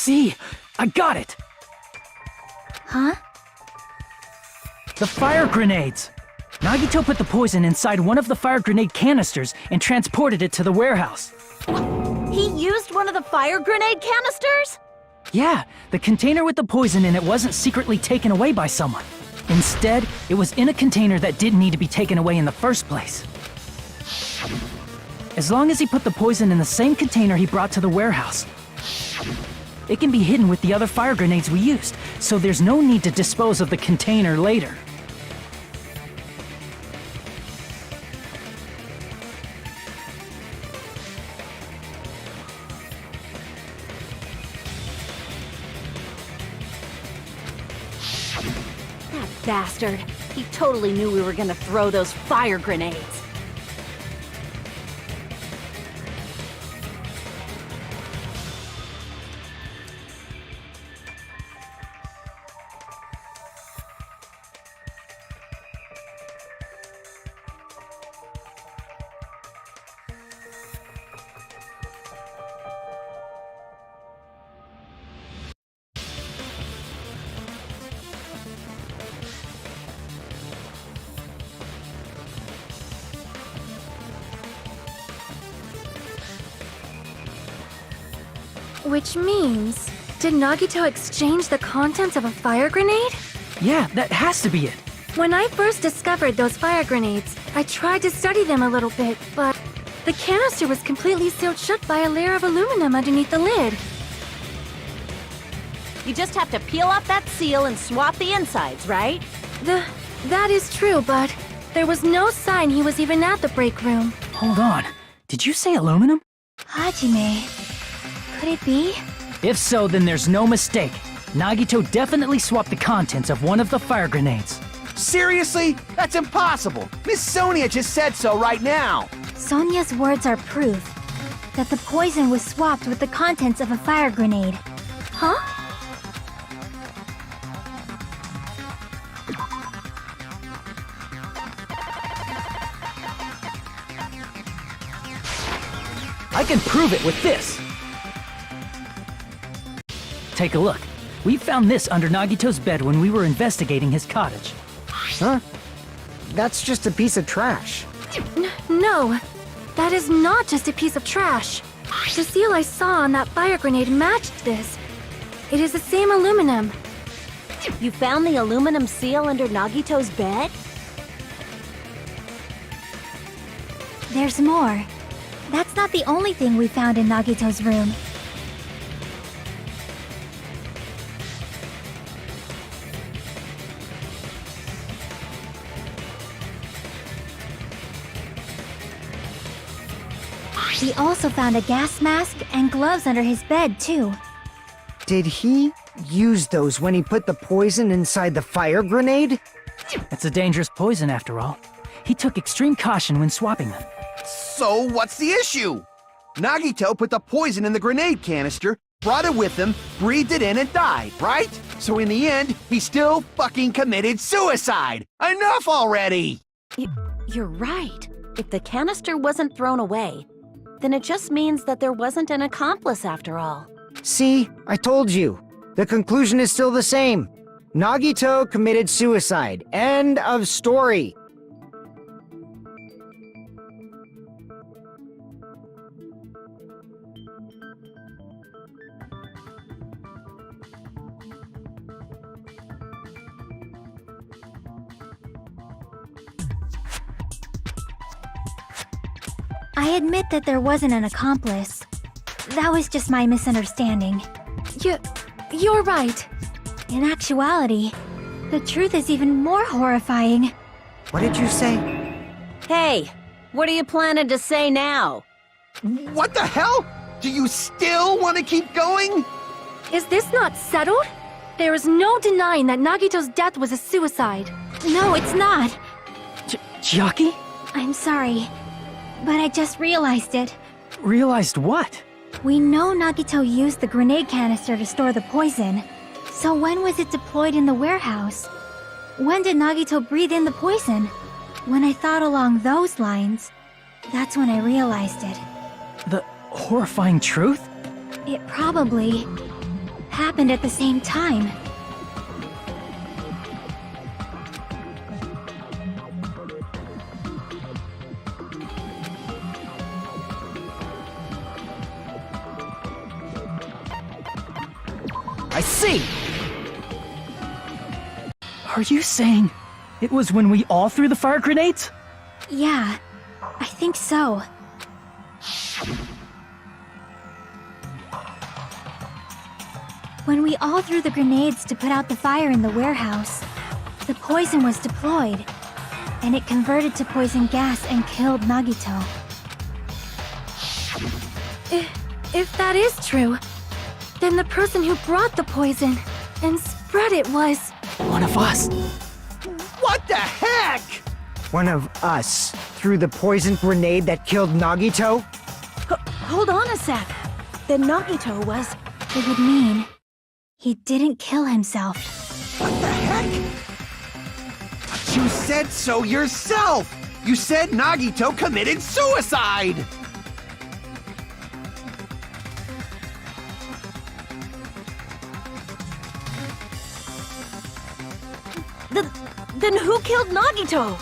Speaker 6: See? I got it!
Speaker 4: Huh?
Speaker 6: The fire grenades! Nagito put the poison inside one of the fire grenade canisters and transported it to the warehouse.
Speaker 8: He used one of the fire grenade canisters?
Speaker 6: Yeah, the container with the poison in it wasn't secretly taken away by someone. Instead, it was in a container that didn't need to be taken away in the first place. As long as he put the poison in the same container he brought to the warehouse, it can be hidden with the other fire grenades we used, so there's no need to dispose of the container later.
Speaker 8: That bastard. He totally knew we were gonna throw those fire grenades.
Speaker 9: Which means, did Nagito exchange the contents of a fire grenade?
Speaker 6: Yeah, that has to be it.
Speaker 9: When I first discovered those fire grenades, I tried to study them a little bit, but the canister was completely sealed shut by a layer of aluminum underneath the lid.
Speaker 8: You just have to peel off that seal and swap the insides, right?
Speaker 9: That is true, but there was no sign he was even at the break room.
Speaker 6: Hold on. Did you say aluminum?
Speaker 4: Hajime. Could it be?
Speaker 6: If so, then there's no mistake. Nagito definitely swapped the contents of one of the fire grenades.
Speaker 7: Seriously? That's impossible. Miss Sonia just said so right now.
Speaker 4: Sonia's words are proof that the poison was swapped with the contents of a fire grenade.
Speaker 9: Huh?
Speaker 6: I can prove it with this. Take a look. We found this under Nagito's bed when we were investigating his cottage.
Speaker 3: Huh? That's just a piece of trash.
Speaker 9: No, that is not just a piece of trash. The seal I saw on that fire grenade matched this. It is the same aluminum.
Speaker 8: You found the aluminum seal under Nagito's bed?
Speaker 4: There's more. That's not the only thing we found in Nagito's room. We also found a gas mask and gloves under his bed, too.
Speaker 3: Did he use those when he put the poison inside the fire grenade?
Speaker 6: It's a dangerous poison after all. He took extreme caution when swapping them.
Speaker 7: So what's the issue? Nagito put the poison in the grenade canister, brought it with him, breathed it in and died, right? So in the end, he still fucking committed suicide! Enough already!
Speaker 8: You're right. If the canister wasn't thrown away, then it just means that there wasn't an accomplice after all.
Speaker 3: See, I told you. The conclusion is still the same. Nagito committed suicide. End of story.
Speaker 4: I admit that there wasn't an accomplice. That was just my misunderstanding.
Speaker 9: You're right.
Speaker 4: In actuality, the truth is even more horrifying.
Speaker 3: What did you say?
Speaker 8: Hey, what are you planning to say now?
Speaker 7: What the hell? Do you still want to keep going?
Speaker 9: Is this not settled? There is no denying that Nagito's death was a suicide.
Speaker 4: No, it's not.
Speaker 6: Chiaki?
Speaker 4: I'm sorry, but I just realized it.
Speaker 6: Realized what?
Speaker 4: We know Nagito used the grenade canister to store the poison. So when was it deployed in the warehouse? When did Nagito breathe in the poison? When I thought along those lines, that's when I realized it.
Speaker 6: The horrifying truth?
Speaker 4: It probably happened at the same time.
Speaker 3: I see!
Speaker 6: Are you saying it was when we all threw the fire grenades?
Speaker 4: Yeah, I think so. When we all threw the grenades to put out the fire in the warehouse, the poison was deployed, and it converted to poison gas and killed Nagito.
Speaker 9: If that is true, then the person who brought the poison and spread it was...
Speaker 6: One of us.
Speaker 7: What the heck?
Speaker 3: One of us threw the poison grenade that killed Nagito?
Speaker 8: Hold on a sec. Then Nagito was...
Speaker 4: It would mean he didn't kill himself.
Speaker 7: What the heck? But you said so yourself! You said Nagito committed suicide!
Speaker 8: Then who killed Nagito?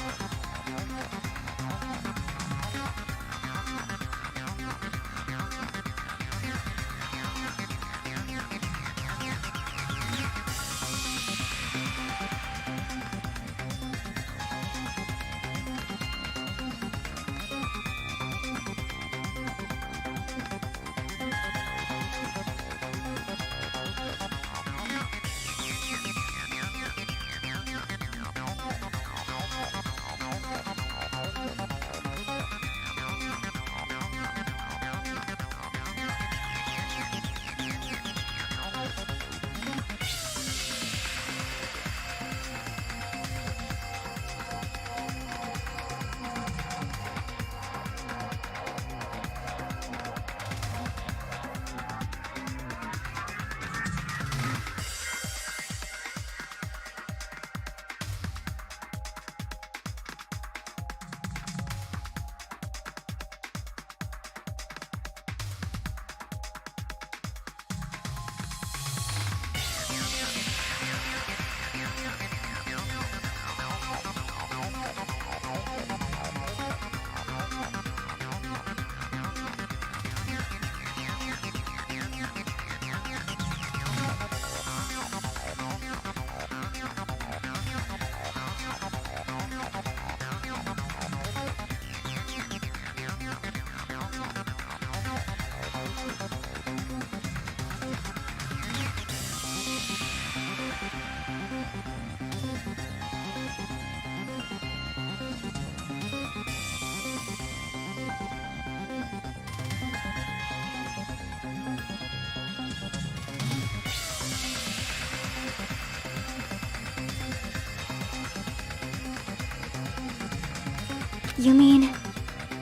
Speaker 4: You mean,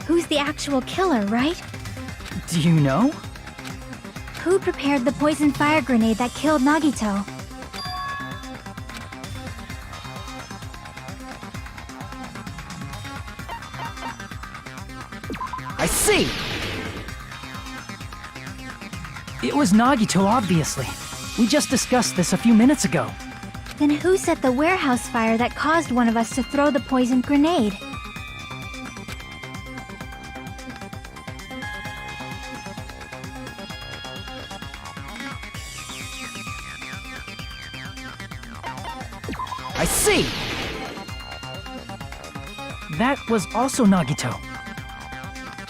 Speaker 4: who's the actual killer, right?
Speaker 6: Do you know?
Speaker 4: Who prepared the poison fire grenade that killed Nagito?
Speaker 3: I see!
Speaker 6: It was Nagito, obviously. We just discussed this a few minutes ago.
Speaker 4: Then who set the warehouse fire that caused one of us to throw the poisoned grenade?
Speaker 3: I see!
Speaker 6: That was also Nagito.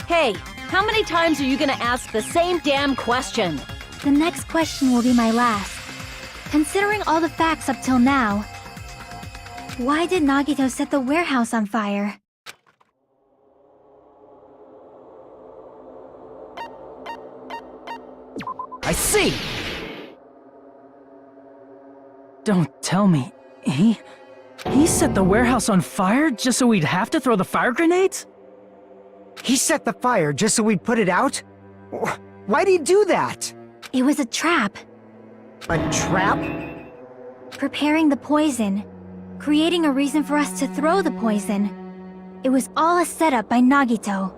Speaker 8: Hey, how many times are you gonna ask the same damn question?
Speaker 4: The next question will be my last. Considering all the facts up till now, why did Nagito set the warehouse on fire?
Speaker 3: I see!
Speaker 6: Don't tell me. He set the warehouse on fire just so we'd have to throw the fire grenades?
Speaker 3: He set the fire just so we'd put it out? Why'd he do that?
Speaker 4: It was a trap.
Speaker 3: A trap?
Speaker 4: Preparing the poison, creating a reason for us to throw the poison. It was all a setup by Nagito.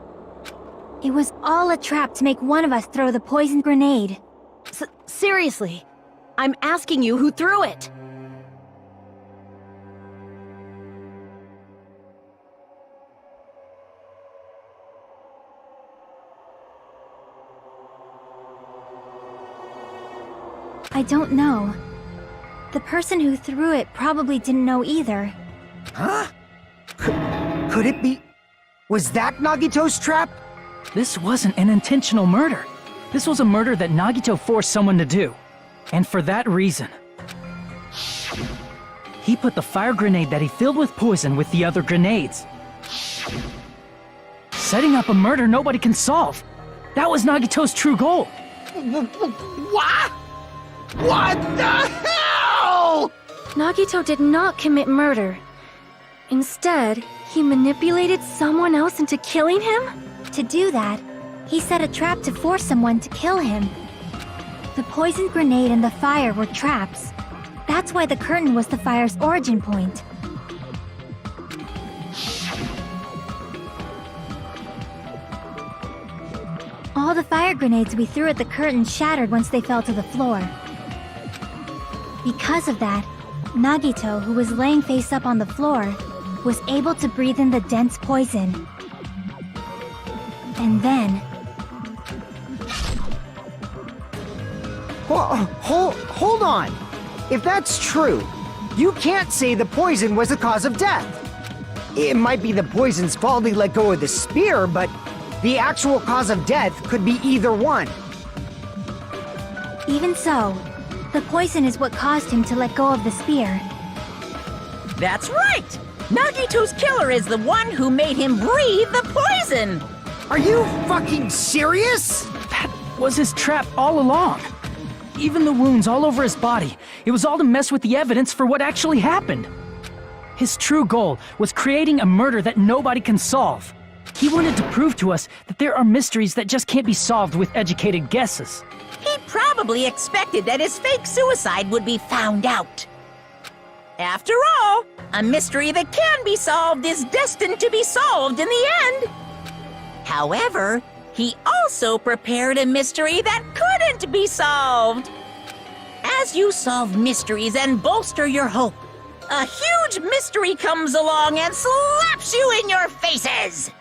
Speaker 4: It was all a trap to make one of us throw the poison grenade.
Speaker 8: Seriously, I'm asking you who threw it.
Speaker 4: I don't know. The person who threw it probably didn't know either.
Speaker 3: Huh? Could it be... Was that Nagito's trap?
Speaker 6: This wasn't an intentional murder. This was a murder that Nagito forced someone to do. And for that reason, he put the fire grenade that he filled with poison with the other grenades. Setting up a murder nobody can solve. That was Nagito's true goal.
Speaker 7: What? What the hell?
Speaker 9: Nagito did not commit murder. Instead, he manipulated someone else into killing him?
Speaker 4: To do that, he set a trap to force someone to kill him. The poisoned grenade and the fire were traps. That's why the curtain was the fire's origin point. All the fire grenades we threw at the curtain shattered once they fell to the floor. Because of that, Nagito, who was laying face up on the floor, was able to breathe in the dense poison. And then...
Speaker 3: Hold on! If that's true, you can't say the poison was the cause of death. It might be the poison's fault he let go of the spear, but the actual cause of death could be either one.
Speaker 4: Even so, the poison is what caused him to let go of the spear.
Speaker 1: That's right! Nagito's killer is the one who made him breathe the poison!
Speaker 3: Are you fucking serious?
Speaker 6: That was his trap all along. Even the wounds all over his body, it was all to mess with the evidence for what actually happened. His true goal was creating a murder that nobody can solve. He wanted to prove to us that there are mysteries that just can't be solved with educated guesses.
Speaker 1: He probably expected that his fake suicide would be found out. After all, a mystery that can be solved is destined to be solved in the end. However, he also prepared a mystery that couldn't be solved. As you solve mysteries and bolster your hope, a huge mystery comes along and slaps you in your faces.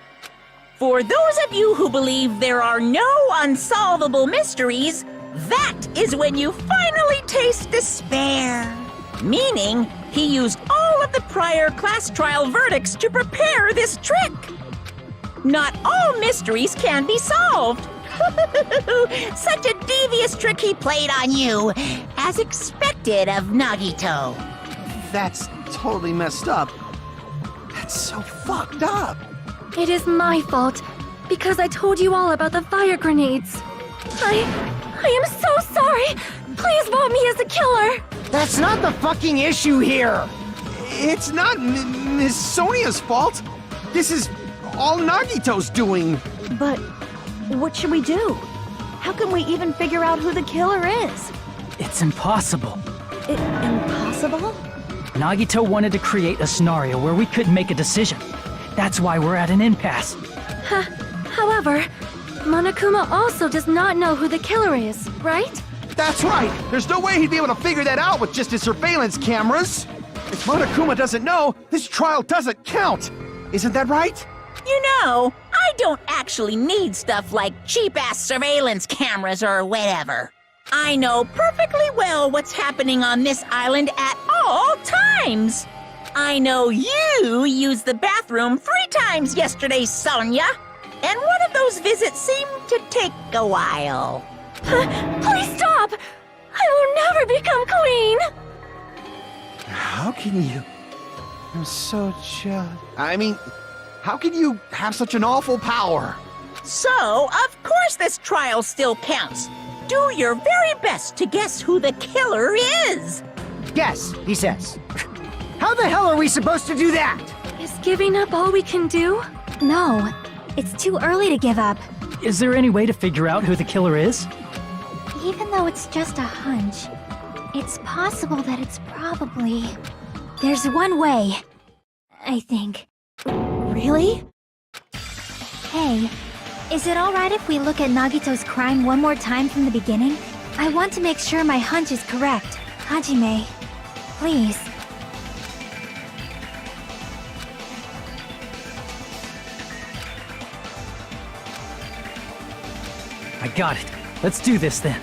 Speaker 1: For those of you who believe there are no unsolvable mysteries, that is when you finally taste despair. Meaning, he used all of the prior class trial verdicts to prepare this trick. Not all mysteries can be solved. Such a devious trick he played on you, as expected of Nagito.
Speaker 7: That's totally messed up. That's so fucked up.
Speaker 9: It is my fault, because I told you all about the fire grenades. I am so sorry. Please vote me as the killer.
Speaker 3: That's not the fucking issue here.
Speaker 7: It's not Miss Sonia's fault. This is all Nagito's doing.
Speaker 8: But what should we do? How can we even figure out who the killer is?
Speaker 6: It's impossible.
Speaker 8: Impossible?
Speaker 6: Nagito wanted to create a scenario where we couldn't make a decision. That's why we're at an impasse.
Speaker 9: However, Monokuma also does not know who the killer is, right?
Speaker 7: That's right. There's no way he'd be able to figure that out with just his surveillance cameras. If Monokuma doesn't know, this trial doesn't count. Isn't that right?
Speaker 1: You know, I don't actually need stuff like cheap-ass surveillance cameras or whatever. I know perfectly well what's happening on this island at all times. I know you used the bathroom 3 times yesterday, Sonia. And one of those visits seemed to take a while.
Speaker 9: Please stop! I will never become queen!
Speaker 7: How can you? I'm so jealous. I mean, how can you have such an awful power?
Speaker 1: So, of course this trial still counts. Do your very best to guess who the killer is.
Speaker 3: Guess, he says. How the hell are we supposed to do that?
Speaker 9: Is giving up all we can do?
Speaker 4: No, it's too early to give up.
Speaker 6: Is there any way to figure out who the killer is?
Speaker 4: Even though it's just a hunch, it's possible that it's probably... There's one way, I think.
Speaker 8: Really?
Speaker 4: Hey, is it alright if we look at Nagito's crime one more time from the beginning? I want to make sure my hunch is correct. Hajime, please.
Speaker 6: I got it. Let's do this then.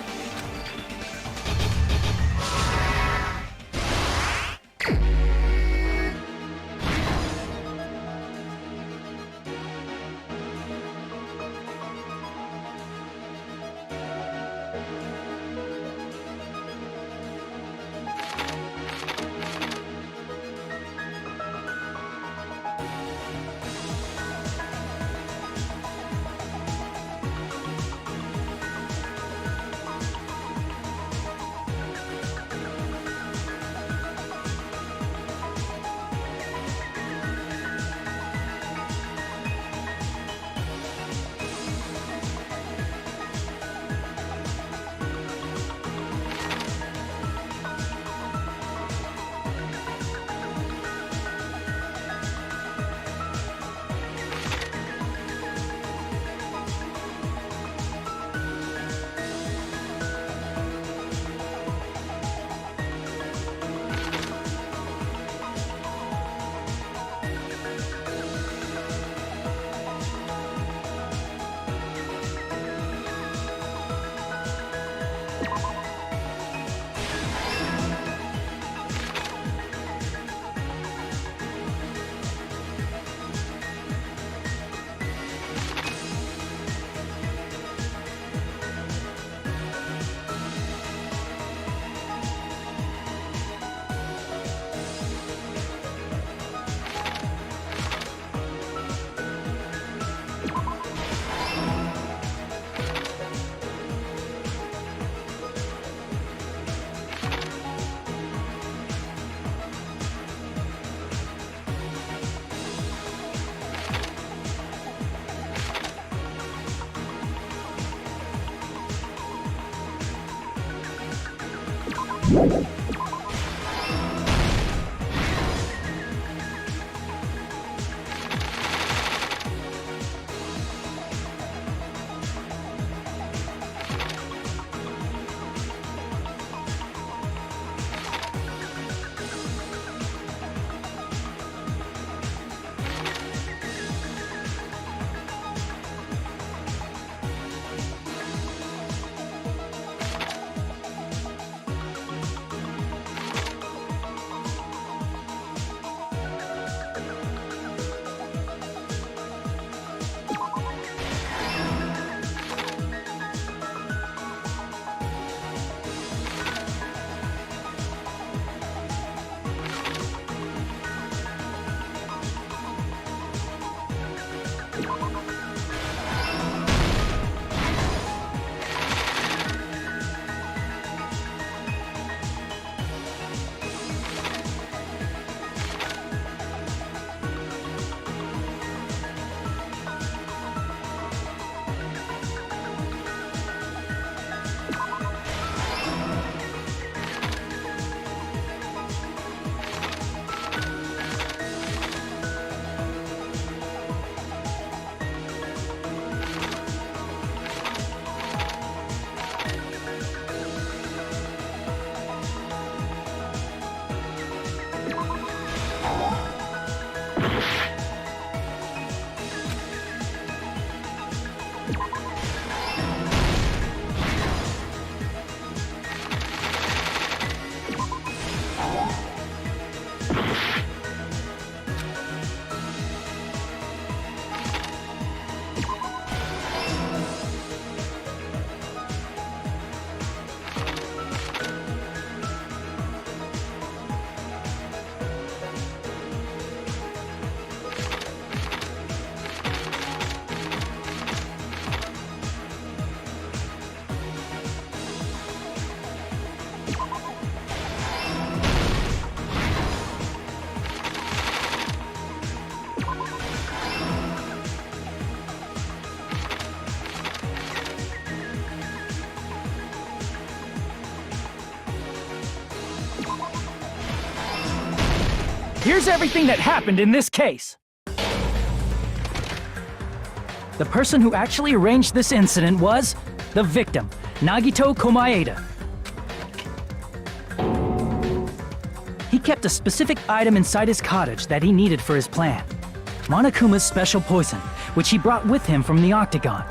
Speaker 6: Here's everything that happened in this case. The person who actually arranged this incident was the victim, Nagito Komaeda. He kept a specific item inside his cottage that he needed for his plan. Monokuma's special poison, which he brought with him from the Octagon.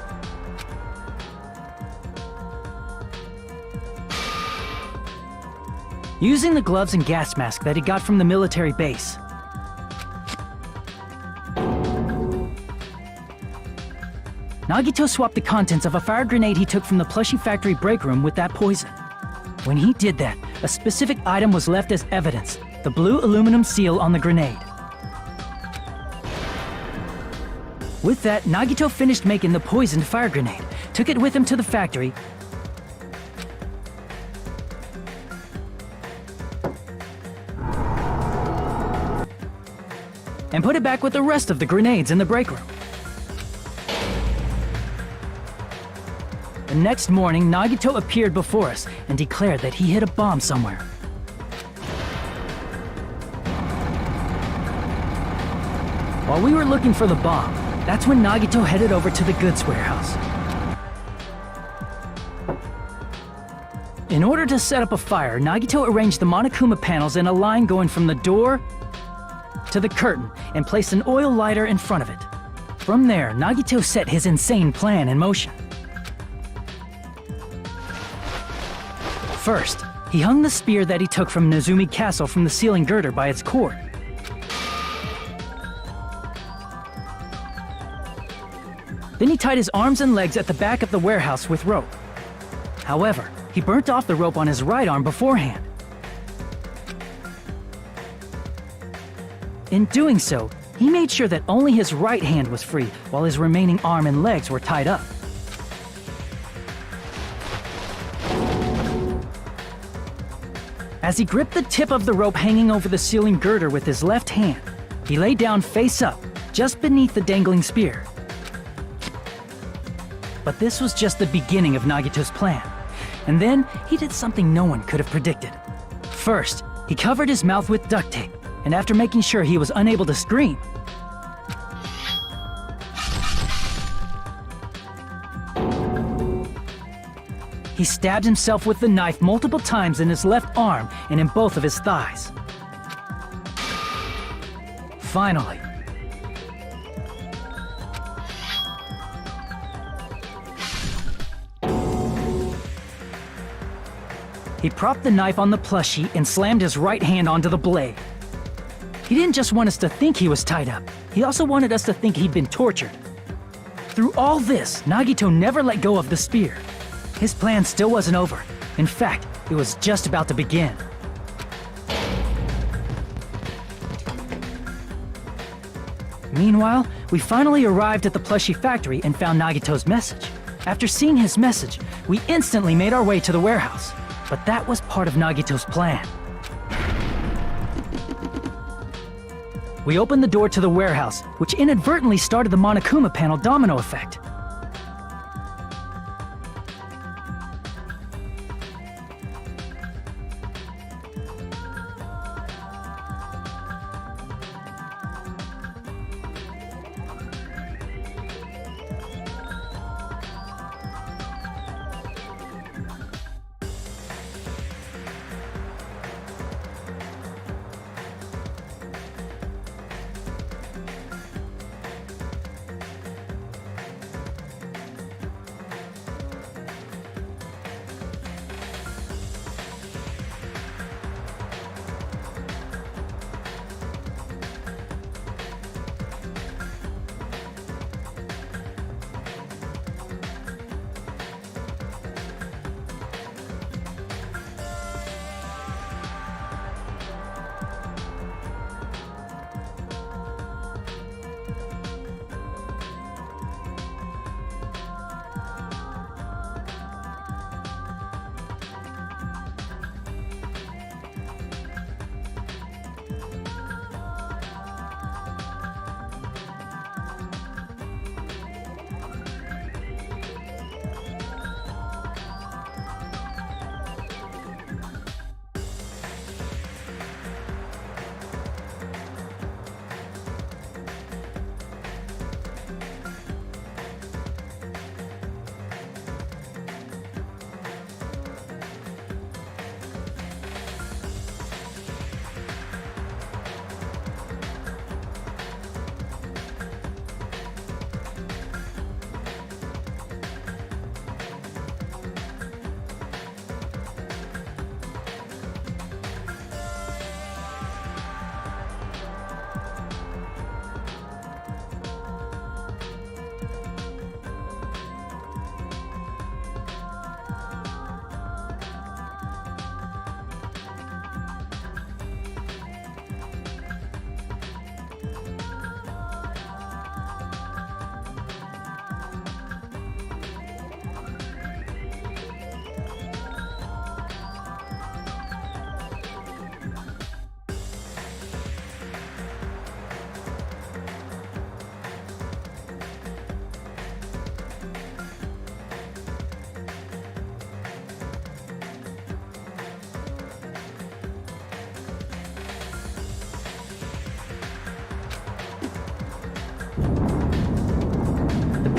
Speaker 6: Using the gloves and gas mask that he got from the military base, Nagito swapped the contents of a fire grenade he took from the plushie factory break room with that poison. When he did that, a specific item was left as evidence, the blue aluminum seal on the grenade. With that, Nagito finished making the poisoned fire grenade, took it with him to the factory, and put it back with the rest of the grenades in the break room. The next morning, Nagito appeared before us and declared that he hid a bomb somewhere. While we were looking for the bomb, that's when Nagito headed over to the goods warehouse. In order to set up a fire, Nagito arranged the Monokuma panels in a line going from the door to the curtain and placed an oil lighter in front of it. From there, Nagito set his insane plan in motion. First, he hung the spear that he took from Nezumi Castle from the ceiling girder by its cord. Then he tied his arms and legs at the back of the warehouse with rope. However, he burnt off the rope on his right arm beforehand. In doing so, he made sure that only his right hand was free while his remaining arm and legs were tied up. As he gripped the tip of the rope hanging over the ceiling girder with his left hand, he lay down face up, just beneath the dangling spear. But this was just the beginning of Nagito's plan. And then, he did something no one could have predicted. First, he covered his mouth with duct tape, and after making sure he was unable to scream, he stabbed himself with the knife multiple times in his left arm and in both of his thighs. Finally, he propped the knife on the plushie and slammed his right hand onto the blade. He didn't just want us to think he was tied up, he also wanted us to think he'd been tortured. Through all this, Nagito never let go of the spear. His plan still wasn't over. In fact, it was just about to begin. Meanwhile, we finally arrived at the plushie factory and found Nagito's message. After seeing his message, we instantly made our way to the warehouse. But that was part of Nagito's plan. We opened the door to the warehouse, which inadvertently started the Monokuma panel domino effect.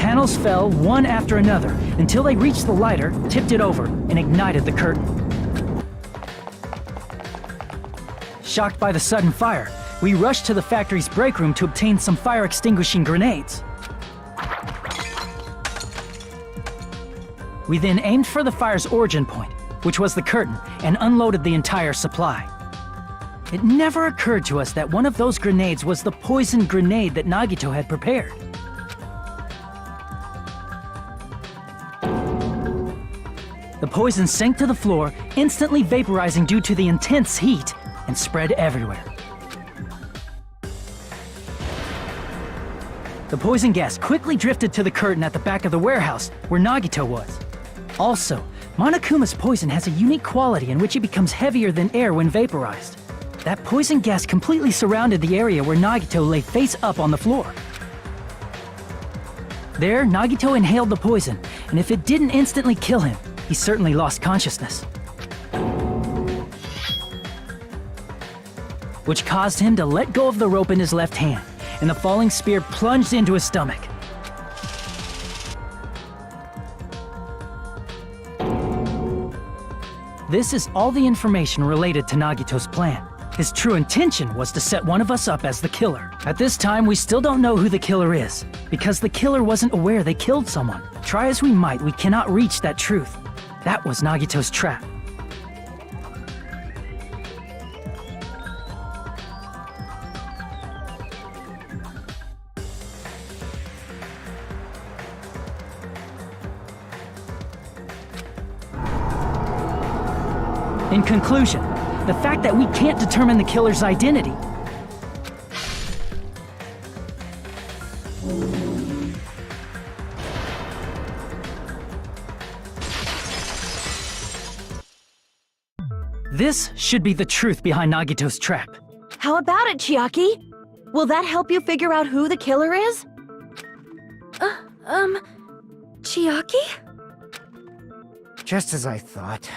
Speaker 6: panels fell one after another until they reached the lighter, tipped it over, and ignited the curtain. Shocked by the sudden fire, we rushed to the factory's break room to obtain some fire-extinguishing grenades. We then aimed for the fire's origin point, which was the curtain, and unloaded the entire supply. It never occurred to us that one of those grenades was the poisoned grenade that Nagito had prepared. The poison sank to the floor, instantly vaporizing due to the intense heat, and spread everywhere. The poison gas quickly drifted to the curtain at the back of the warehouse, where Nagito was. Also, Monokuma's poison has a unique quality in which it becomes heavier than air when vaporized. That poison gas completely surrounded the area where Nagito lay face up on the floor. There, Nagito inhaled the poison, and if it didn't instantly kill him, he certainly lost consciousness. Which caused him to let go of the rope in his left hand, and the falling spear plunged into his stomach. This is all the information related to Nagito's plan. His true intention was to set one of us up as the killer. At this time, we still don't know who the killer is, because the killer wasn't aware they killed someone. Try as we might, we cannot reach that truth. That was Nagito's trap. In conclusion, the fact that we can't determine the killer's identity this should be the truth behind Nagito's trap.
Speaker 8: How about it, Chiaki? Will that help you figure out who the killer is?
Speaker 9: Chiaki?
Speaker 3: Just as I thought.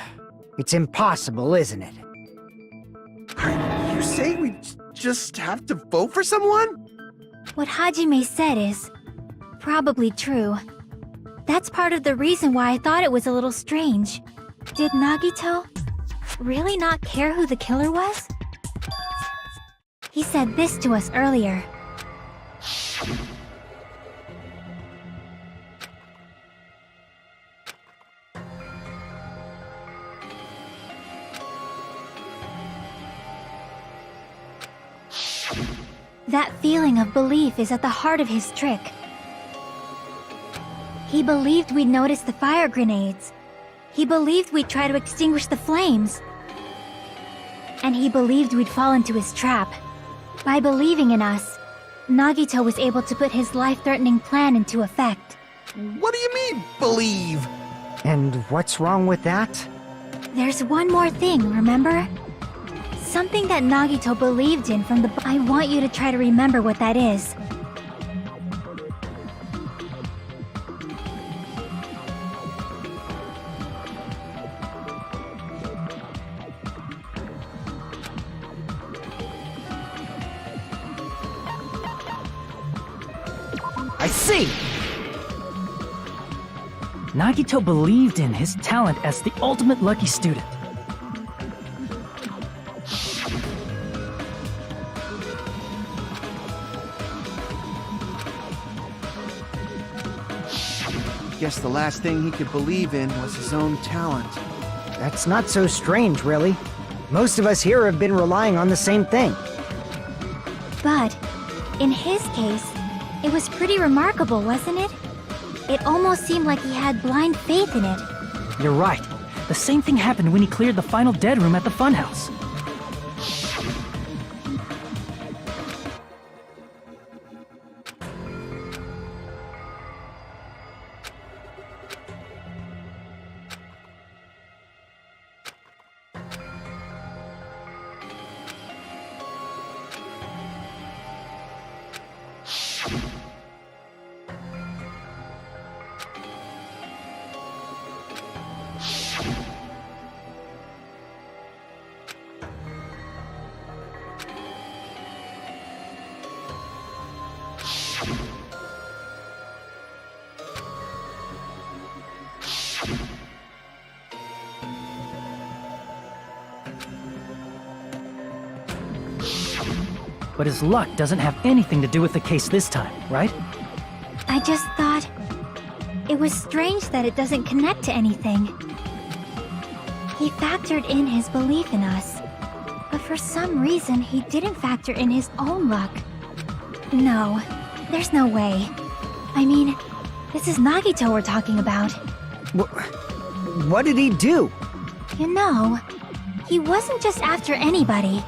Speaker 3: It's impossible, isn't it?
Speaker 7: Are you saying we just have to vote for someone?
Speaker 4: What Hajime said is probably true. That's part of the reason why I thought it was a little strange. Did Nagito really not care who the killer was? He said this to us earlier. That feeling of belief is at the heart of his trick. He believed we'd notice the fire grenades. He believed we'd try to extinguish the flames. And he believed we'd fall into his trap. By believing in us, Nagito was able to put his life-threatening plan into effect.
Speaker 7: What do you mean, believe?
Speaker 3: And what's wrong with that?
Speaker 4: There's one more thing, remember? Something that Nagito believed in from the... I want you to try to remember what that is.
Speaker 3: I see!
Speaker 6: Nagito believed in his talent as the ultimate lucky student.
Speaker 7: Guess the last thing he could believe in was his own talent.
Speaker 3: That's not so strange, really. Most of us here have been relying on the same thing.
Speaker 4: But, in his case, it was pretty remarkable, wasn't it? It almost seemed like he had blind faith in it.
Speaker 6: You're right. The same thing happened when he cleared the final dead room at the funhouse. but his luck doesn't have anything to do with the case this time, right?
Speaker 4: I just thought it was strange that it doesn't connect to anything. He factored in his belief in us, but for some reason he didn't factor in his own luck. No, there's no way. I mean, this is Nagito we're talking about.
Speaker 3: What did he do?
Speaker 4: You know, he wasn't just after anybody.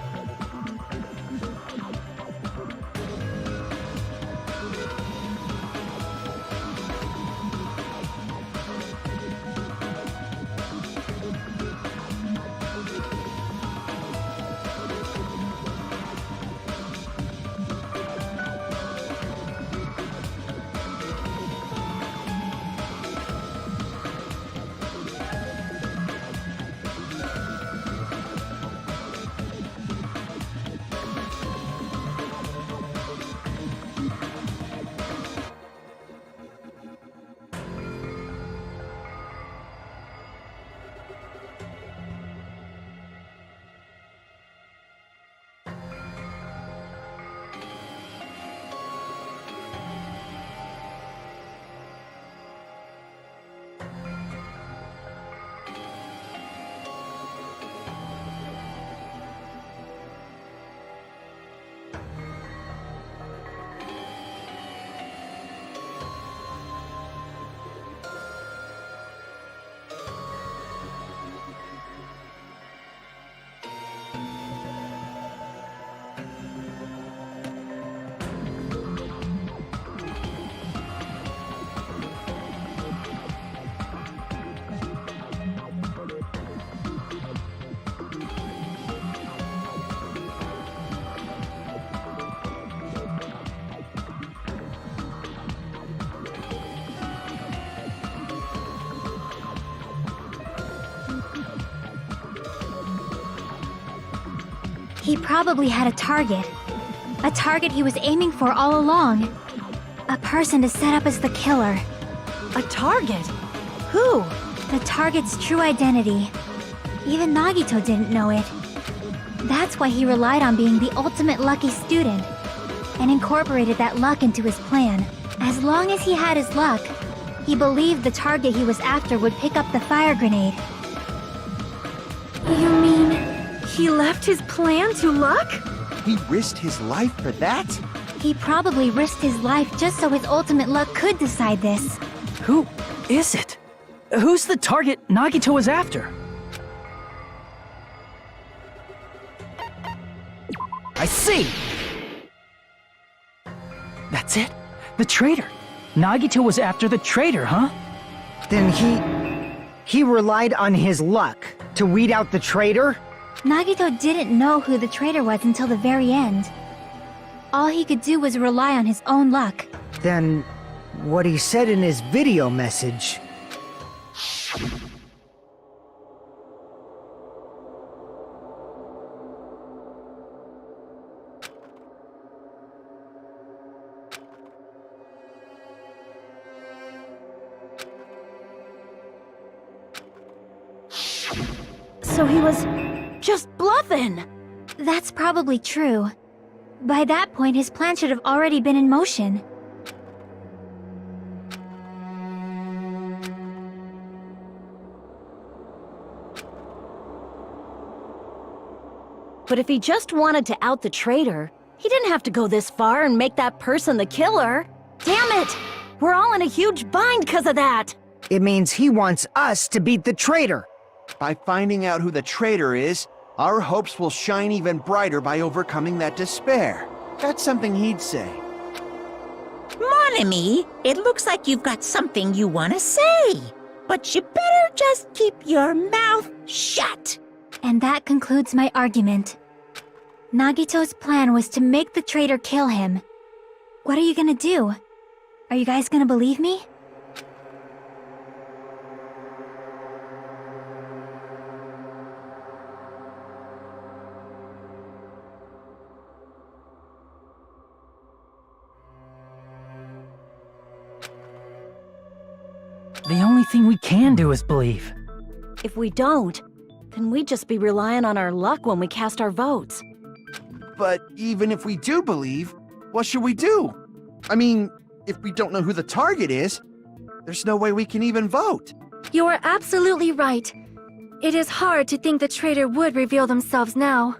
Speaker 4: He probably had a target. A target he was aiming for all along. A person to set up as the killer.
Speaker 8: A target? Who?
Speaker 4: The target's true identity. Even Nagito didn't know it. That's why he relied on being the ultimate lucky student, and incorporated that luck into his plan. As long as he had his luck, he believed the target he was after would pick up the fire grenade.
Speaker 9: You mean he left his plan to luck?
Speaker 7: He risked his life for that?
Speaker 4: He probably risked his life just so his ultimate luck could decide this.
Speaker 6: Who is it? Who's the target Nagito was after? I see! That's it? The traitor. Nagito was after the traitor, huh?
Speaker 3: Then he relied on his luck to weed out the traitor?
Speaker 4: Nagito didn't know who the traitor was until the very end. All he could do was rely on his own luck.
Speaker 3: Then what he said in his video message...
Speaker 8: So he was just bluffing.
Speaker 4: That's probably true. By that point, his plan should have already been in motion.
Speaker 8: But if he just wanted to out the traitor, he didn't have to go this far and make that person the killer. Damn it! We're all in a huge bind because of that!
Speaker 3: It means he wants us to beat the traitor.
Speaker 7: By finding out who the traitor is, our hopes will shine even brighter by overcoming that despair. That's something he'd say.
Speaker 1: Mon ami, it looks like you've got something you want to say. But you better just keep your mouth shut.
Speaker 4: And that concludes my argument. Nagito's plan was to make the traitor kill him. What are you gonna do? Are you guys gonna believe me?
Speaker 6: The only thing we can do is believe.
Speaker 8: If we don't, then we'd just be relying on our luck when we cast our votes.
Speaker 7: But even if we do believe, what should we do? I mean, if we don't know who the target is, there's no way we can even vote.
Speaker 9: You are absolutely right. It is hard to think the traitor would reveal themselves now.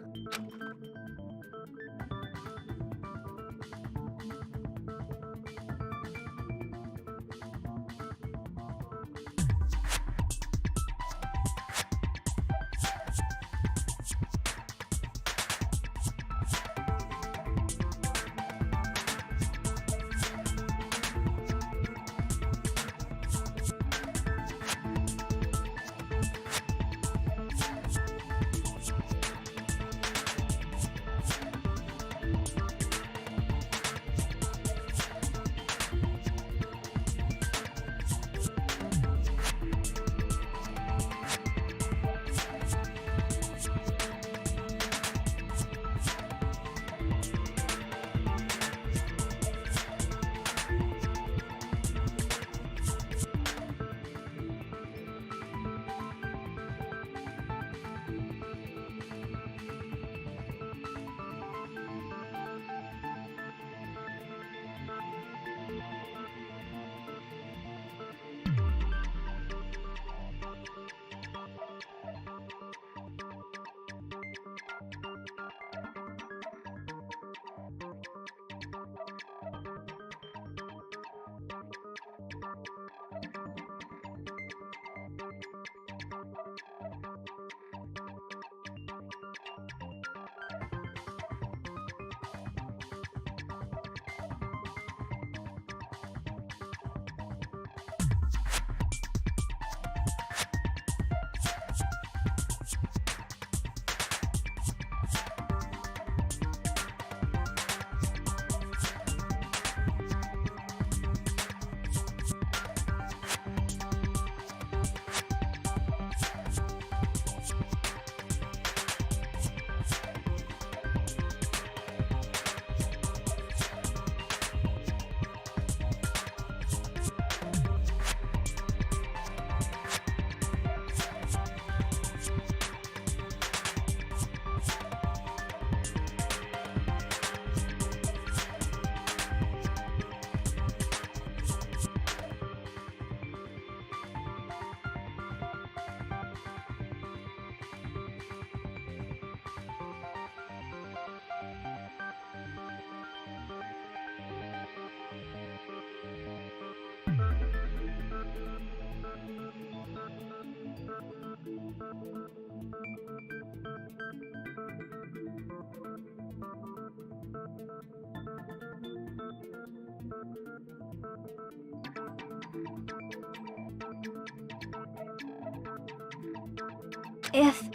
Speaker 4: If,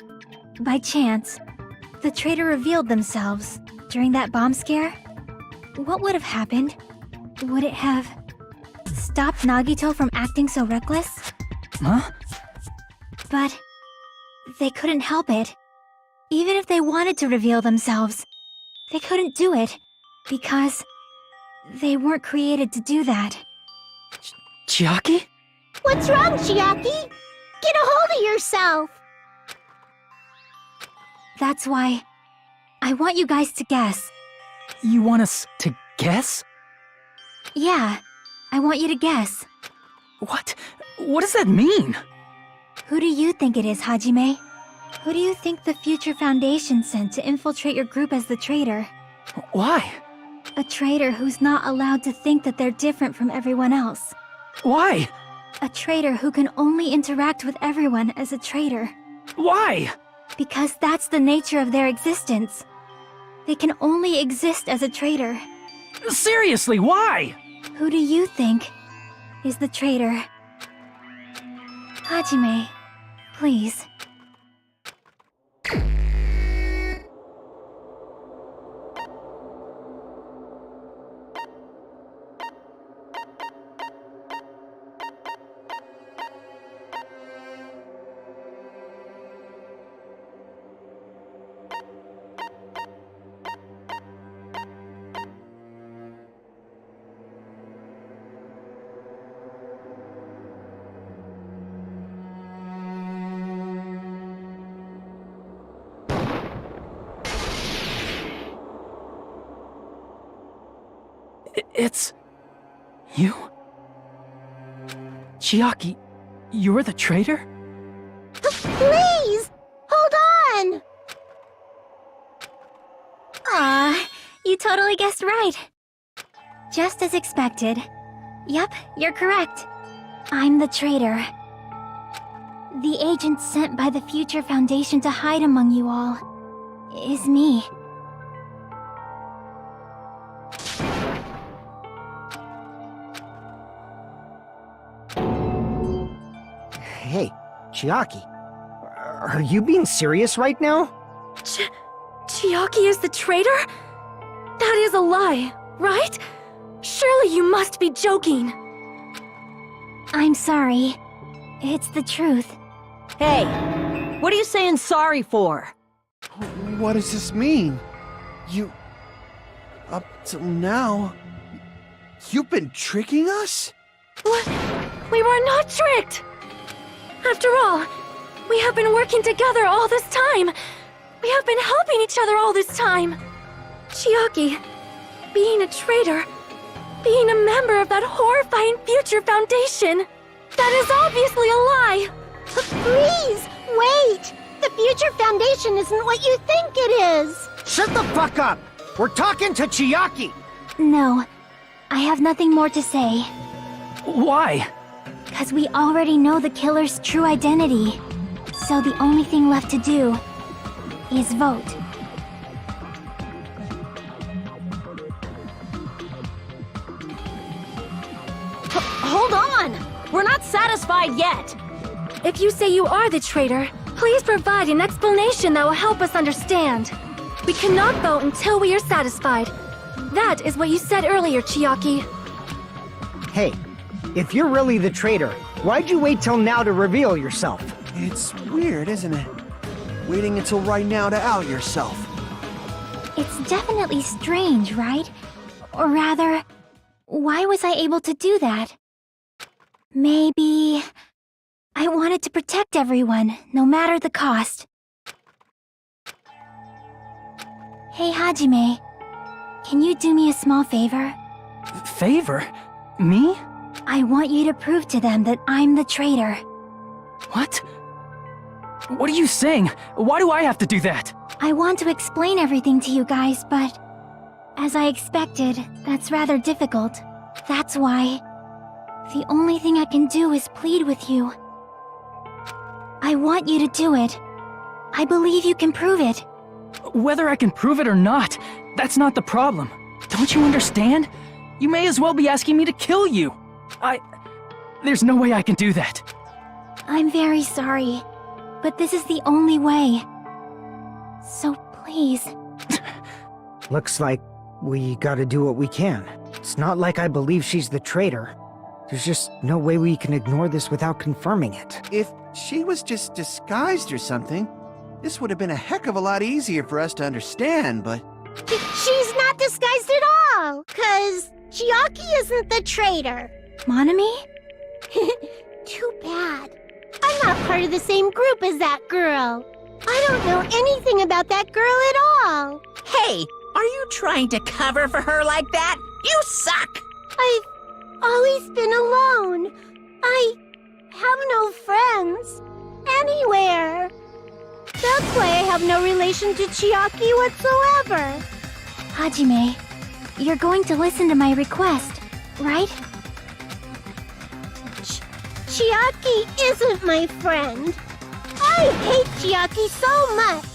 Speaker 4: by chance, the traitor revealed themselves during that bomb scare, what would have happened? Would it have stopped Nagito from acting so reckless?
Speaker 6: Huh?
Speaker 4: But they couldn't help it. Even if they wanted to reveal themselves, they couldn't do it because they weren't created to do that.
Speaker 6: Chiaki?
Speaker 10: What's wrong, Chiaki? Get a hold of yourself!
Speaker 4: That's why I want you guys to guess.
Speaker 6: You want us to guess?
Speaker 4: Yeah, I want you to guess.
Speaker 6: What? What does that mean?
Speaker 4: Who do you think it is, Hajime? Who do you think the Future Foundation sent to infiltrate your group as the traitor?
Speaker 6: Why?
Speaker 4: A traitor who's not allowed to think that they're different from everyone else.
Speaker 6: Why?
Speaker 4: A traitor who can only interact with everyone as a traitor.
Speaker 6: Why?
Speaker 4: Because that's the nature of their existence. They can only exist as a traitor.
Speaker 6: Seriously, why?
Speaker 4: Who do you think is the traitor? Hajime, please.
Speaker 6: It's... you? Chiaki, you're the traitor?
Speaker 10: Please! Hold on!
Speaker 4: Aw, you totally guessed right. Just as expected. Yep, you're correct. I'm the traitor. The agent sent by the Future Foundation to hide among you all is me.
Speaker 3: Hey, Chiaki. Are you being serious right now?
Speaker 9: Chiaki is the traitor? That is a lie, right? Surely you must be joking.
Speaker 4: I'm sorry. It's the truth.
Speaker 8: Hey, what are you saying sorry for?
Speaker 7: What does this mean? You... Up till now... You've been tricking us?
Speaker 9: What? We were not tricked! After all, we have been working together all this time. We have been helping each other all this time. Chiaki, being a traitor, being a member of that horrifying Future Foundation, that is obviously a lie.
Speaker 10: Please, wait! The Future Foundation isn't what you think it is!
Speaker 3: Shut the fuck up! We're talking to Chiaki!
Speaker 4: No, I have nothing more to say.
Speaker 6: Why?
Speaker 4: Because we already know the killer's true identity. So the only thing left to do is vote.
Speaker 8: Hold on! We're not satisfied yet!
Speaker 9: If you say you are the traitor, please provide an explanation that will help us understand. We cannot vote until we are satisfied. That is what you said earlier, Chiaki.
Speaker 3: Hey, if you're really the traitor, why'd you wait till now to reveal yourself?
Speaker 7: It's weird, isn't it? Waiting until right now to out yourself.
Speaker 4: It's definitely strange, right? Or rather, why was I able to do that? Maybe... I wanted to protect everyone, no matter the cost. Hey, Hajime. Can you do me a small favor?
Speaker 6: Favor? Me?
Speaker 4: I want you to prove to them that I'm the traitor.
Speaker 6: What? What are you saying? Why do I have to do that?
Speaker 4: I want to explain everything to you guys, but... as I expected, that's rather difficult. That's why... the only thing I can do is plead with you. I want you to do it. I believe you can prove it.
Speaker 6: Whether I can prove it or not, that's not the problem. Don't you understand? You may as well be asking me to kill you. There's no way I can do that.
Speaker 4: I'm very sorry, but this is the only way. So please.
Speaker 3: Looks like we gotta do what we can. It's not like I believe she's the traitor. There's just no way we can ignore this without confirming it.
Speaker 7: If she was just disguised or something, this would have been a heck of a lot easier for us to understand, but...
Speaker 10: She's not disguised at all! 'Cause Chiaki isn't the traitor.
Speaker 4: Monami?
Speaker 10: Too bad. I'm not part of the same group as that girl. I don't know anything about that girl at all.
Speaker 1: Hey, are you trying to cover for her like that? You suck!
Speaker 10: I've always been alone. I have no friends. Anywhere. That's why I have no relation to Chiaki whatsoever.
Speaker 4: Hajime, you're going to listen to my request, right?
Speaker 10: Chiaki isn't my friend. I hate Chiaki so much.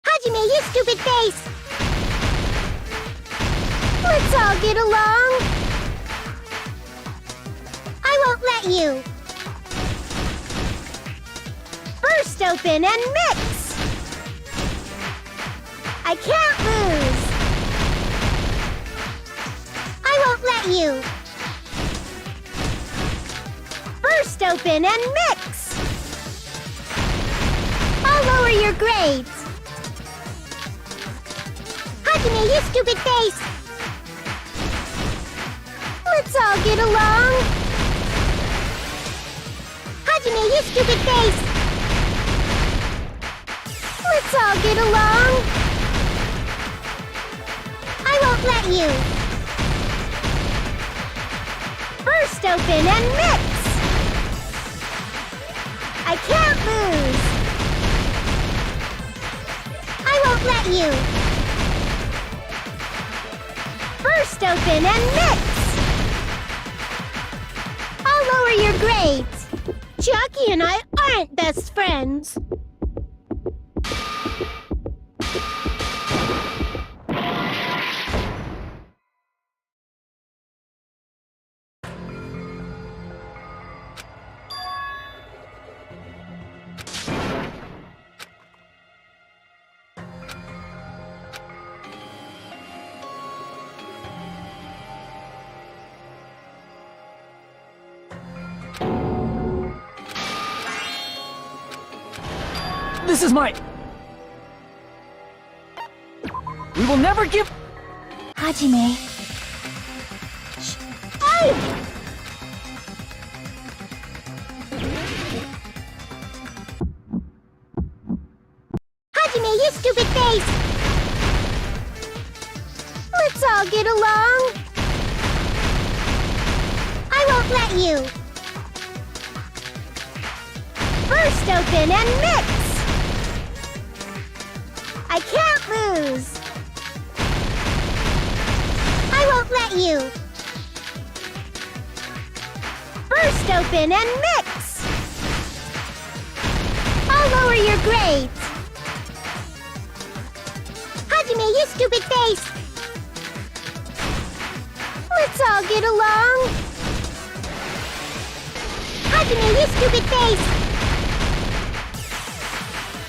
Speaker 10: Hajime, you stupid face! Let's all get along. I won't let you. Burst open and mix! I can't lose. I won't let you. Burst open and mix! I'll lower your grades. Hajime, you stupid face! Let's all get along! Hajime, you stupid face! Let's all get along! I won't let you! First open and mix! I can't lose! I won't let you! First open and mix! I'll lower your grades! Jockey and I aren't best friends!
Speaker 6: This is my... We will never give...
Speaker 4: Hajime,
Speaker 10: Ay! Hajime, you stupid face! Let's all get along! I won't let you! First open and mix! I can't lose! I won't let you! First open and mix! I'll lower your grades! Hajime, you stupid face! Let's all get along! Hajime, you stupid face!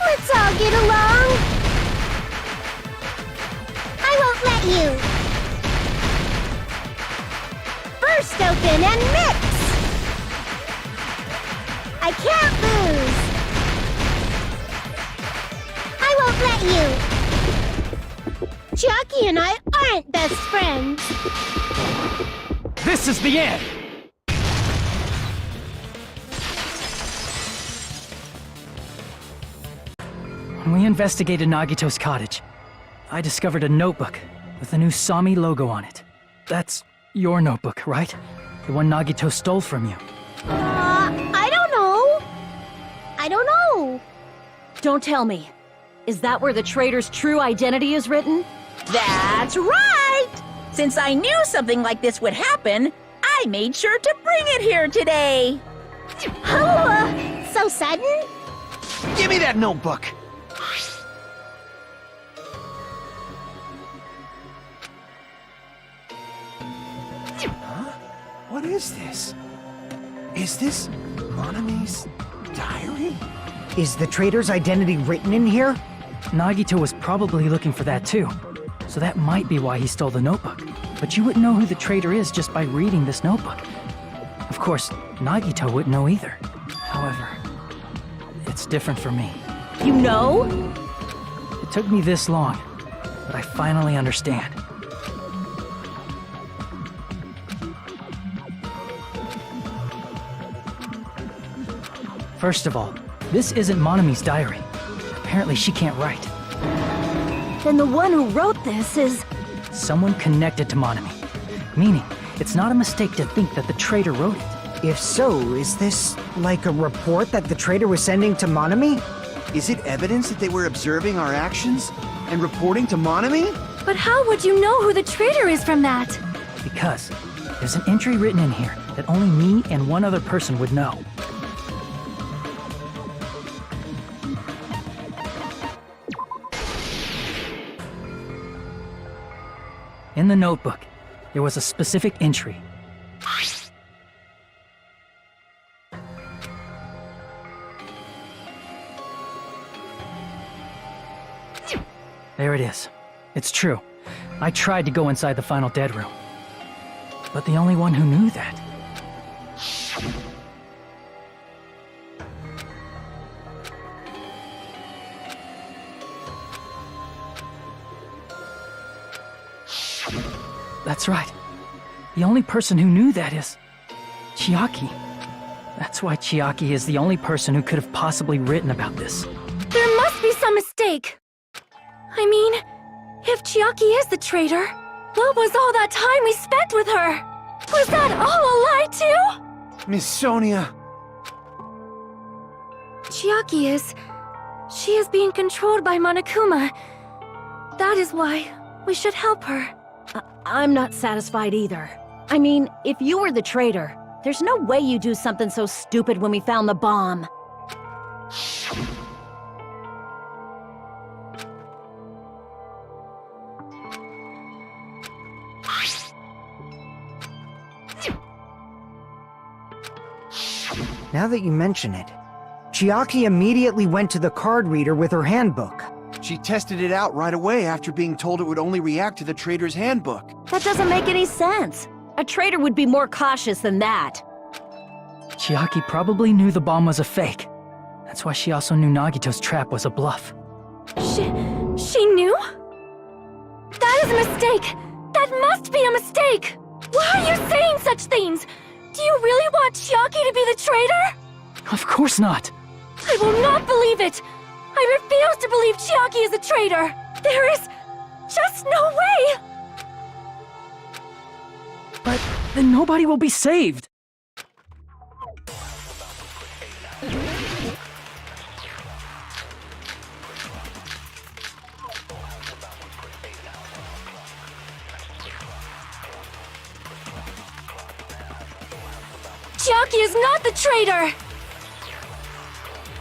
Speaker 10: Let's all get along! I won't let you! First open and mix! I can't lose! I won't let you! Jockey and I aren't best friends!
Speaker 6: This is the end! When we investigated Nagito's cottage, I discovered a notebook with the new Sami logo on it. That's your notebook, right? The one Nagito stole from you.
Speaker 10: I don't know. I don't know.
Speaker 8: Don't tell me. Is that where the traitor's true identity is written?
Speaker 1: That's right! Since I knew something like this would happen, I made sure to bring it here today.
Speaker 10: Oh, so sudden?
Speaker 7: Give me that notebook! What is this? Is this Monami's diary?
Speaker 3: Is the traitor's identity written in here?
Speaker 6: Nagito was probably looking for that too. So that might be why he stole the notebook. But you wouldn't know who the traitor is just by reading this notebook. Of course, Nagito wouldn't know either. However, it's different for me.
Speaker 8: You know?
Speaker 6: It took me this long, but I finally understand. First of all, this isn't Monami's diary. Apparently she can't write.
Speaker 9: Then the one who wrote this is...
Speaker 6: Someone connected to Monami. Meaning, it's not a mistake to think that the traitor wrote it.
Speaker 3: If so, is this like a report that the traitor was sending to Monami?
Speaker 7: Is it evidence that they were observing our actions and reporting to Monami?
Speaker 9: But how would you know who the traitor is from that?
Speaker 6: Because there's an entry written in here that only me and one other person would know. In the notebook, there was a specific entry. There it is. It's true. I tried to go inside the final dead room. But the only one who knew that... That's right. The only person who knew that is Chiaki. That's why Chiaki is the only person who could have possibly written about this.
Speaker 9: There must be some mistake. I mean, if Chiaki is the traitor, what was all that time we spent with her? Was that all a lie too?
Speaker 7: Miss Sonia.
Speaker 9: Chiaki is... She is being controlled by Monokuma. That is why we should help her.
Speaker 8: I'm not satisfied either. I mean, if you were the traitor, there's no way you'd do something so stupid when we found the bomb.
Speaker 3: Now that you mention it, Chiaki immediately went to the card reader with her handbook.
Speaker 7: She tested it out right away after being told it would only react to the traitor's handbook.
Speaker 8: That doesn't make any sense. A traitor would be more cautious than that.
Speaker 6: Chiaki probably knew the bomb was a fake. That's why she also knew Nagito's trap was a bluff.
Speaker 9: She knew? That is a mistake! That must be a mistake! Why are you saying such things? Do you really want Chiaki to be the traitor?
Speaker 6: Of course not.
Speaker 9: I will not believe it! I refuse to believe Chiaki is a traitor! There is just no way!
Speaker 6: But then nobody will be saved.
Speaker 9: Chiaki is not the traitor!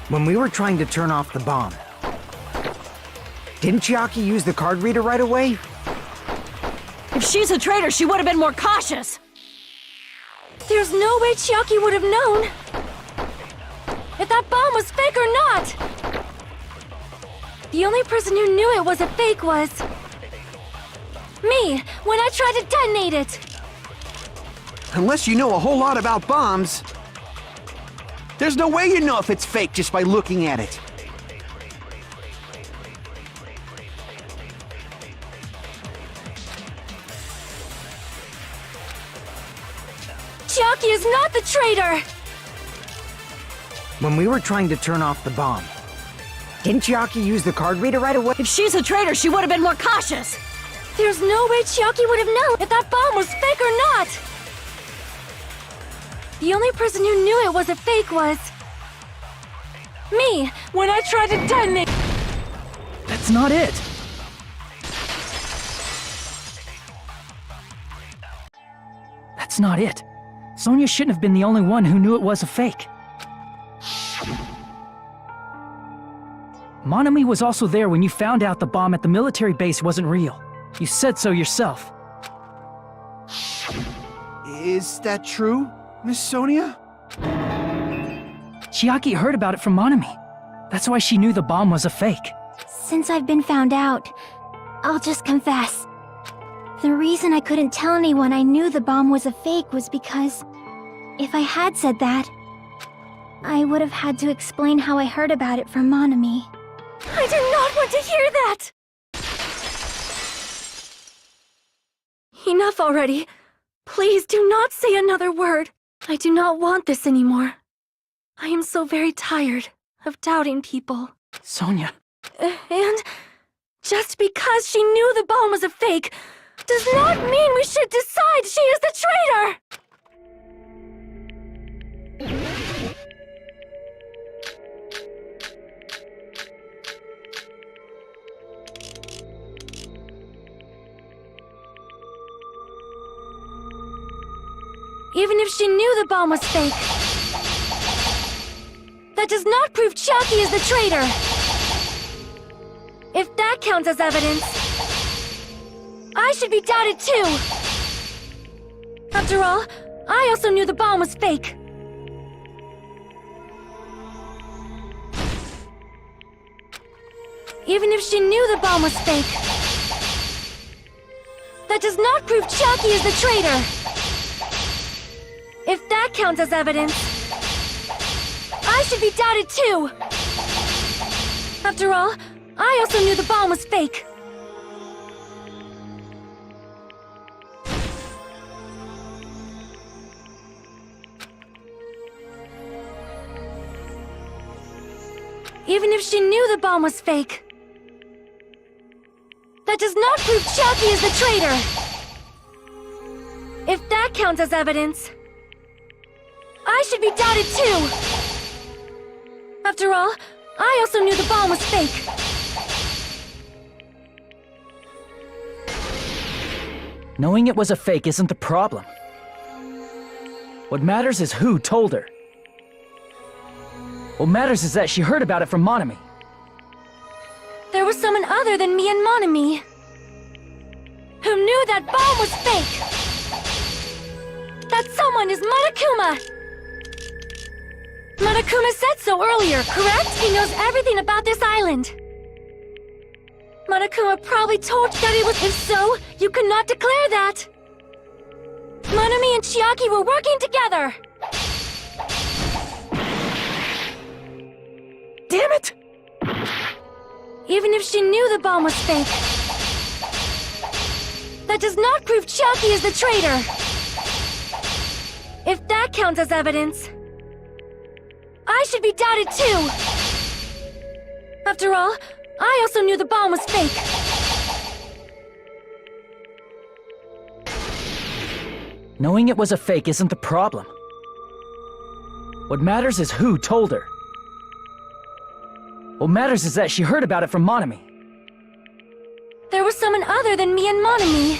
Speaker 3: When we were trying to turn off the bomb, didn't Chiaki use the card reader right away?
Speaker 8: If she's a traitor, she would have been more cautious!
Speaker 9: There's no way Chiaki would have known if that bomb was fake or not! The only person who knew it was a fake was me, when I tried to detonate it!
Speaker 7: Unless you know a whole lot about bombs, there's no way you know if it's fake just by looking at it.
Speaker 9: Chiaki is not the traitor!
Speaker 3: When we were trying to turn off the bomb, didn't Chiaki use the card reader right away?
Speaker 8: If she's a traitor, she would have been more cautious!
Speaker 9: There's no way Chiaki would have known if that bomb was fake or not! The only person who knew it was a fake was me, when I tried to detonate.
Speaker 6: That's not it. That's not it. Sonia shouldn't have been the only one who knew it was a fake. Monami was also there when you found out the bomb at the military base wasn't real. You said so yourself.
Speaker 7: Is that true, Miss Sonia?
Speaker 6: Chiaki heard about it from Monami. That's why she knew the bomb was a fake.
Speaker 4: Since I've been found out, I'll just confess. The reason I couldn't tell anyone I knew the bomb was a fake was because if I had said that, I would have had to explain how I heard about it from Monami.
Speaker 9: I do not want to hear that! Enough already. Please do not say another word. I do not want this anymore. I am so very tired of doubting people.
Speaker 6: Sonia.
Speaker 9: And just because she knew the bomb was a fake does not mean we should decide she is the traitor! Even if she knew the bomb was fake, that does not prove Chiaki is the traitor! If that counts as evidence, I should be doubted too! After all, I also knew the bomb was fake. Even if she knew the bomb was fake, that does not prove Chiaki is the traitor! If that counts as evidence, I should be doubted too! After all, I also knew the bomb was fake. even if she knew the bomb was fake. That does not prove Chiaki is the traitor! If that counts as evidence, I should be doubted too! After all, I also knew the bomb was fake.
Speaker 6: Knowing it was a fake isn't the problem. What matters is who told her. What matters is that she heard about it from Monami.
Speaker 9: There was someone other than me and Monami who knew that bomb was fake. That someone is Monokuma. Monokuma said so earlier, correct? He knows everything about this island. Monokuma probably told you that it was. If so, you could not declare that. Monami and Chiaki were working together.
Speaker 6: Damn it!
Speaker 9: Even if she knew the bomb was fake, that does not prove Chiaki is the traitor. If that counts as evidence, I should be doubted too. After all, I also knew the bomb was fake.
Speaker 6: Knowing it was a fake isn't the problem. What matters is who told her. What matters is that she heard about it from Monami.
Speaker 9: There was someone other than me and Monami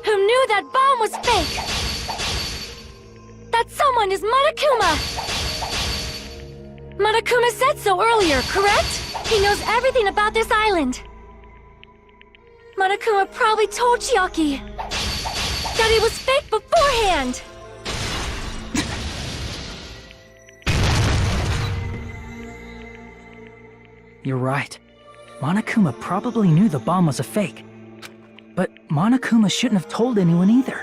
Speaker 9: who knew that bomb was fake. That someone is Monokuma. Monokuma said so earlier, correct? He knows everything about this island. Monokuma probably told Chiaki that it was fake beforehand.
Speaker 6: You're right. Monokuma probably knew the bomb was a fake. But Monokuma shouldn't have told anyone either.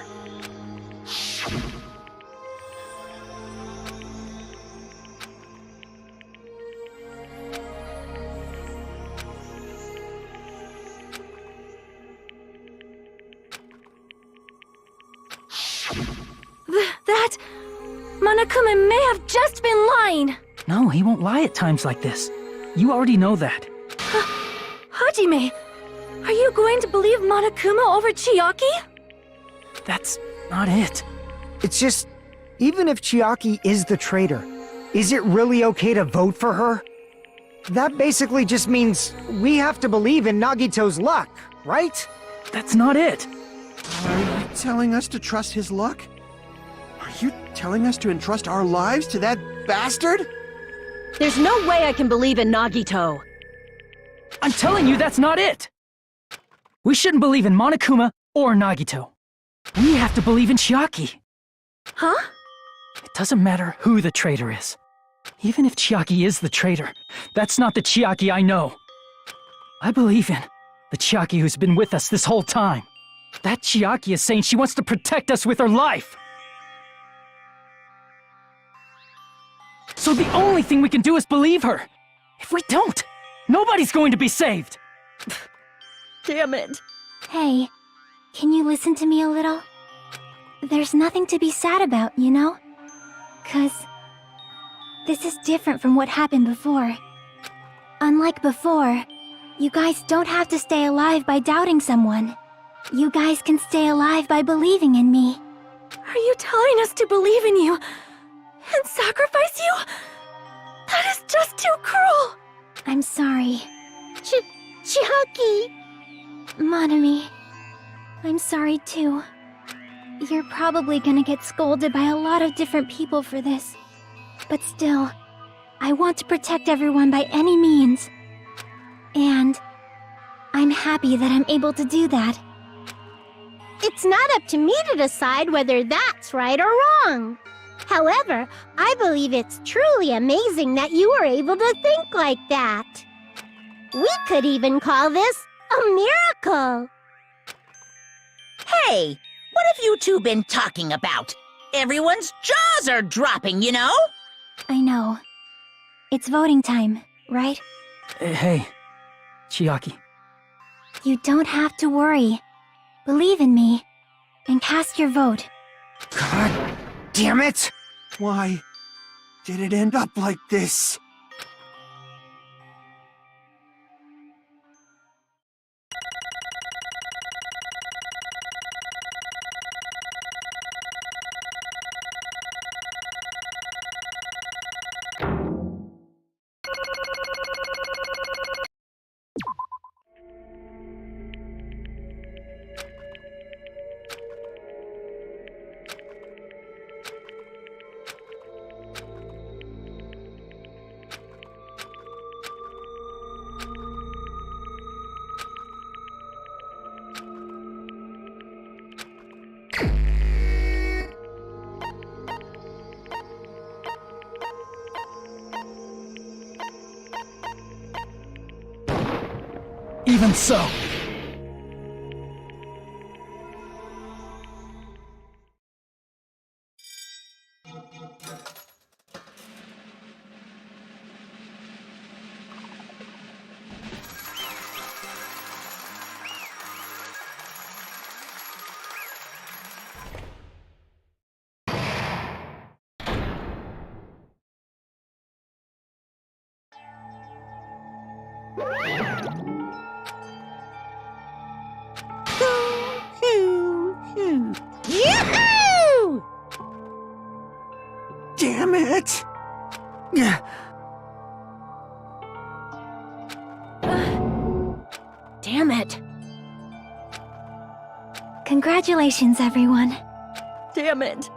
Speaker 9: That... Monokuma may have just been lying.
Speaker 6: No, he won't lie at times like this. You already know that.
Speaker 9: Hajime, are you going to believe Monokuma over Chiaki?
Speaker 6: That's not it.
Speaker 3: It's just, even if Chiaki is the traitor, is it really okay to vote for her? That basically just means we have to believe in Nagito's luck, right?
Speaker 6: That's not it.
Speaker 7: Are you telling us to trust his luck? Are you telling us to entrust our lives to that bastard?
Speaker 8: There's no way I can believe in Nagito.
Speaker 6: I'm telling you that's not it! We shouldn't believe in Monokuma or Nagito. We have to believe in Chiaki.
Speaker 9: Huh?
Speaker 6: It doesn't matter who the traitor is. Even if Chiaki is the traitor, that's not the Chiaki I know. I believe in the Chiaki who's been with us this whole time. That Chiaki is saying she wants to protect us with her life. So the only thing we can do is believe her. If we don't, nobody's going to be saved.
Speaker 8: Damn it.
Speaker 4: Hey, can you listen to me a little? There's nothing to be sad about, you know? 'Cause this is different from what happened before. Unlike before, you guys don't have to stay alive by doubting someone. You guys can stay alive by believing in me.
Speaker 9: Are you telling us to believe in you and sacrifice you? That is just too cruel.
Speaker 4: I'm sorry.
Speaker 10: Chiaki!
Speaker 4: Monami, I'm sorry too. You're probably gonna get scolded by a lot of different people for this. But still, I want to protect everyone by any means. And I'm happy that I'm able to do that.
Speaker 10: It's not up to me to decide whether that's right or wrong. However, I believe it's truly amazing that you were able to think like that. We could even call this a miracle.
Speaker 1: Hey, what have you two been talking about? Everyone's jaws are dropping, you know?
Speaker 4: I know. It's voting time, right?
Speaker 6: Hey, Chiaki.
Speaker 4: You don't have to worry. Believe in me, and cast your vote.
Speaker 3: God damn it!
Speaker 7: Why did it end up like this?
Speaker 6: Even so.
Speaker 1: Yahoo!
Speaker 7: Damn it! Yeah.
Speaker 9: Damn it.
Speaker 4: Congratulations, everyone.
Speaker 8: Damn it.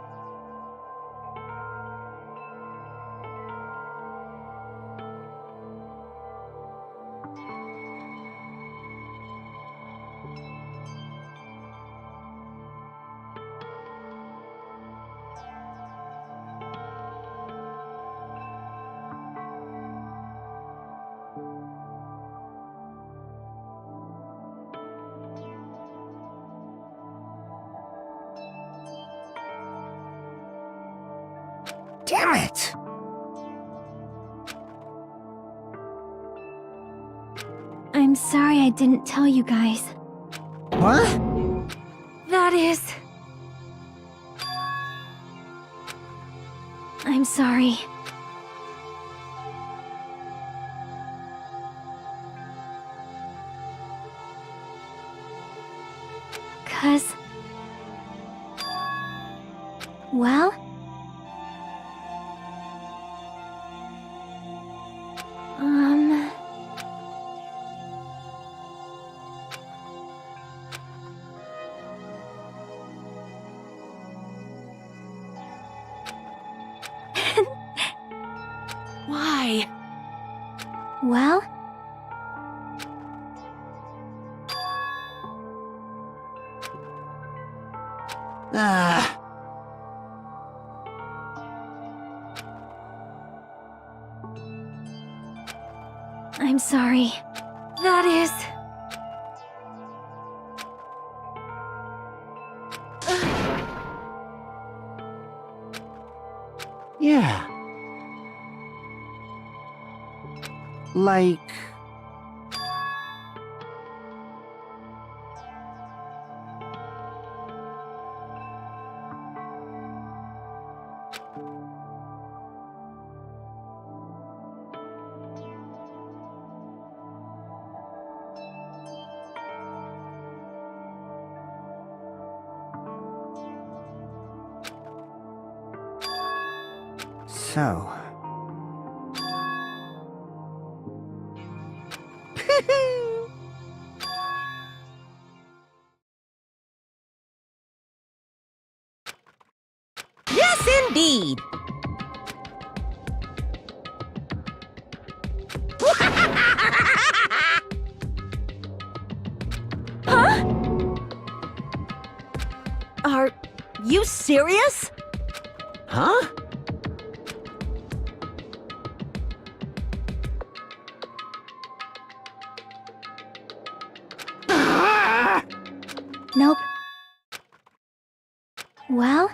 Speaker 3: Damn it!
Speaker 4: I'm sorry I didn't tell you guys.
Speaker 3: What?
Speaker 9: That is...
Speaker 4: I'm sorry. Well...
Speaker 8: Why?
Speaker 4: Well... I'm sorry.
Speaker 9: That is...
Speaker 7: Yeah. Like...
Speaker 3: So...
Speaker 1: Yes, indeed.
Speaker 8: Are you serious?
Speaker 7: Huh?
Speaker 4: Nope. Well...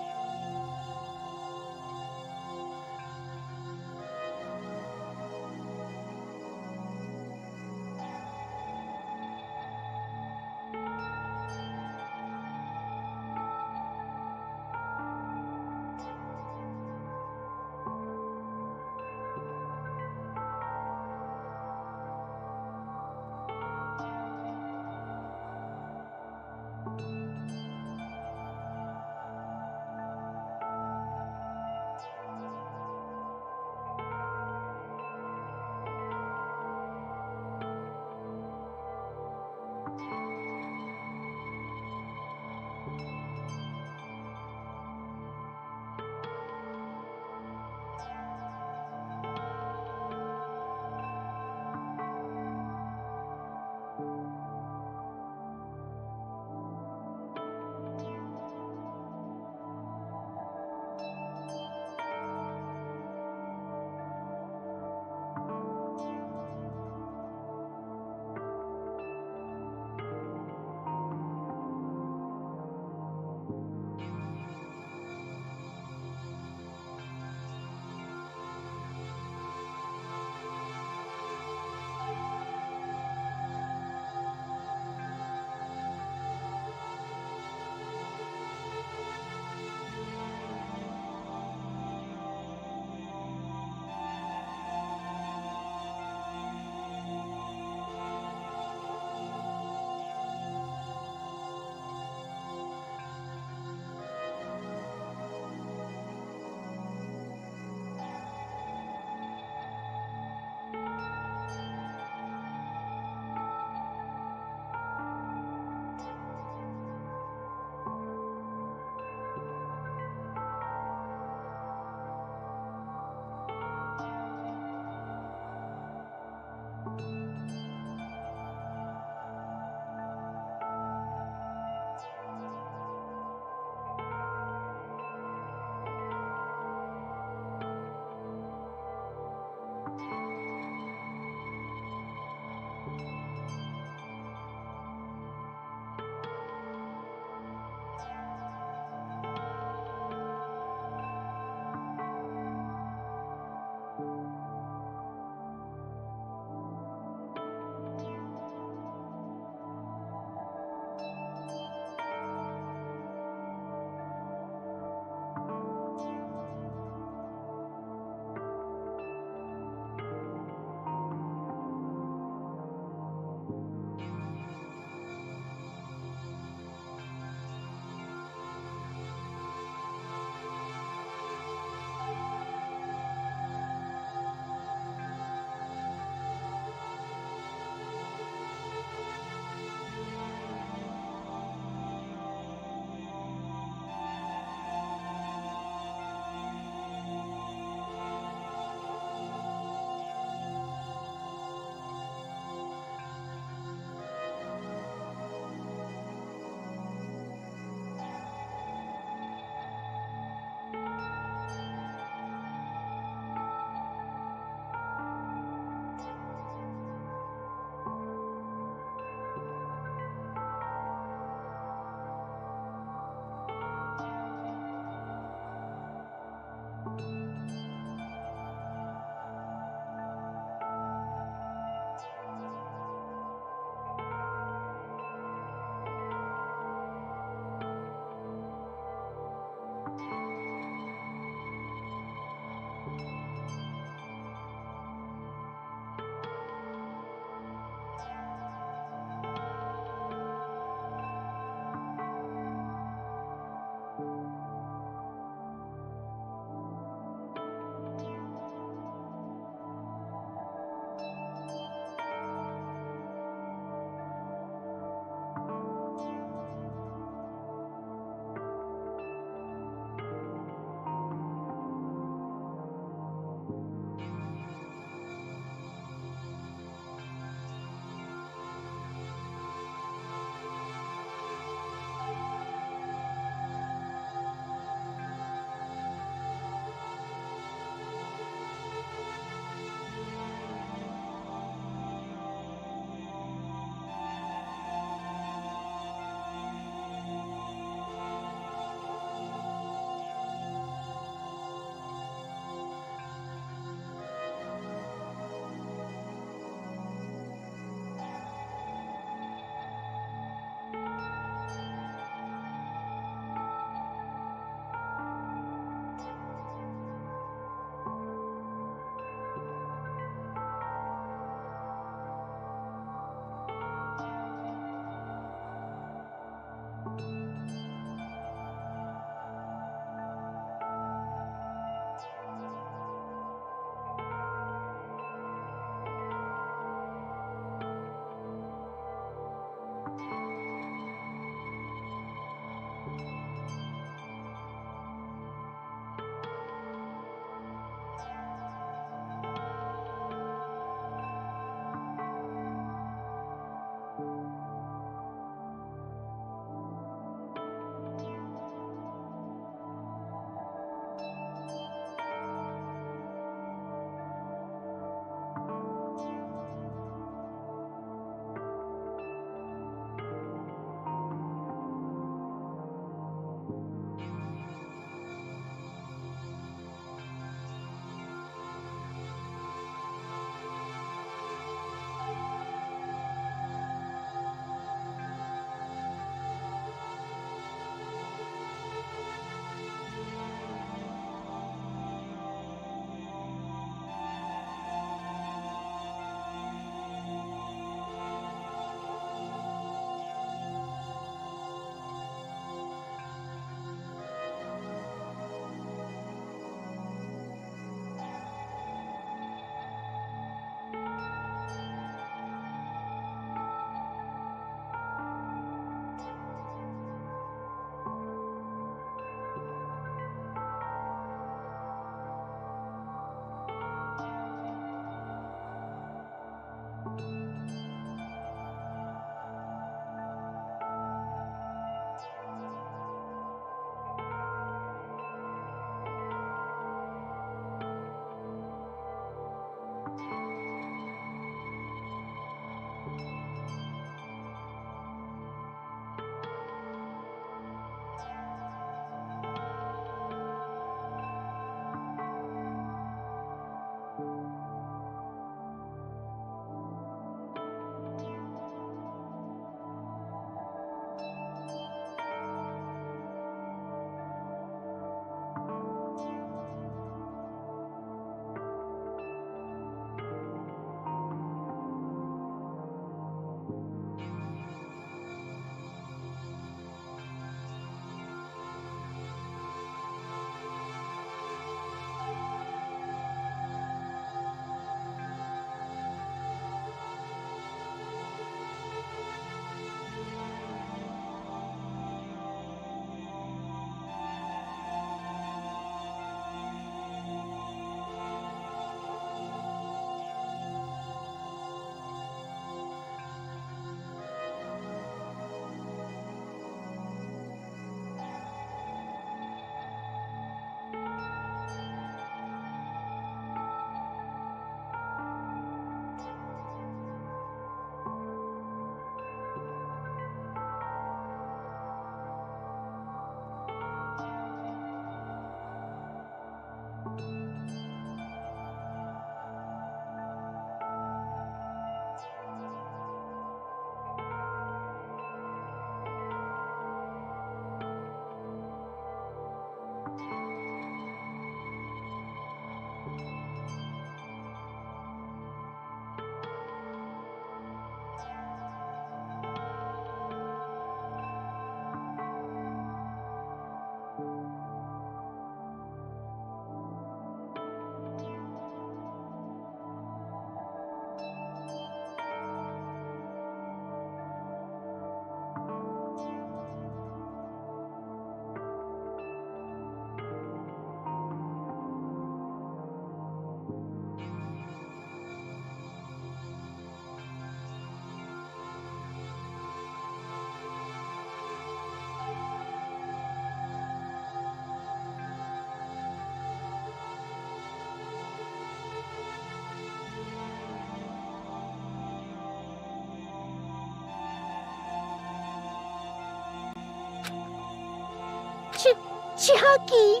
Speaker 10: Chucky!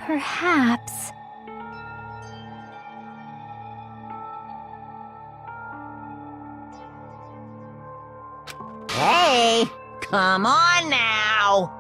Speaker 4: Perhaps.
Speaker 1: Hey, come on now.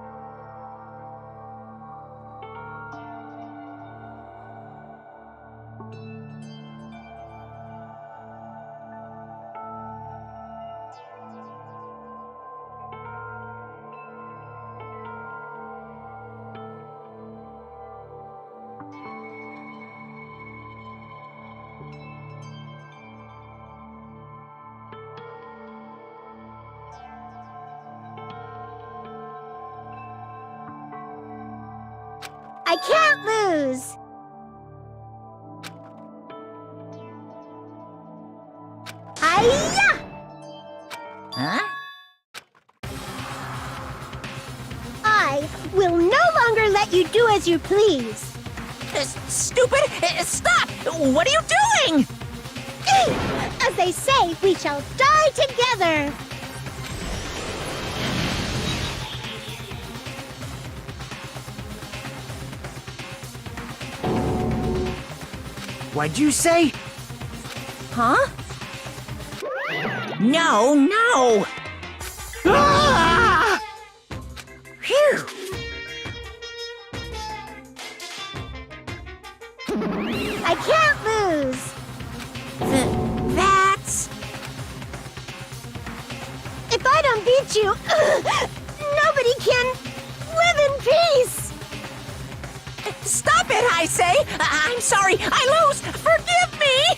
Speaker 10: I can't lose! Hi-ya!
Speaker 1: Huh?
Speaker 10: I will no longer let you do as you please.
Speaker 1: Stupid! Stop! What are you doing?
Speaker 10: As they say, we shall die together!
Speaker 3: What'd you say?
Speaker 1: Huh? No, no!
Speaker 3: Ah!
Speaker 1: Phew!
Speaker 10: I can't lose!
Speaker 1: That's...
Speaker 10: If I don't beat you, nobody can live in peace!
Speaker 1: Stop it, I say! I'm sorry, I lose! Forgive me!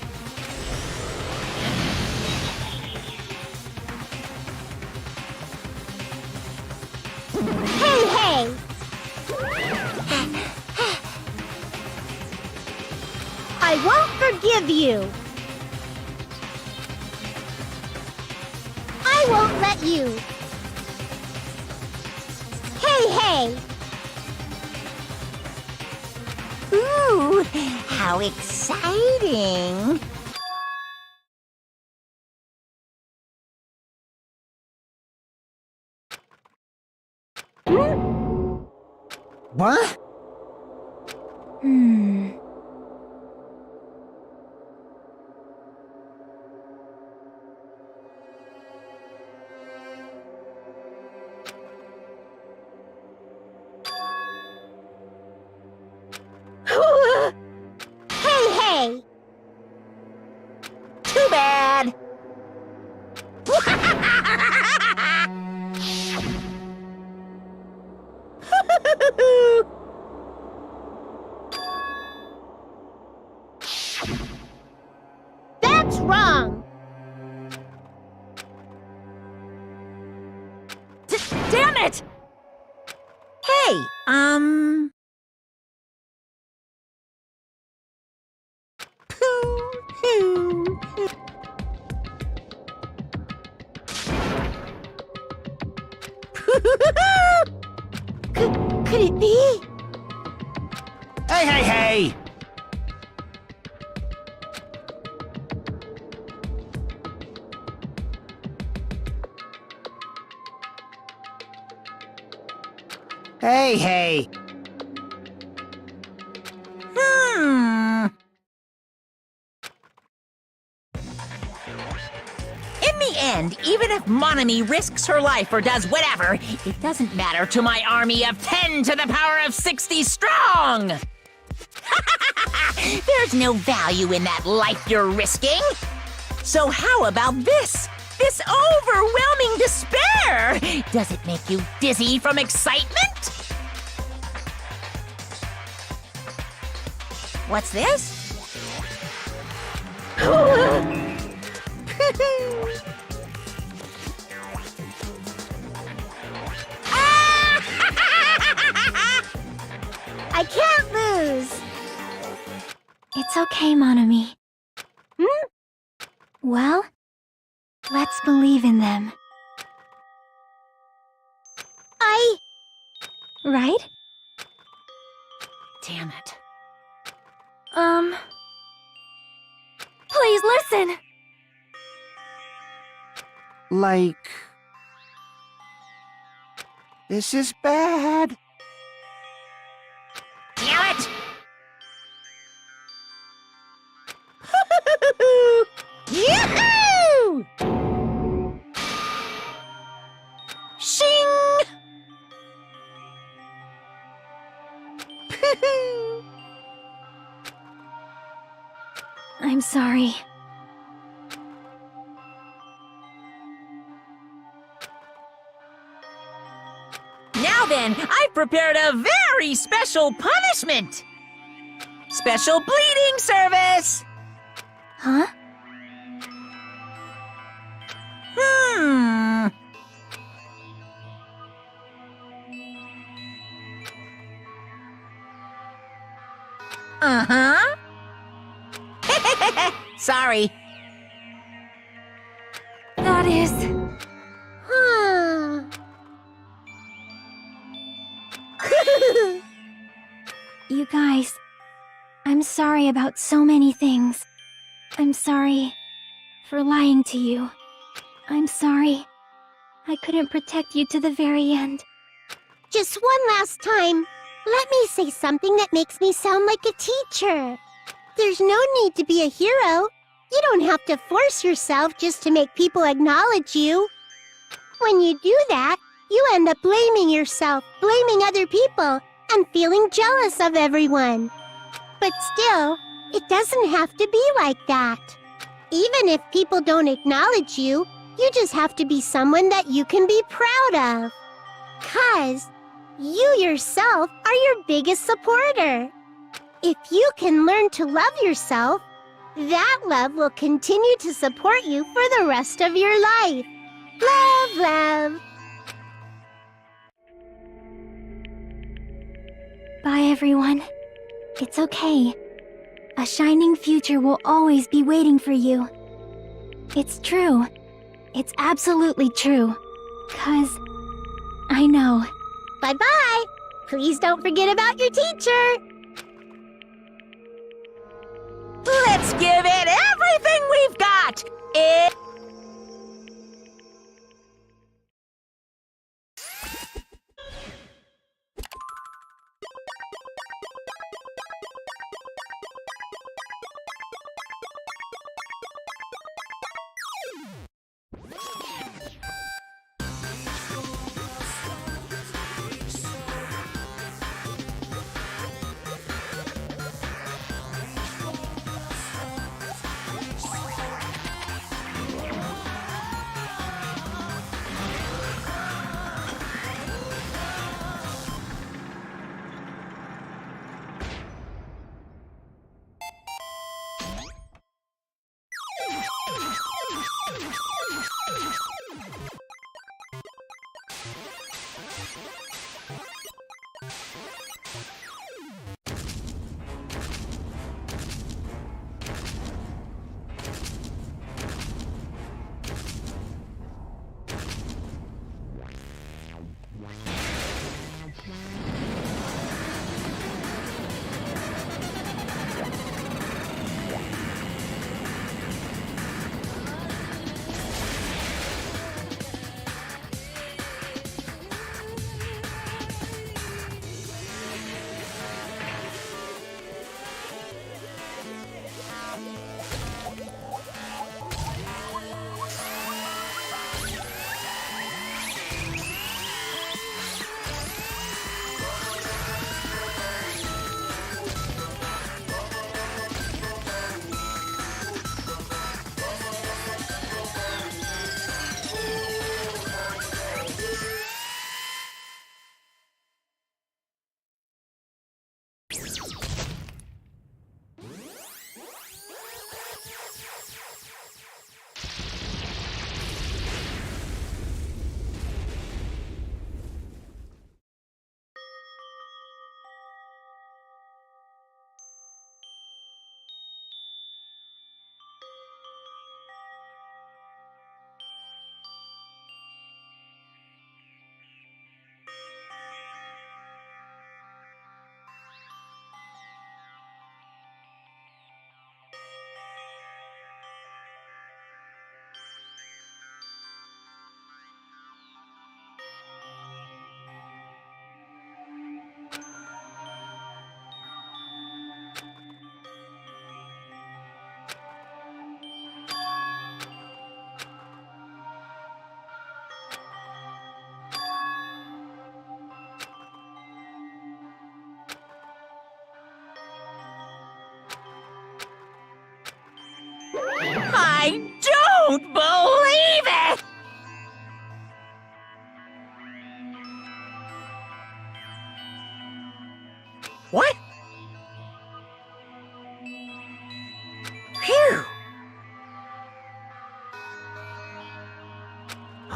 Speaker 10: Hey, hey! I won't forgive you! I won't let you! Hey, hey!
Speaker 1: Ooh, how exciting!
Speaker 3: What?
Speaker 10: Hey, hey!
Speaker 1: Too bad!
Speaker 10: That's wrong!
Speaker 1: Damn it! Hey,
Speaker 10: Could it be?
Speaker 7: Hey, hey, hey!
Speaker 3: Hey, hey!
Speaker 1: In the end, even if Monami risks her life or does whatever, it doesn't matter to my army of 10 to the power of 60 strong! There's no value in that life you're risking. So how about this? This overwhelming despair! Does it make you dizzy from excitement? What's this?
Speaker 10: I can't lose!
Speaker 4: It's okay, Monami. Well, let's believe in them. Right?
Speaker 1: Damn it.
Speaker 9: Please listen!
Speaker 7: Like... This is bad.
Speaker 1: Damn it! Yahoo! Shing!
Speaker 9: I'm sorry.
Speaker 1: Now then, I've prepared a very special punishment! Special bleeding service!
Speaker 4: Huh?
Speaker 1: Uh-huh. Sorry.
Speaker 9: That is...
Speaker 10: Huh.
Speaker 4: You guys, I'm sorry about so many things. I'm sorry for lying to you. I'm sorry I couldn't protect you to the very end.
Speaker 10: Just one last time, let me say something that makes me sound like a teacher. There's no need to be a hero. You don't have to force yourself just to make people acknowledge you. When you do that, you end up blaming yourself, blaming other people, and feeling jealous of everyone. But still, it doesn't have to be like that. Even if people don't acknowledge you, you just have to be someone that you can be proud of. 'Cause you yourself are your biggest supporter. If you can learn to love yourself, that love will continue to support you for the rest of your life. Love, love.
Speaker 4: Bye, everyone. It's okay. A shining future will always be waiting for you. It's true. It's absolutely true. 'Cause I know.
Speaker 10: Bye-bye. Please don't forget about your teacher.
Speaker 1: Let's give it everything we've got!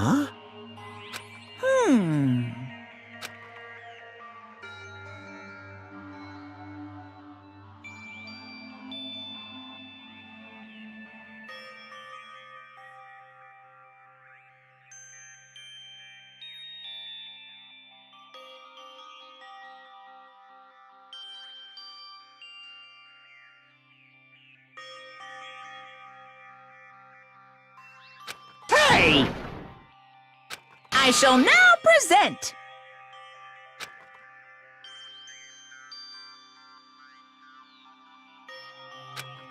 Speaker 7: Huh?
Speaker 2: Hey!
Speaker 1: I shall now present.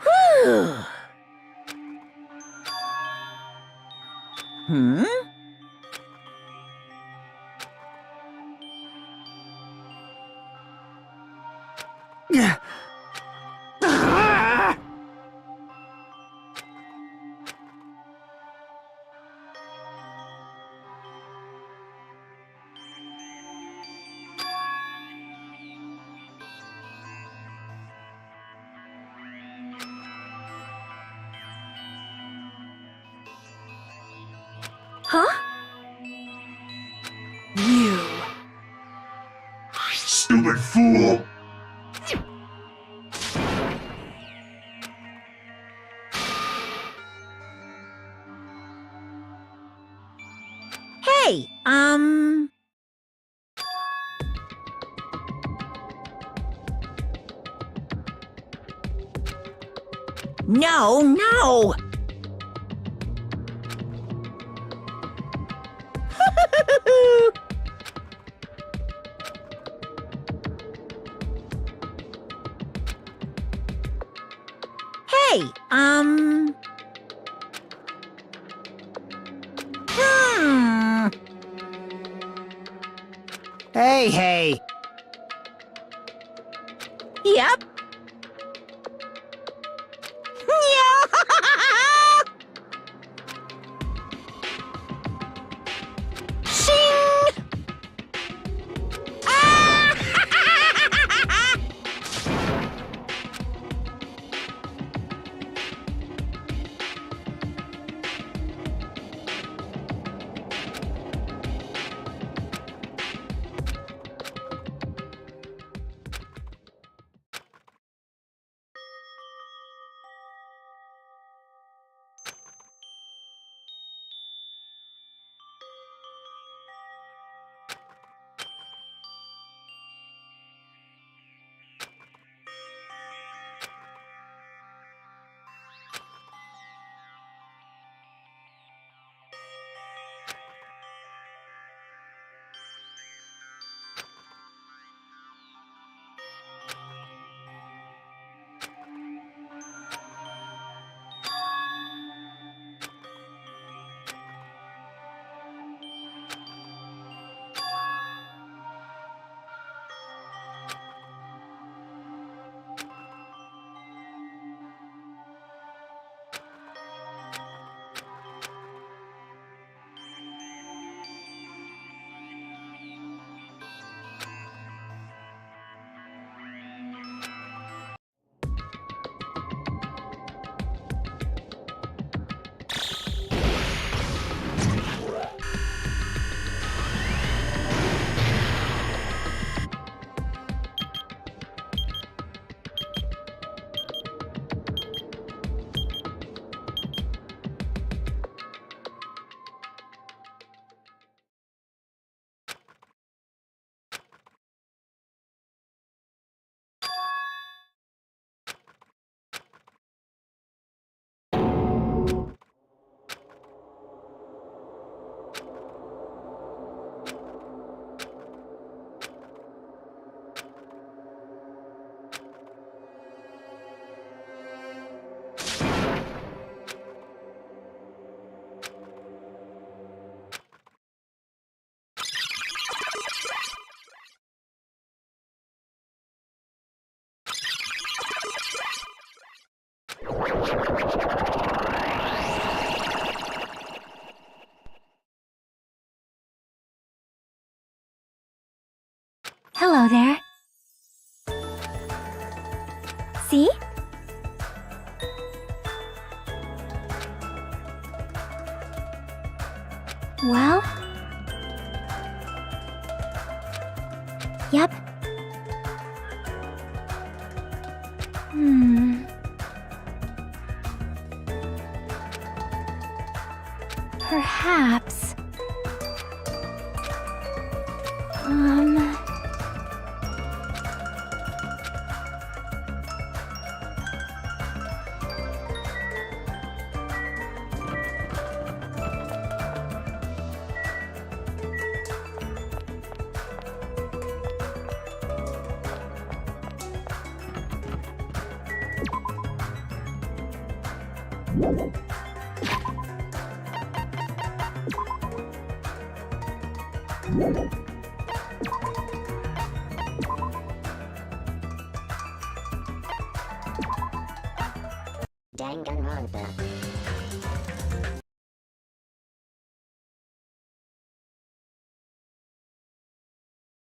Speaker 1: Whew. Hmm?
Speaker 9: Huh?
Speaker 2: Stupid fool!
Speaker 1: Hey, No, no! Hey,
Speaker 3: Hey.
Speaker 1: Yep. Shing! Ah!
Speaker 4: Hello there. See? Well? Yep. Perhaps...
Speaker 10: Danganronba.